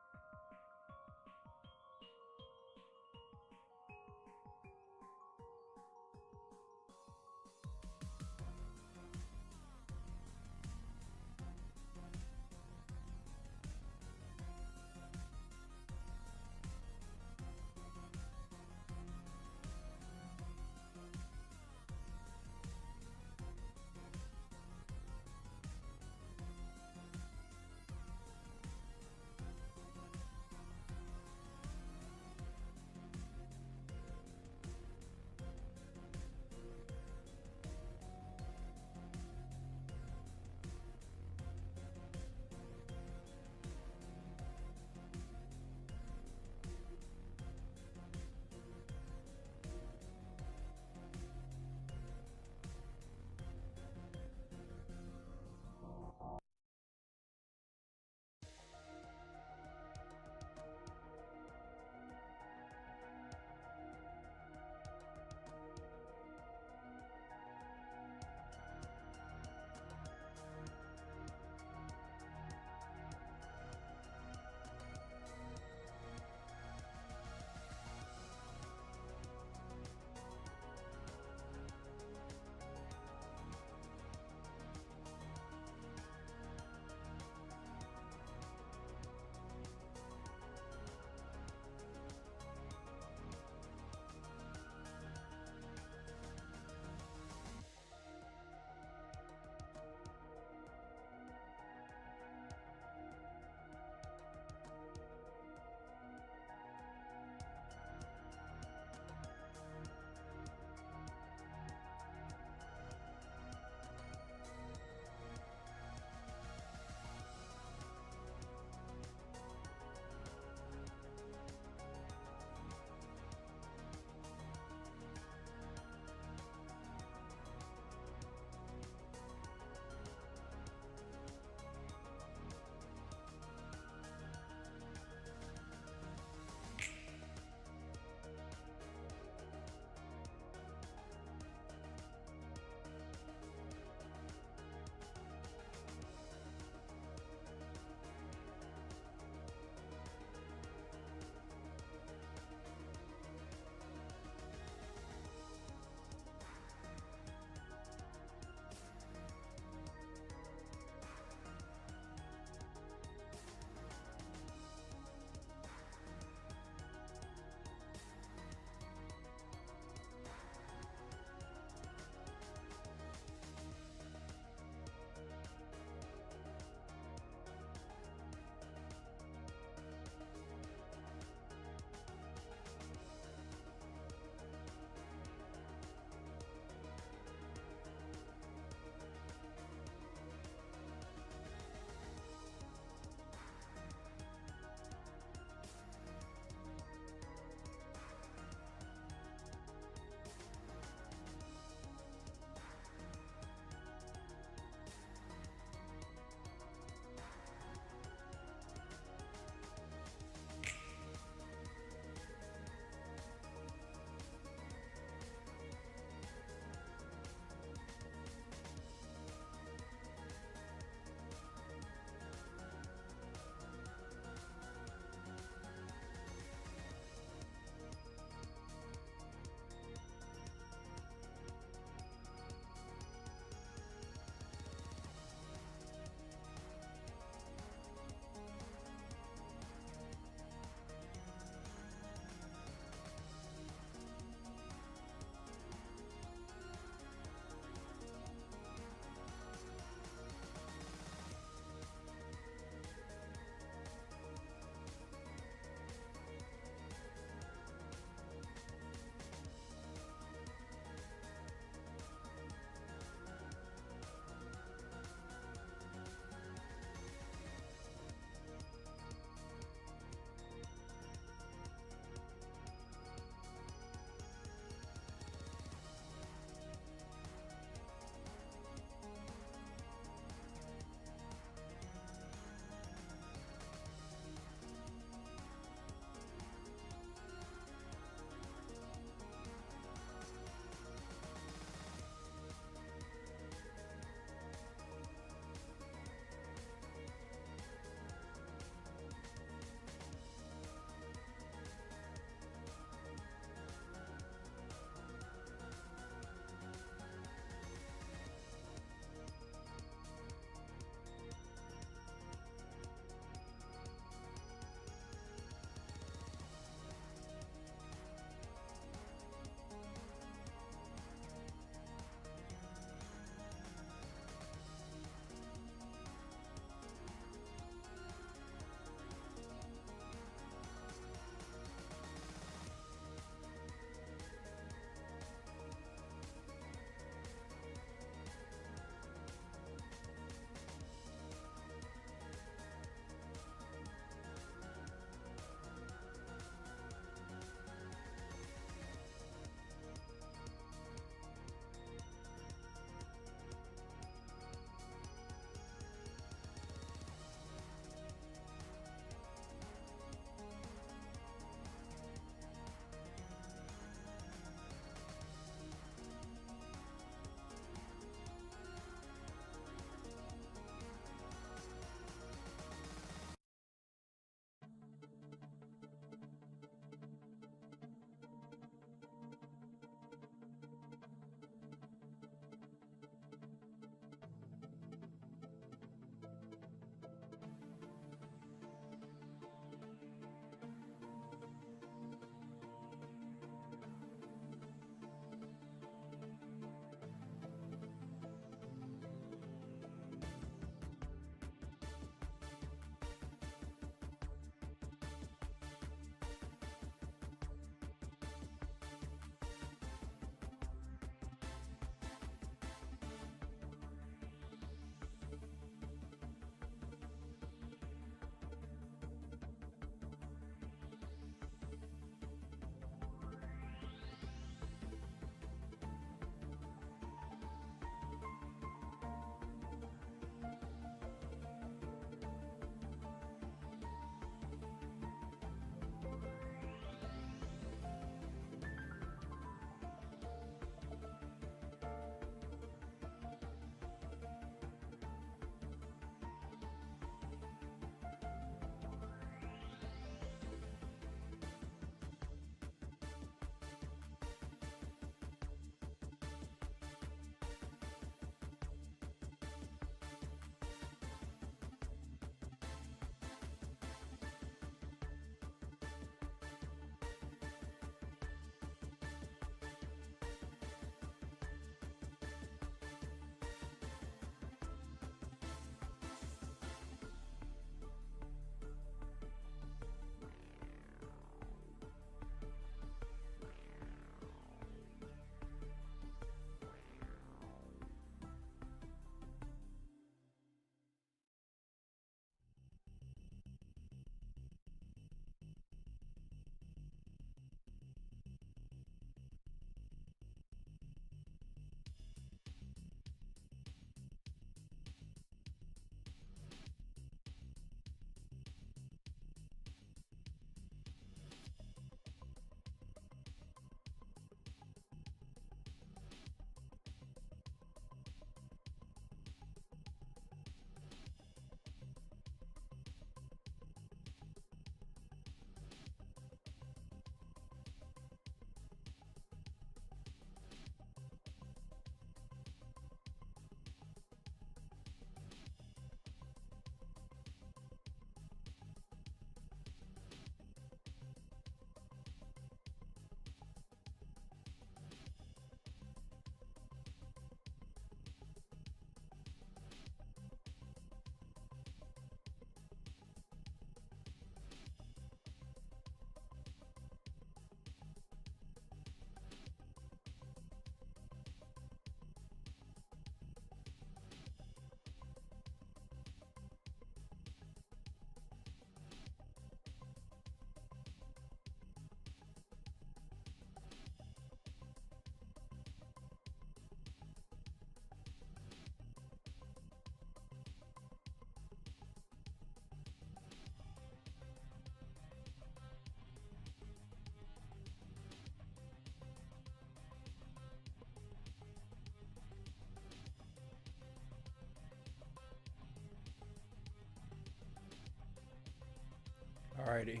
Alrighty.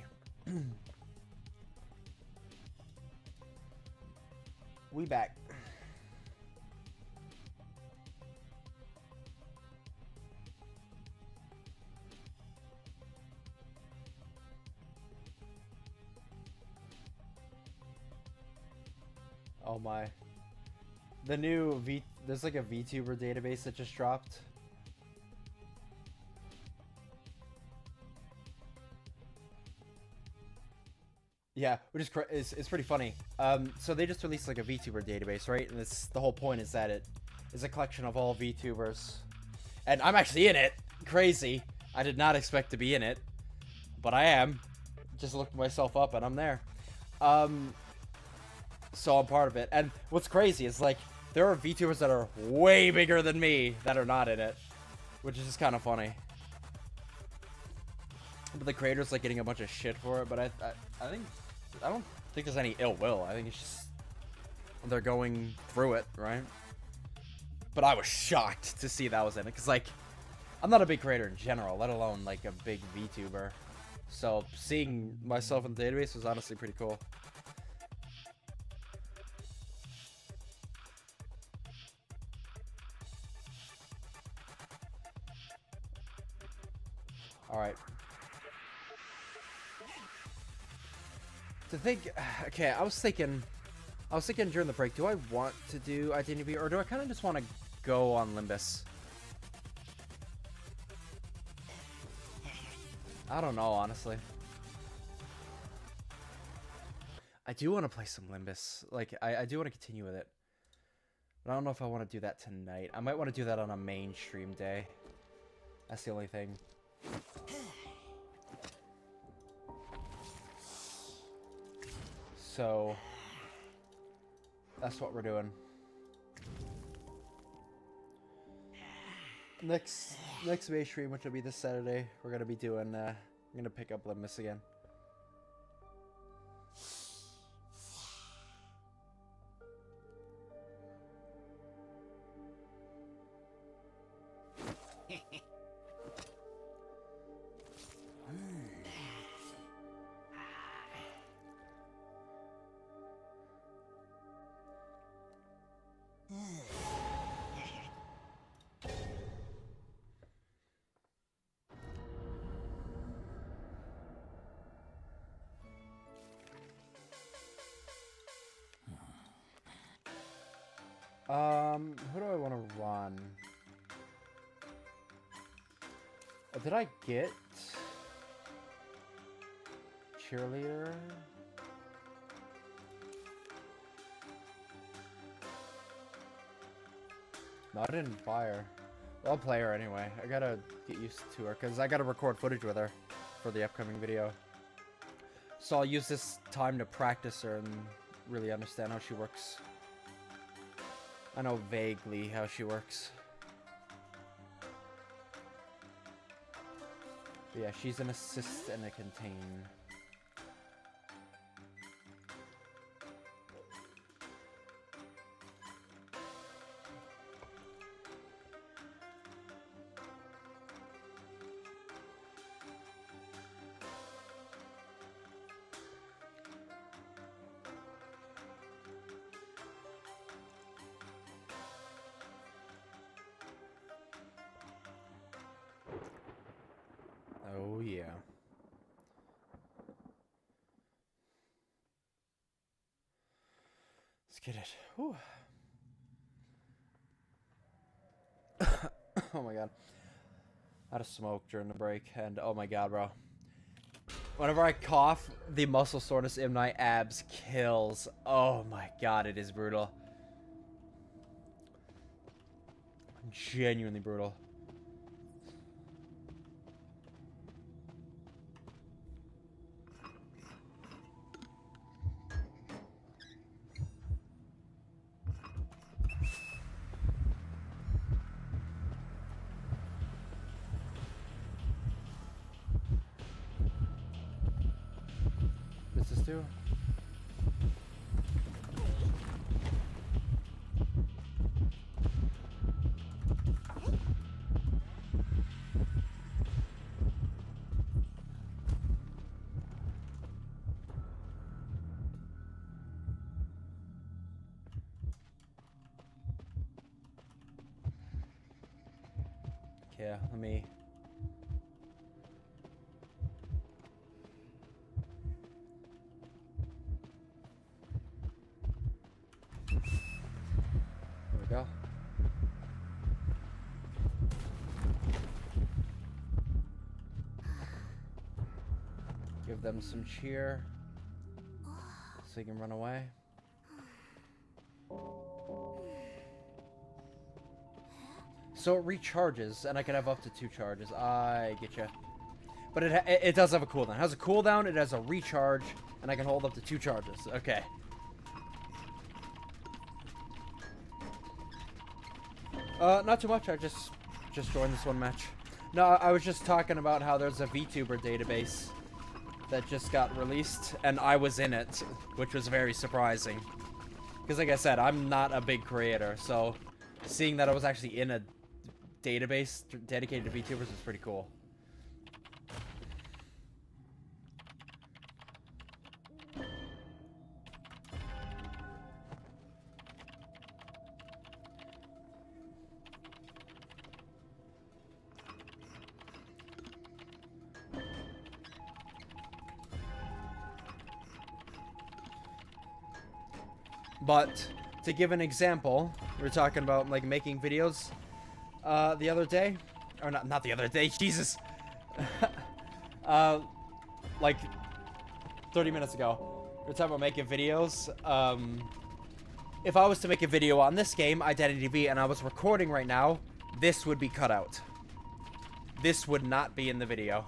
We back. Oh my. The new there's like a VTuber database that just dropped. Yeah, which is it's pretty funny. So they just released like a VTuber database, right? And it's the whole point is that it is a collection of all VTubers, and I'm actually in it. Crazy! I did not expect to be in it, but I am. Just looked myself up and I'm there. So I'm part of it. And what's crazy is like there are VTubers that are way bigger than me that are not in it, which is just kind of funny. But the creators like getting a bunch of shit for it. But I don't think there's any ill will. I think it's just they're going through it, right? But I was shocked to see that was in it because like I'm not a big creator in general, let alone like a big VTuber. So seeing myself in the database was honestly pretty cool. All right. To think, okay, I was thinking during the break, do I want to do Identity or do I kind of just want to go on Limbus? I don't know, honestly. I do want to play some Limbus. Like, I do want to continue with it. But I don't know if I want to do that tonight. I might want to do that on a mainstream day. That's the only thing. So that's what we're doing. Next May stream, which will be this Saturday, we're gonna be doing. I'm gonna pick up Limbus again. Who do I want to run? Did I get cheerleader? No, I didn't buy her. Well, I'll play her anyway. I gotta get used to her because I gotta record footage with her for the upcoming video. So I'll use this time to practice her and really understand how she works. I know vaguely how she works. But yeah, she's an assist and a contain. Oh yeah. Let's get it. Whew. Oh my god. I had a smoke during the break and oh my god, bro. Whenever I cough, the muscle soreness in my abs kills. Oh my god, it is brutal. Genuinely brutal. This too? Here, let me... There we go. Give them some cheer so you can run away. So it recharges, and I can have up to 2 charges. I get you. But it does have a cooldown. It has a cooldown, it has a recharge, and I can hold up to 2 charges. Okay. Not too much. I just joined this one match. No, I was just talking about how there's a VTuber database that just got released, and I was in it, which was very surprising. Because like I said, I'm not a big creator, so seeing that I was actually in a database dedicated to VTubers is pretty cool. But to give an example, we were talking about like making videos the other day, or not the other day, Jesus. Like 30 minutes ago, we were talking about making videos. If I was to make a video on this game, Identity V, and I was recording right now, this would be cut out. This would not be in the video.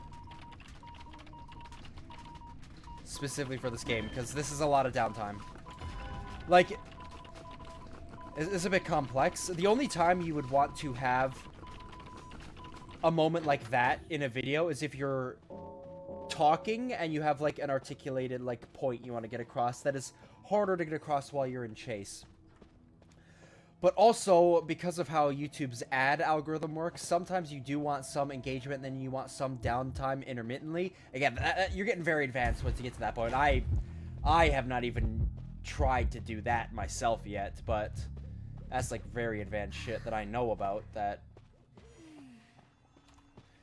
Specifically for this game, because this is a lot of downtime. Like, it's a bit complex. The only time you would want to have a moment like that in a video is if you're talking and you have like an articulated like point you want to get across that is harder to get across while you're in chase. But also, because of how YouTube's ad algorithm works, sometimes you do want some engagement and then you want some downtime intermittently. Again, you're getting very advanced once you get to that point. I have not even tried to do that myself yet, but that's like very advanced shit that I know about, that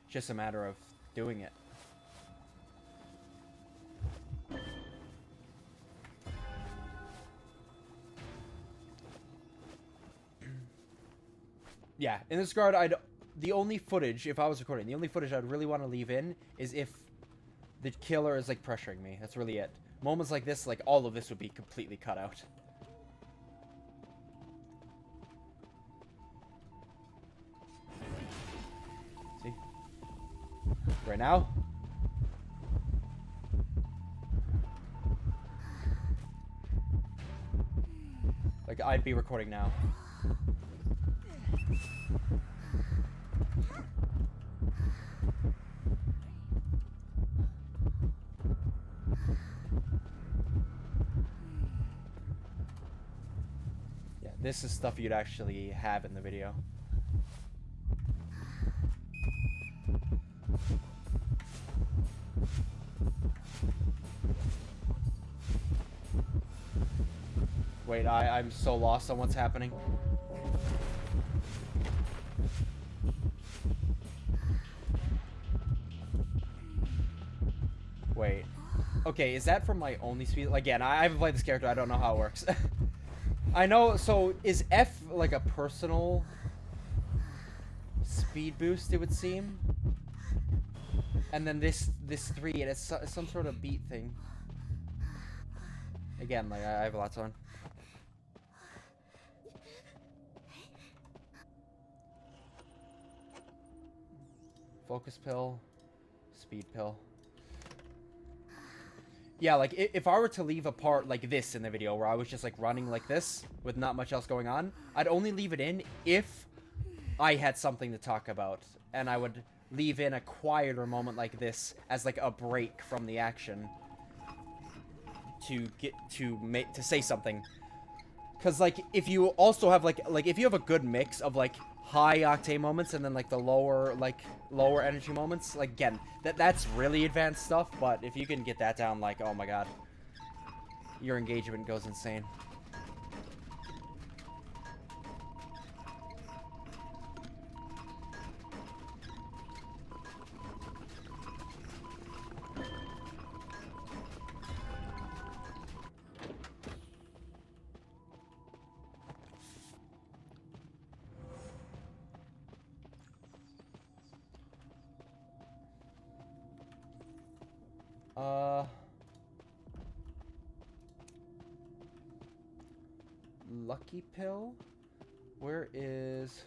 it's just a matter of doing it. Yeah, in this regard, the only footage, if I was recording, the only footage I'd really want to leave in is if the killer is like pressuring me. That's really it. Moments like this, like all of this would be completely cut out. See? Right now. Like, I'd be recording now. This is stuff you'd actually have in the video. Wait, I'm so lost on what's happening. Wait. Okay, is that from my only speed? Again, I haven't played this character. I don't know how it works. I know, so is F like a personal speed boost, it would seem? And then this 3, and it's some sort of beat thing. Again, like, I have lots on. Focus pill, speed pill. Yeah, like, if I were to leave a part like this in the video, where I was just, like, running like this, with not much else going on, I'd only leave it in if I had something to talk about. And I would leave in a quieter moment like this as, like, a break from the action. To say something. Because, like, if you also have, like, if you have a good mix of, like, high octane moments and then like the lower energy moments, like again, that's really advanced stuff, but if you can get that down, like, oh my god, your engagement goes insane. Uh... Lucky Pill? Where is...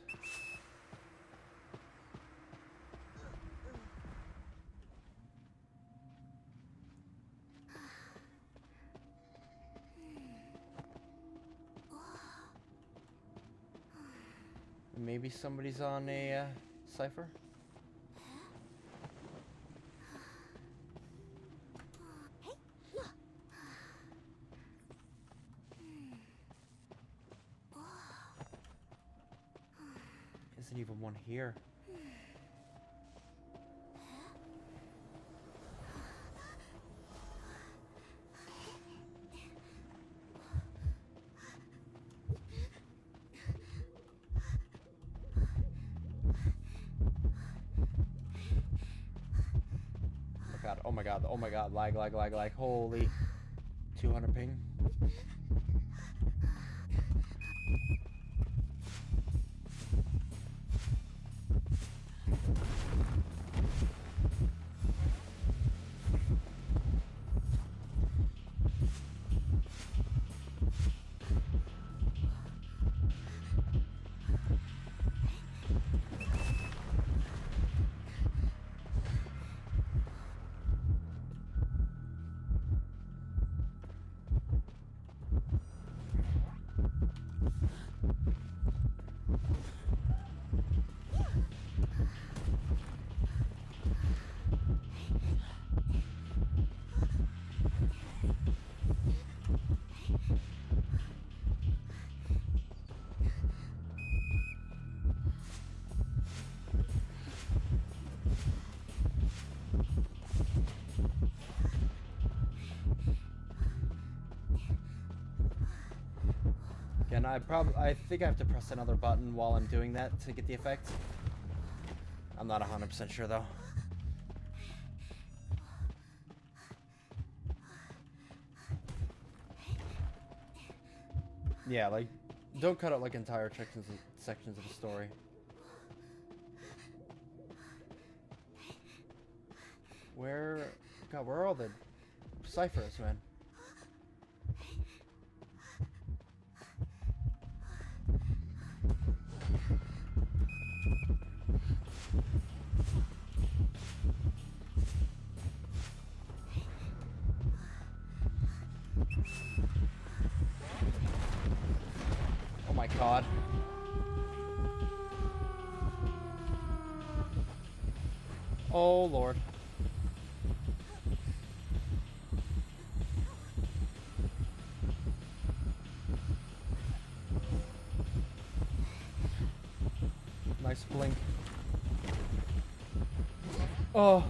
Maybe somebody's on a cipher? Isn't even one here. Oh my god, oh my god, lag, lag, lag, lag, holy. 200 ping. And I think I have to press another button while I'm doing that to get the effect. I'm not 100% sure though. Yeah, like, don't cut out like entire sections of the story. God, where are all the ciphers, man? Oh my god. Oh lord. Nice blink. Oh.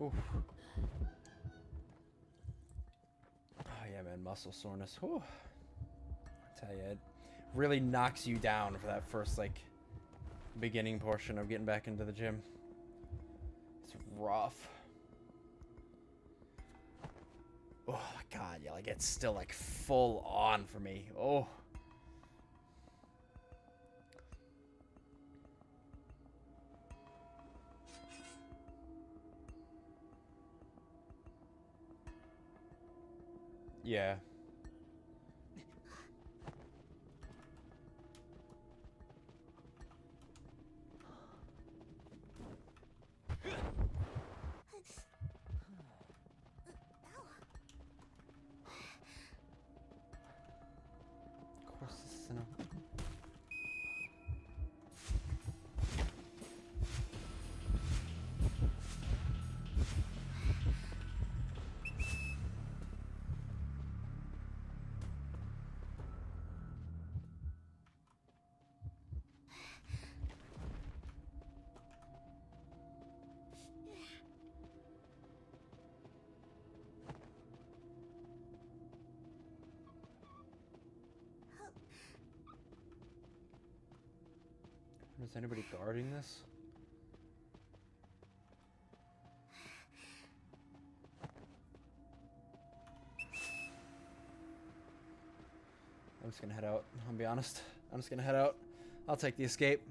Oof. Oh yeah, man, muscle soreness. Whew. I tell you, it really knocks you down for that first like beginning portion of getting back into the gym. It's rough. Oh my god, yeah, like it's still like full on for me. Oh. Yeah. Of course this is enough. Is anybody guarding this? just gonna head out. I'll be honest. I'm just gonna head out. I'll take the escape.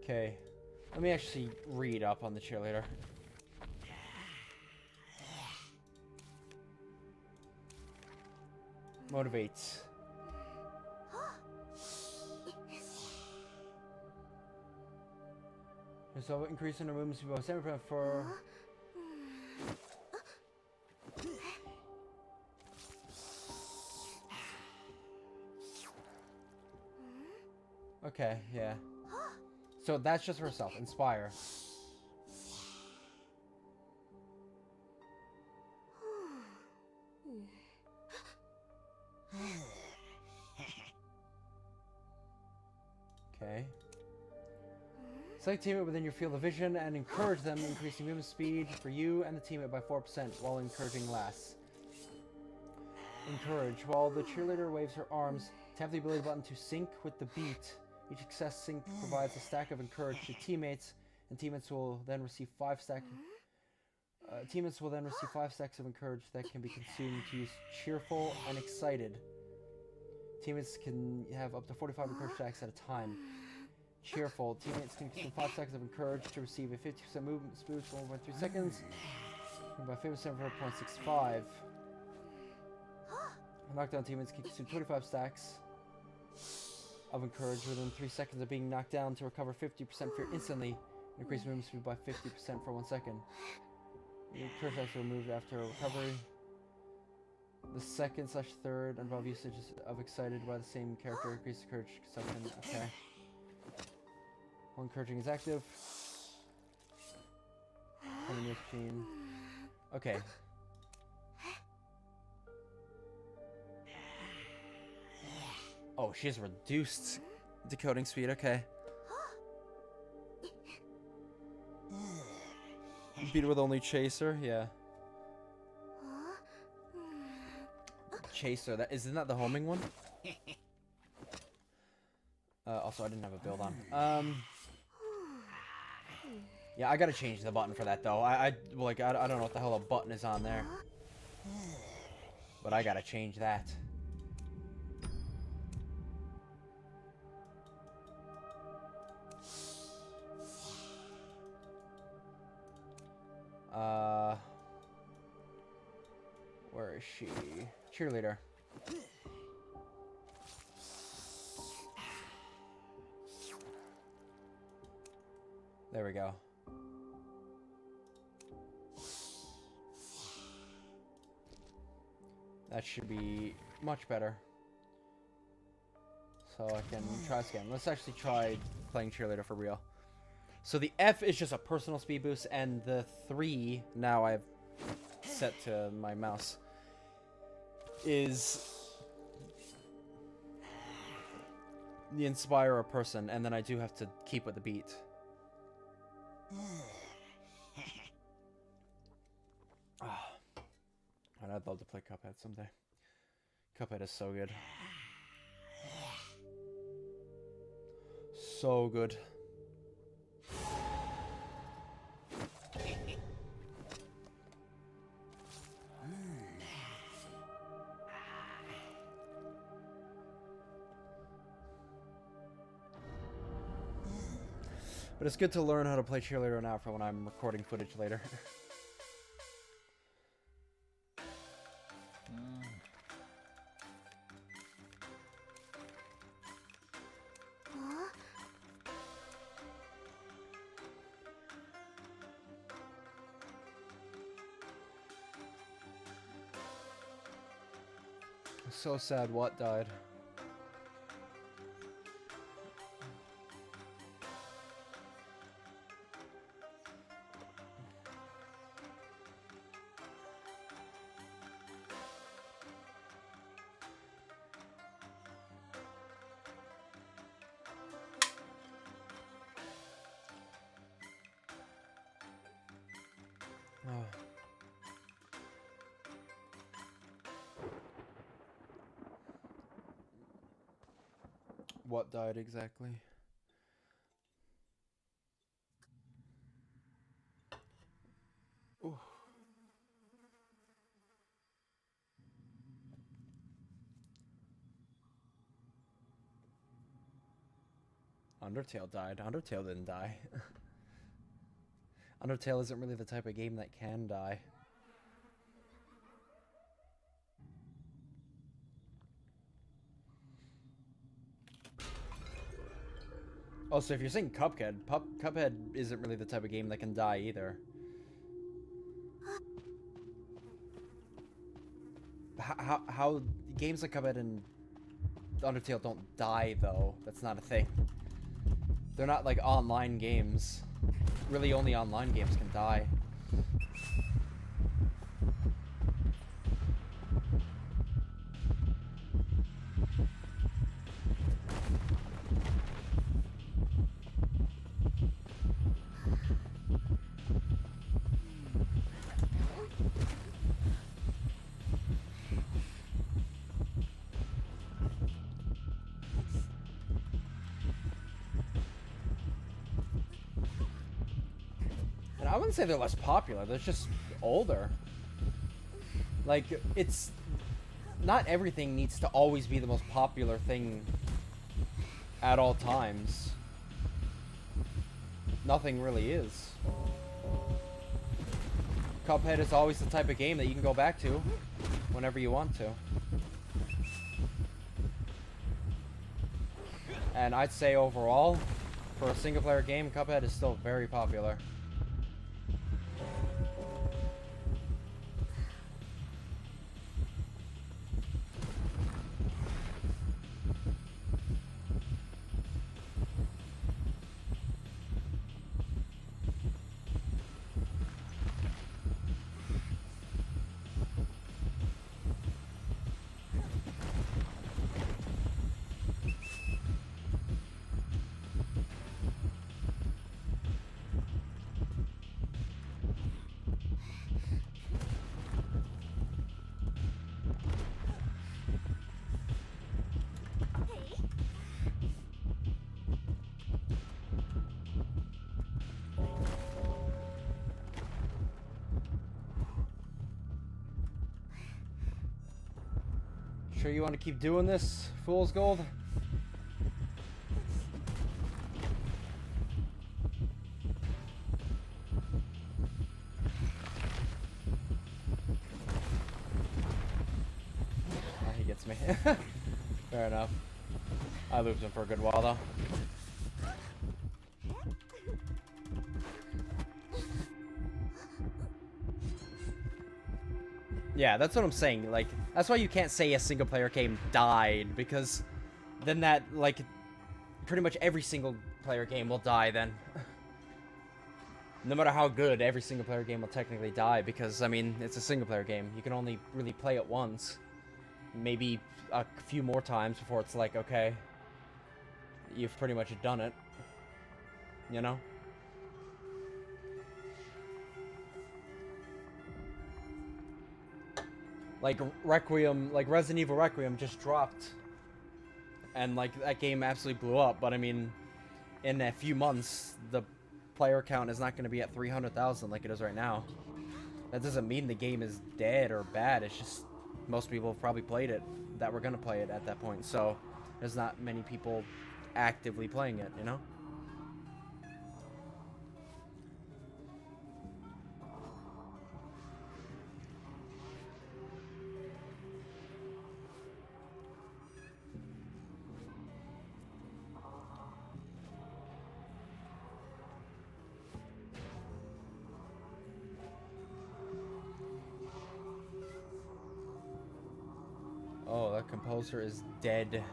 Okay. Let me actually read up on the cheerleader. Motivates. So increase in the movement speed by 7% for... Okay, yeah. So that's just for herself. Inspire. Okay. Select teammate within your field of vision and encourage them, increasing movement speed for you and the teammate by 4% while encouraging lass. Encourage. While the cheerleader waves her arms, tap the ability button to sync with the beat. Each success sync provides a stack of encourage to teammates, and teammates will then receive 5 stacks of encourage that can be consumed to use cheerful and excited. Teammates can have up to 45 encourage stacks at a time. Cheerful. Teammates can consume 5 stacks of encourage to receive a 50% movement boost for 1.3 seconds, and by 50% for 0.65. Knockdown teammates can consume 25 stacks of encourage within 3 seconds of being knocked down to recover 50% fear instantly, and increase movement speed by 50% for 1 second. The encourage stacks are removed after recovery. The second/third and above usage of excited by the same character increases courage consumption. Okay. While encouraging is active. Machine. Okay. Oh, she has reduced decoding speed. Okay. Beat her with only chaser. Yeah. Chaser. Isn't that the homing one? Also, I didn't have a build on. Yeah, I gotta change the button for that though. I don't know what the hell a button is on there, but I gotta change that. Where is she? Cheerleader. There we go. That should be much better. So I can try this again. Let's actually try playing cheerleader for real. So the F is just a personal speed boost, and the 3, now I've set to my mouse, is the inspire a person, and then I do have to keep with the beat. And I'd love to play Cuphead someday. Cuphead is so good. So good. But it's good to learn how to play cheerleader now for when I'm recording footage later. So sad what died. Oh. What died exactly? Ooh. Undertale died. Undertale didn't die. Undertale isn't really the type of game that can die. Also, if you're saying Cuphead, Cuphead isn't really the type of game that can die either. How games like Cuphead and Undertale don't die, though? That's not a thing. They're not like online games. Really, only online games can die. And I wouldn't say they're less popular, they're just older. Like, it's... Not everything needs to always be the most popular thing at all times. Nothing really is. Cuphead is always the type of game that you can go back to whenever you want to. And I'd say overall, for a single player game, Cuphead is still very popular. Sure you want to keep doing this, Fool's Gold? He gets me. Fair enough. I looped him for a good while, though. Yeah, that's what I'm saying. Like, that's why you can't say a single player game died, because then that, like, pretty much every single player game will die then. No matter how good, every single player game will technically die, because, I mean, it's a single player game. You can only really play it once. Maybe a few more times before it's like, okay, you've pretty much done it. You know? Like Requiem, like Resident Evil Requiem just dropped. And like that game absolutely blew up, but I mean, in a few months, the player count is not going to be at 300,000 like it is right now. That doesn't mean the game is dead or bad, it's just most people have probably played it that were going to play it at that point, so there's not many people actively playing it, you know? Oh, that composer is dead.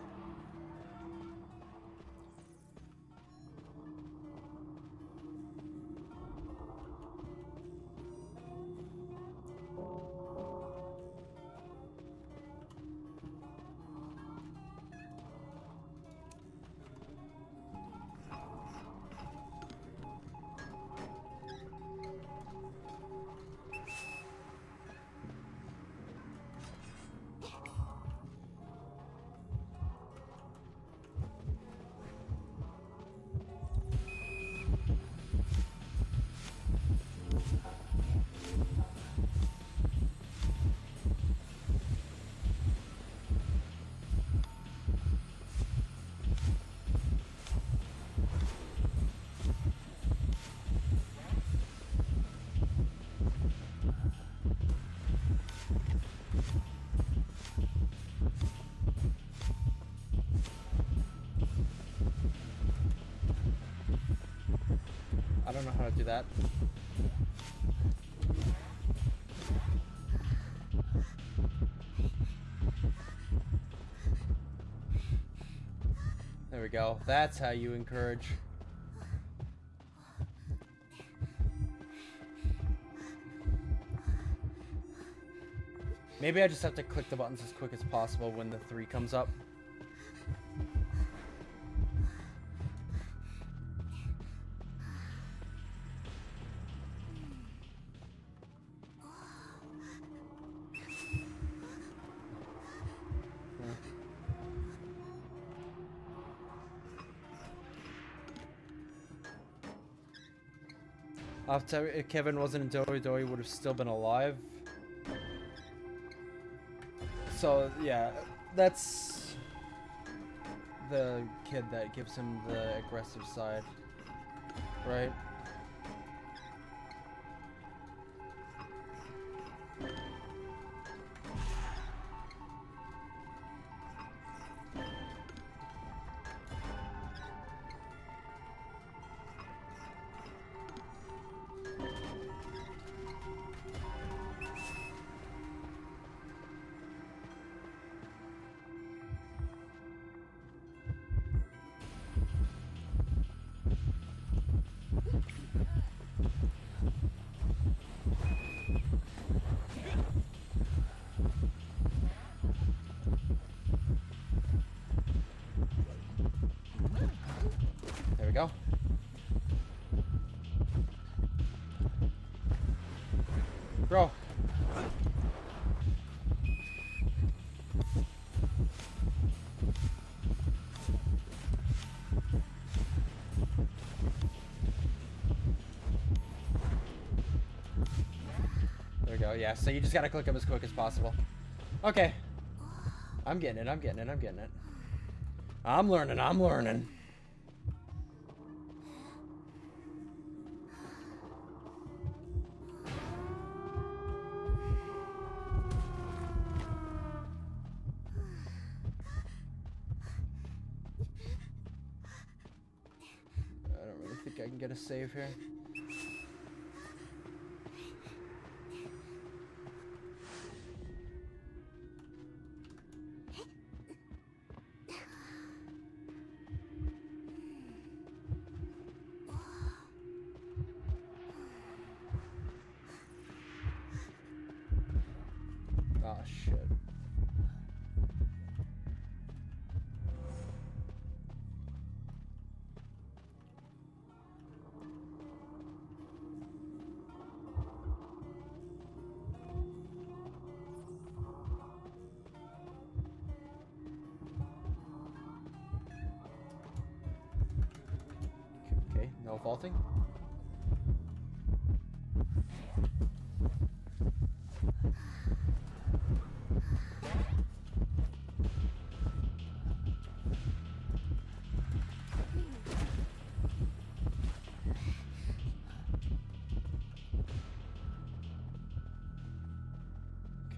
don't know how to do that. There we go. That's how you encourage. Maybe I just have to click the buttons as quick as possible when the 3 comes up. If Kevin wasn't in Dory, Dory would have still been alive. So, yeah, that's the kid that gives him the aggressive side, right? There we go. Bro. There we go. Yeah, so you just gotta click them as quick as possible. Okay. I'm getting it. I'm getting it. I'm getting it. I'm learning. I'm learning. I don't really think I can get a save here. Oh, shit. Okay, no vaulting.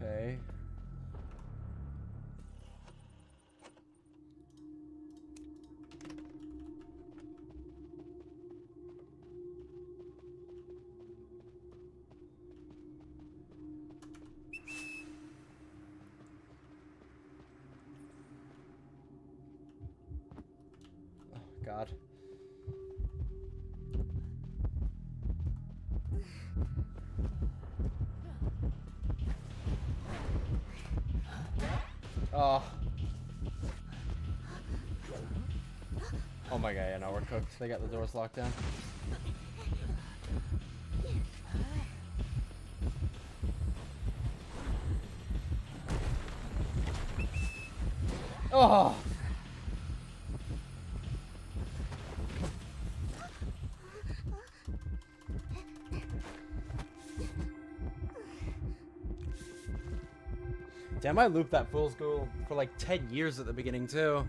Okay. Oh, God. Oh. Oh my god, yeah, no, we're cooked. They got the doors locked down. Oh! Damn, I looped that fool's gold for like 10 years at the beginning, too.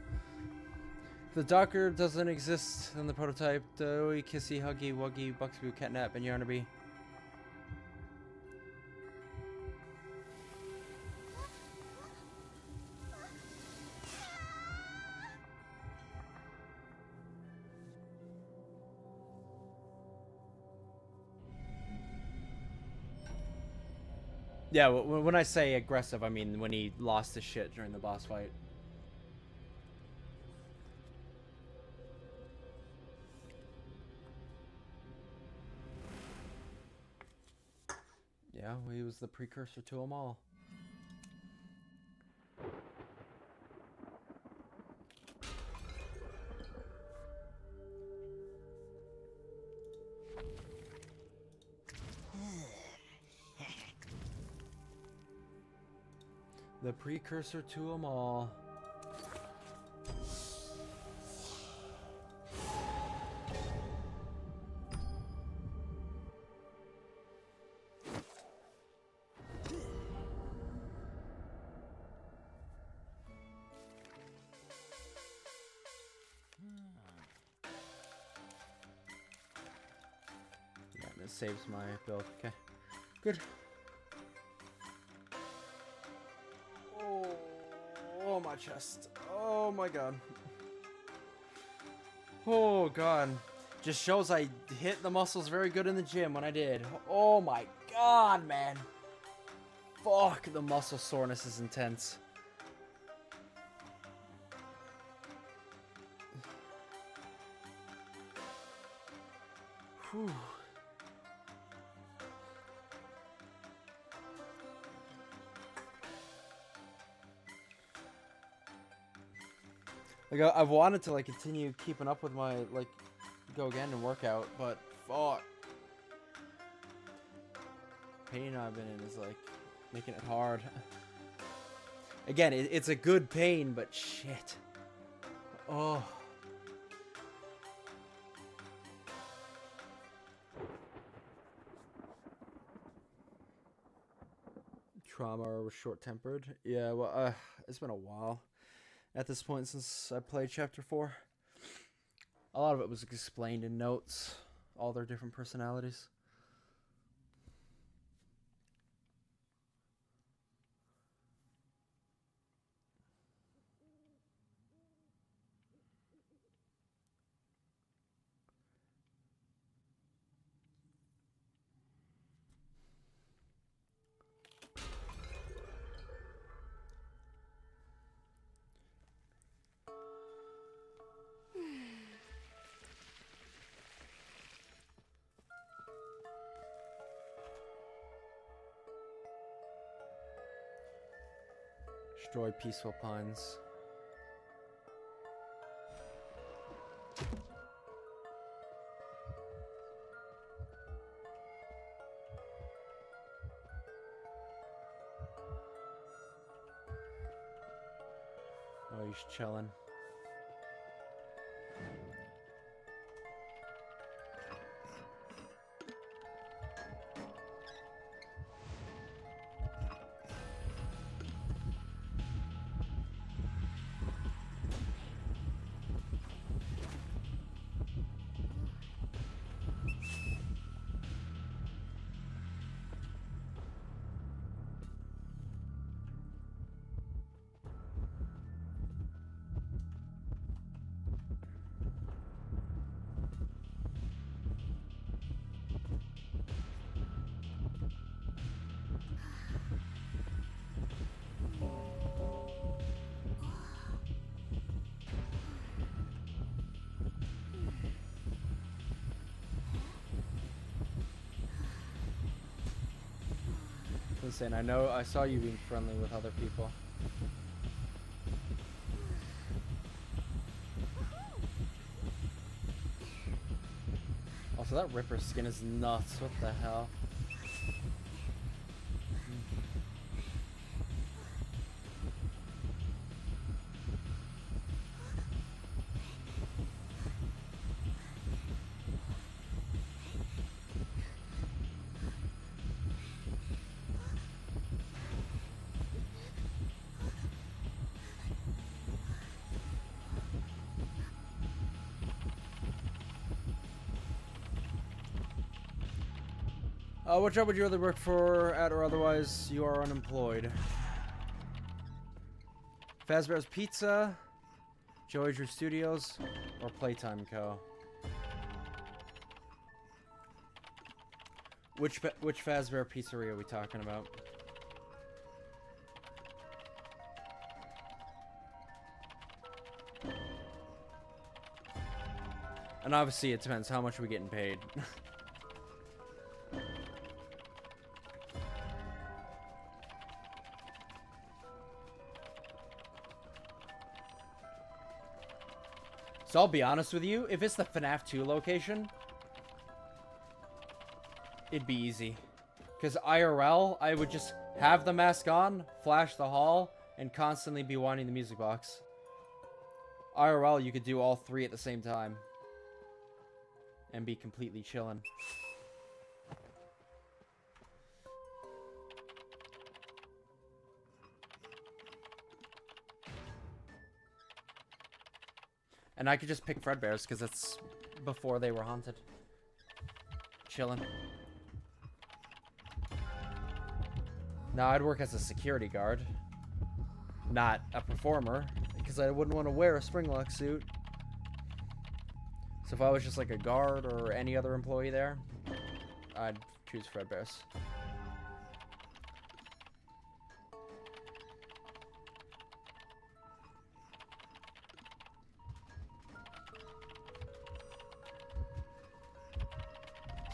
The Docker doesn't exist in the prototype. Doughy, Kissy, Huggy, Wuggy, Buxboo, Catnap, and Yarnaby. Yeah, when I say aggressive, I mean when he lost his shit during the boss fight. Yeah, well, he was the precursor to them all. The precursor to them all. Yeah, and it saves my build. Okay, good. Oh, my chest. Oh my god. Oh god. Just shows I hit the muscles very good in the gym when I did. Oh my god, man. Fuck, the muscle soreness is intense. Whew. Like, I've wanted to, like, continue keeping up with my, like, go again and work out, but fuck. Pain I've been in is, like, making it hard. Again, it's a good pain, but shit. Oh. Trauma or was short-tempered. Yeah, well, it's been a while at this point since I played Chapter 4. A lot of it was explained in notes, all their different personalities. Destroy Peaceful Pines. Oh, he's chilling. Listen, I saw you being friendly with other people. Also, that Ripper skin is nuts. What the hell? What job would you rather work for at or otherwise you are unemployed? Fazbear's Pizza, Joey Drew Studios, or Playtime Co. Which Fazbear Pizzeria are we talking about? And obviously it depends how much we're getting paid. So I'll be honest with you, if it's the FNAF 2 location, it'd be easy. Because IRL, I would just have the mask on, flash the hall, and constantly be winding the music box. IRL, you could do all three at the same time. And be completely chillin'. And I could just pick Fredbear's because it's before they were haunted. Chillin'. Now, I'd work as a security guard, not a performer, because I wouldn't want to wear a Springlock suit. So if I was just like a guard or any other employee there, I'd choose Fredbear's.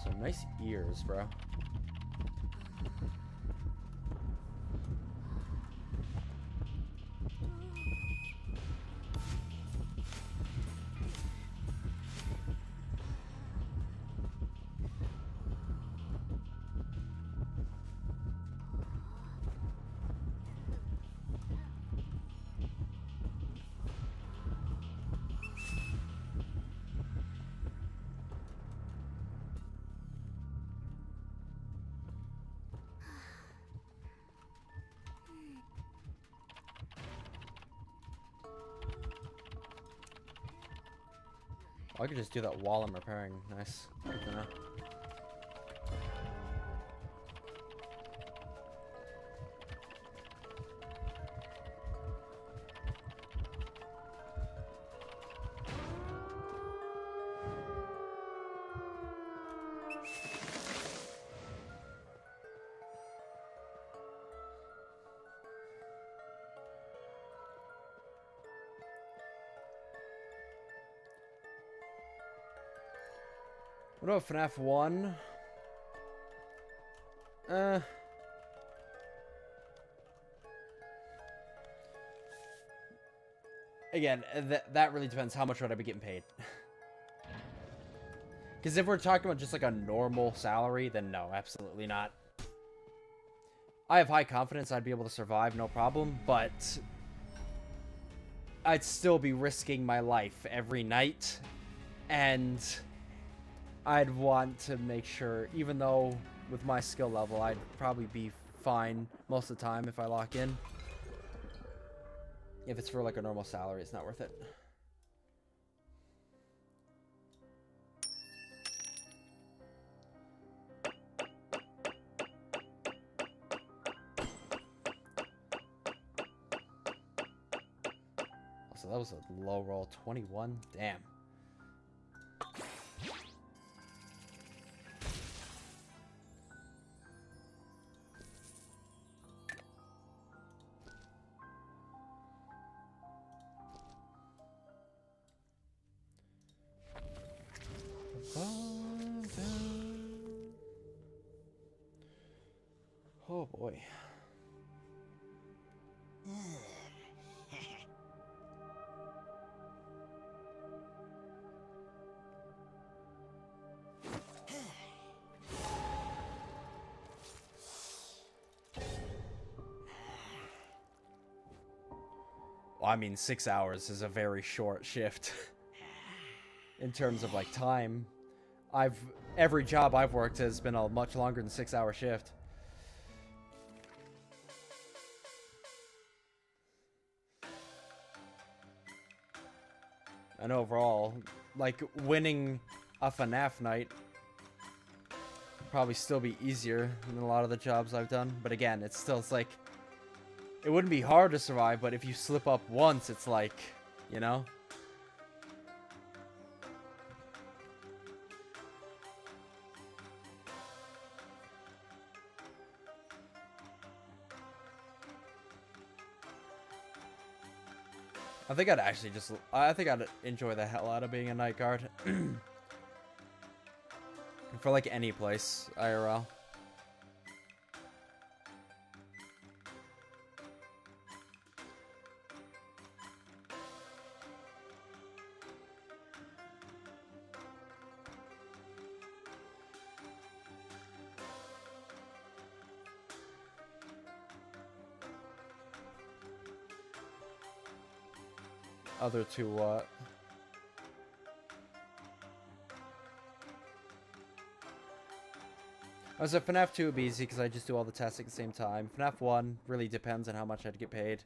So nice ears, bro. I could just do that while I'm repairing. Nice. Good to know. What about FNAF 1? Again, that really depends how much would I be getting paid. Because if we're talking about just like a normal salary, then no, absolutely not. I have high confidence I'd be able to survive, no problem, but I'd still be risking my life every night, and I'd want to make sure, even though with my skill level, I'd probably be fine most of the time if I lock in. If it's for like a normal salary, it's not worth it. So that was a low roll, 21. Damn. Oh boy. Well, I mean, 6 hours is a very short shift in terms of like time. Every job I've worked has been a much longer than 6 hour shift. And overall, like, winning a FNAF night would probably still be easier than a lot of the jobs I've done. But again, it's like, it wouldn't be hard to survive, but if you slip up once, it's like, you know? I think I'd actually just... I think I'd enjoy the hell out of being a night guard. For, like, any place, IRL. Other two what? I said FNAF 2 would be easy because I just do all the tasks at the same time. FNAF 1 really depends on how much I'd get paid.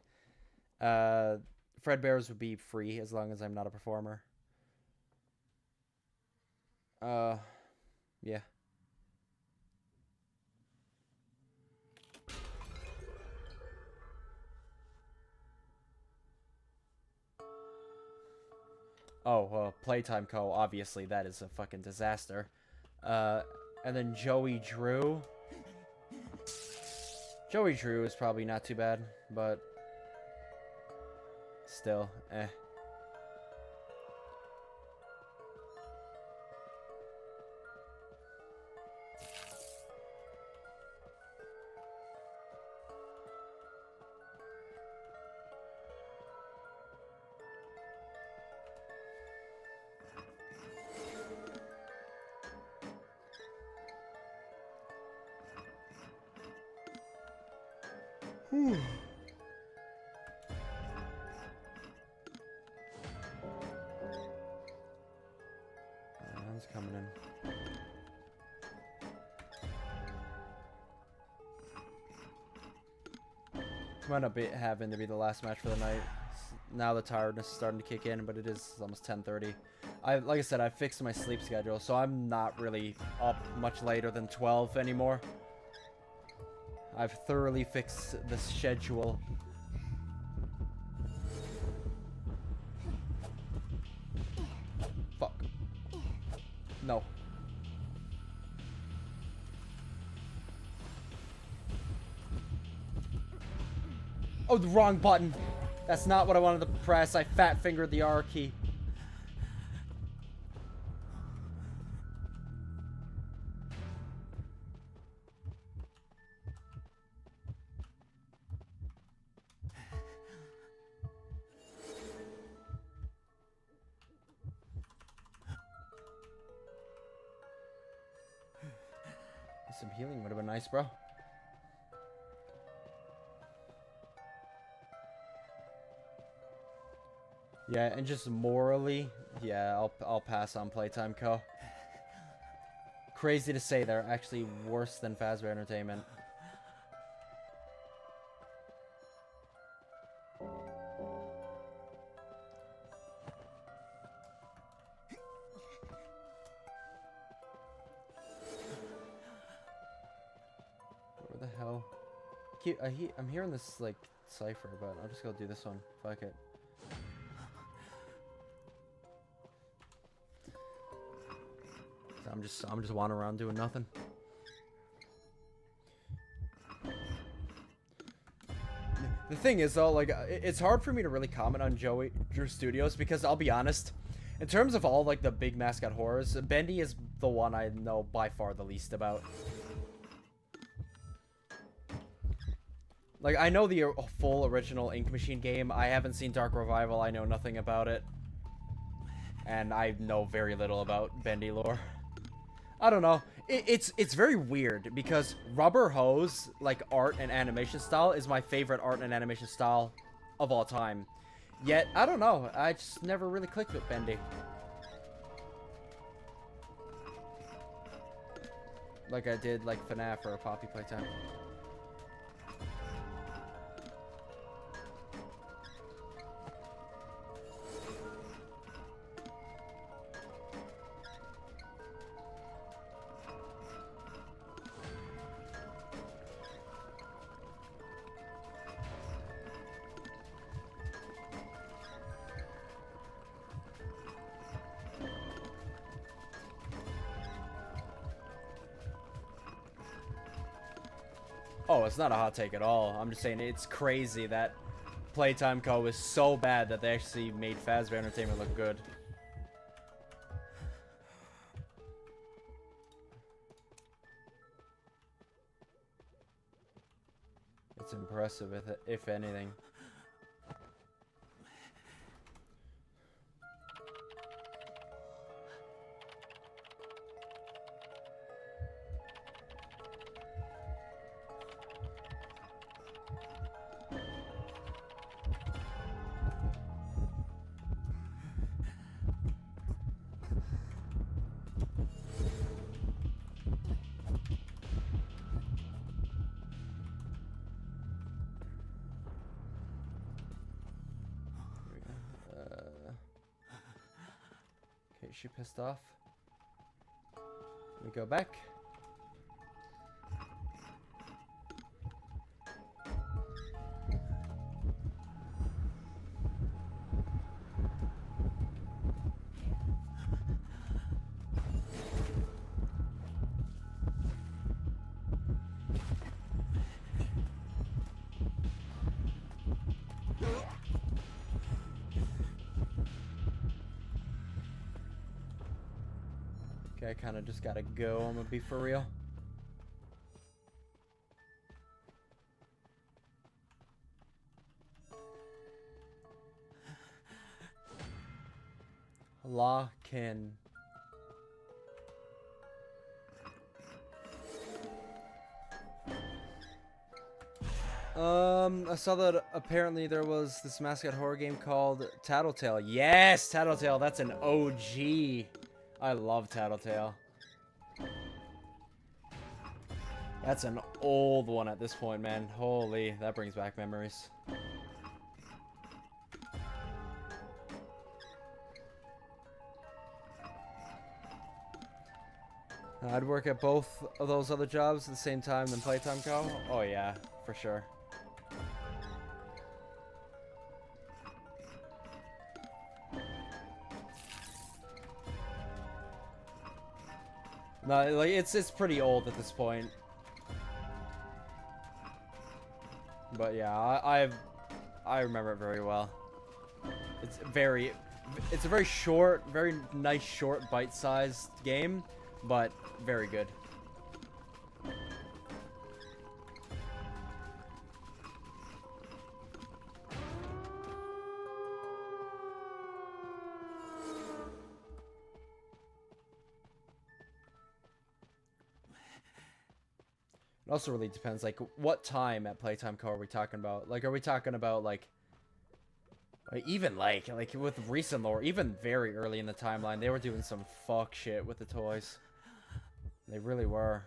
Fredbear's would be free as long as I'm not a performer. Yeah. Oh, Playtime Co. Obviously, that is a fucking disaster. And then Joey Drew. Joey Drew is probably not too bad, but still, eh. Whew. That's coming in. Might not be having to be the last match for the night. Now the tiredness is starting to kick in, but it is almost 10:30. Like I said, I fixed my sleep schedule, so I'm not really up much later than 12 anymore. I've thoroughly fixed the schedule. Fuck. No. Oh, the wrong button. That's not what I wanted to press. I fat fingered the R key. Some healing would have been nice, bro. Yeah, and just morally, yeah, I'll pass on Playtime Co. Crazy to say, they're actually worse than Fazbear Entertainment. Where the hell? I'm hearing this like cipher, but I'll just go do this one. Fuck it. I'm just wandering around doing nothing. The thing is though, like, it's hard for me to really comment on Joey Drew Studios because I'll be honest, in terms of all like the big mascot horrors, Bendy is the one I know by far the least about. Like, I know the full original Ink Machine game. I haven't seen Dark Revival. I know nothing about it. And I know very little about Bendy lore. I don't know. It's very weird because Rubber Hose, like, art and animation style is my favorite art and animation style of all time. Yet, I don't know. I just never really clicked with Bendy. Like I did, like, FNAF or Poppy Playtime. Oh, it's not a hot take at all. I'm just saying it's crazy that Playtime Co. is so bad that they actually made Fazbear Entertainment look good. It's impressive, if anything. Okay, she pissed off. We go back. Okay, I kind of just gotta go. I'm gonna be for real. Lock-in. I saw that apparently there was this mascot horror game called Tattletale. Yes, Tattletale. That's an OG. I love Tattletale. That's an old one at this point, man. Holy, that brings back memories. I'd work at both of those other jobs at the same time than Playtime Co. Oh yeah, for sure. No, like it's pretty old at this point. But yeah, I remember it very well. It's a very short, very nice short bite-sized game, but very good. It also really depends, like, what time at Playtime Co. are we talking about? Like, are we talking about, like even, like with recent lore, even very early in the timeline, they were doing some fuck shit with the toys. They really were.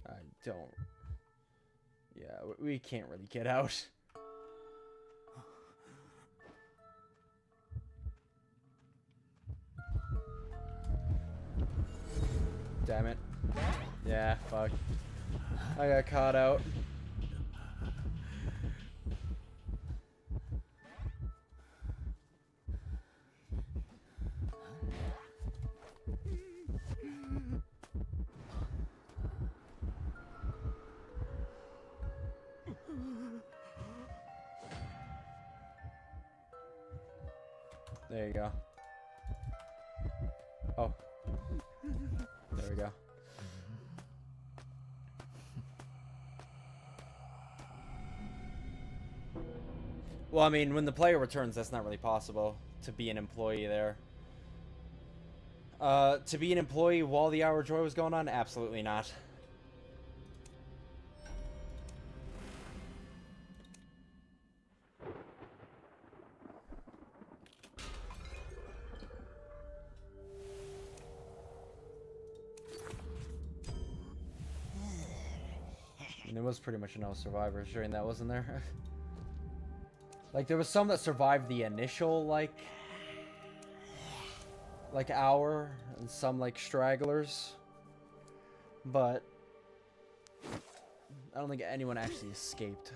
I don't. Yeah, we can't really get out. Damn it. Yeah, fuck. I got caught out. There you go. Oh. There we go. Well, I mean, when the player returns, that's not really possible to be an employee there. To be an employee while the Hour of Joy was going on? Absolutely not. And there was pretty much no survivors during that, wasn't there? Like, there was some that survived the initial, like hour, and some, like, stragglers. But I don't think anyone actually escaped.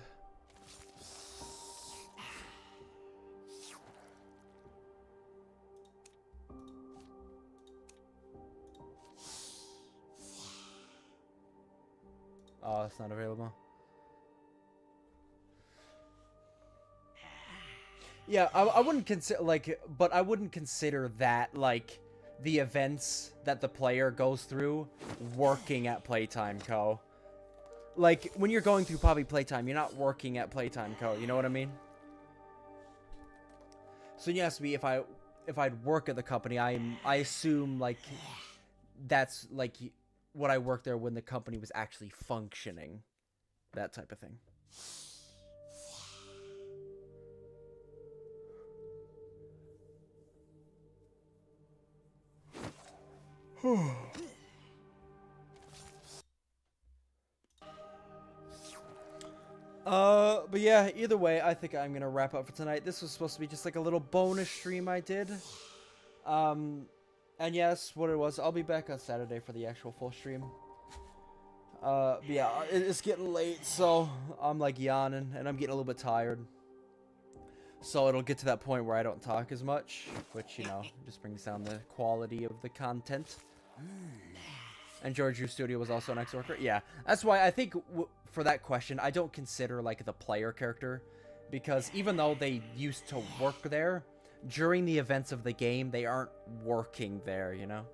Oh, it's not available. Yeah, I wouldn't consider, like, but I wouldn't consider that, like, the events that the player goes through working at Playtime Co. Like, when you're going through Poppy Playtime, you're not working at Playtime Co. You know what I mean? So you asked me if I'd work at the company. I assume, like, that's, like, would I work there when the company was actually functioning? That type of thing. But yeah, either way, I think I'm gonna wrap up for tonight. This was supposed to be just like a little bonus stream I did. And yes, what it was, I'll be back on Saturday for the actual full stream. But yeah, it's getting late, so I'm like yawning, and I'm getting a little bit tired. So it'll get to that point where I don't talk as much, which, you know, just brings down the quality of the content. And George Drew Studio was also an ex-worker. Yeah, that's why I think for that question, I don't consider, like, the player character. Because even though they used to work there, during the events of the game, they aren't working there, you know?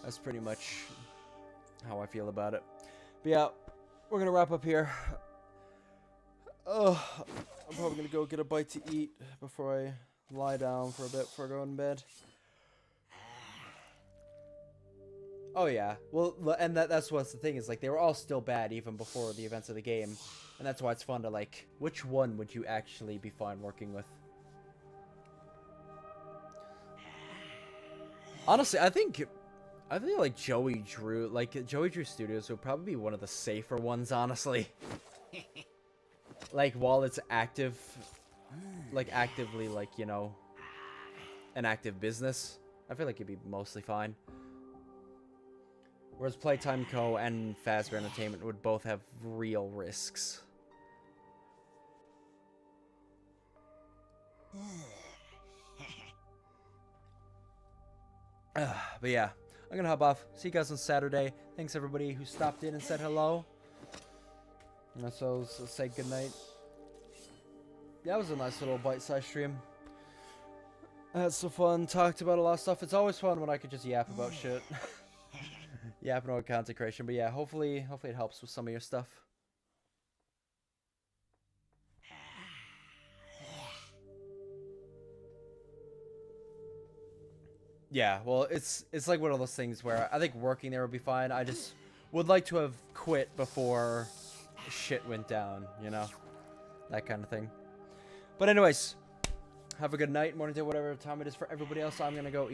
That's pretty much how I feel about it. But yeah, we're going to wrap up here. I'm probably going to go get a bite to eat before I lie down for a bit before going to bed. Oh yeah, well, and that's what's the thing is, like, they were all still bad even before the events of the game, and that's why it's fun to, like, which one would you actually be fine working with? Honestly, I think like Joey Drew Studios would probably be one of the safer ones, honestly. Like, while it's active, like, actively, like, you know, an active business, I feel like it'd be mostly fine. Whereas Playtime Co. and Fazbear Entertainment would both have real risks. But yeah, I'm gonna hop off. See you guys on Saturday. Thanks everybody who stopped in and said hello. And so let's say goodnight. That was a nice little bite-sized stream. I had some fun, talked about a lot of stuff. It's always fun when I could just yap about shit. Yapping about content creation, but yeah, hopefully it helps with some of your stuff. Yeah, well, it's like one of those things where I think working there would be fine. I just would like to have quit before shit went down, you know? That kind of thing. But anyways, have a good night, morning, day, whatever time it is for everybody else. I'm gonna go eat.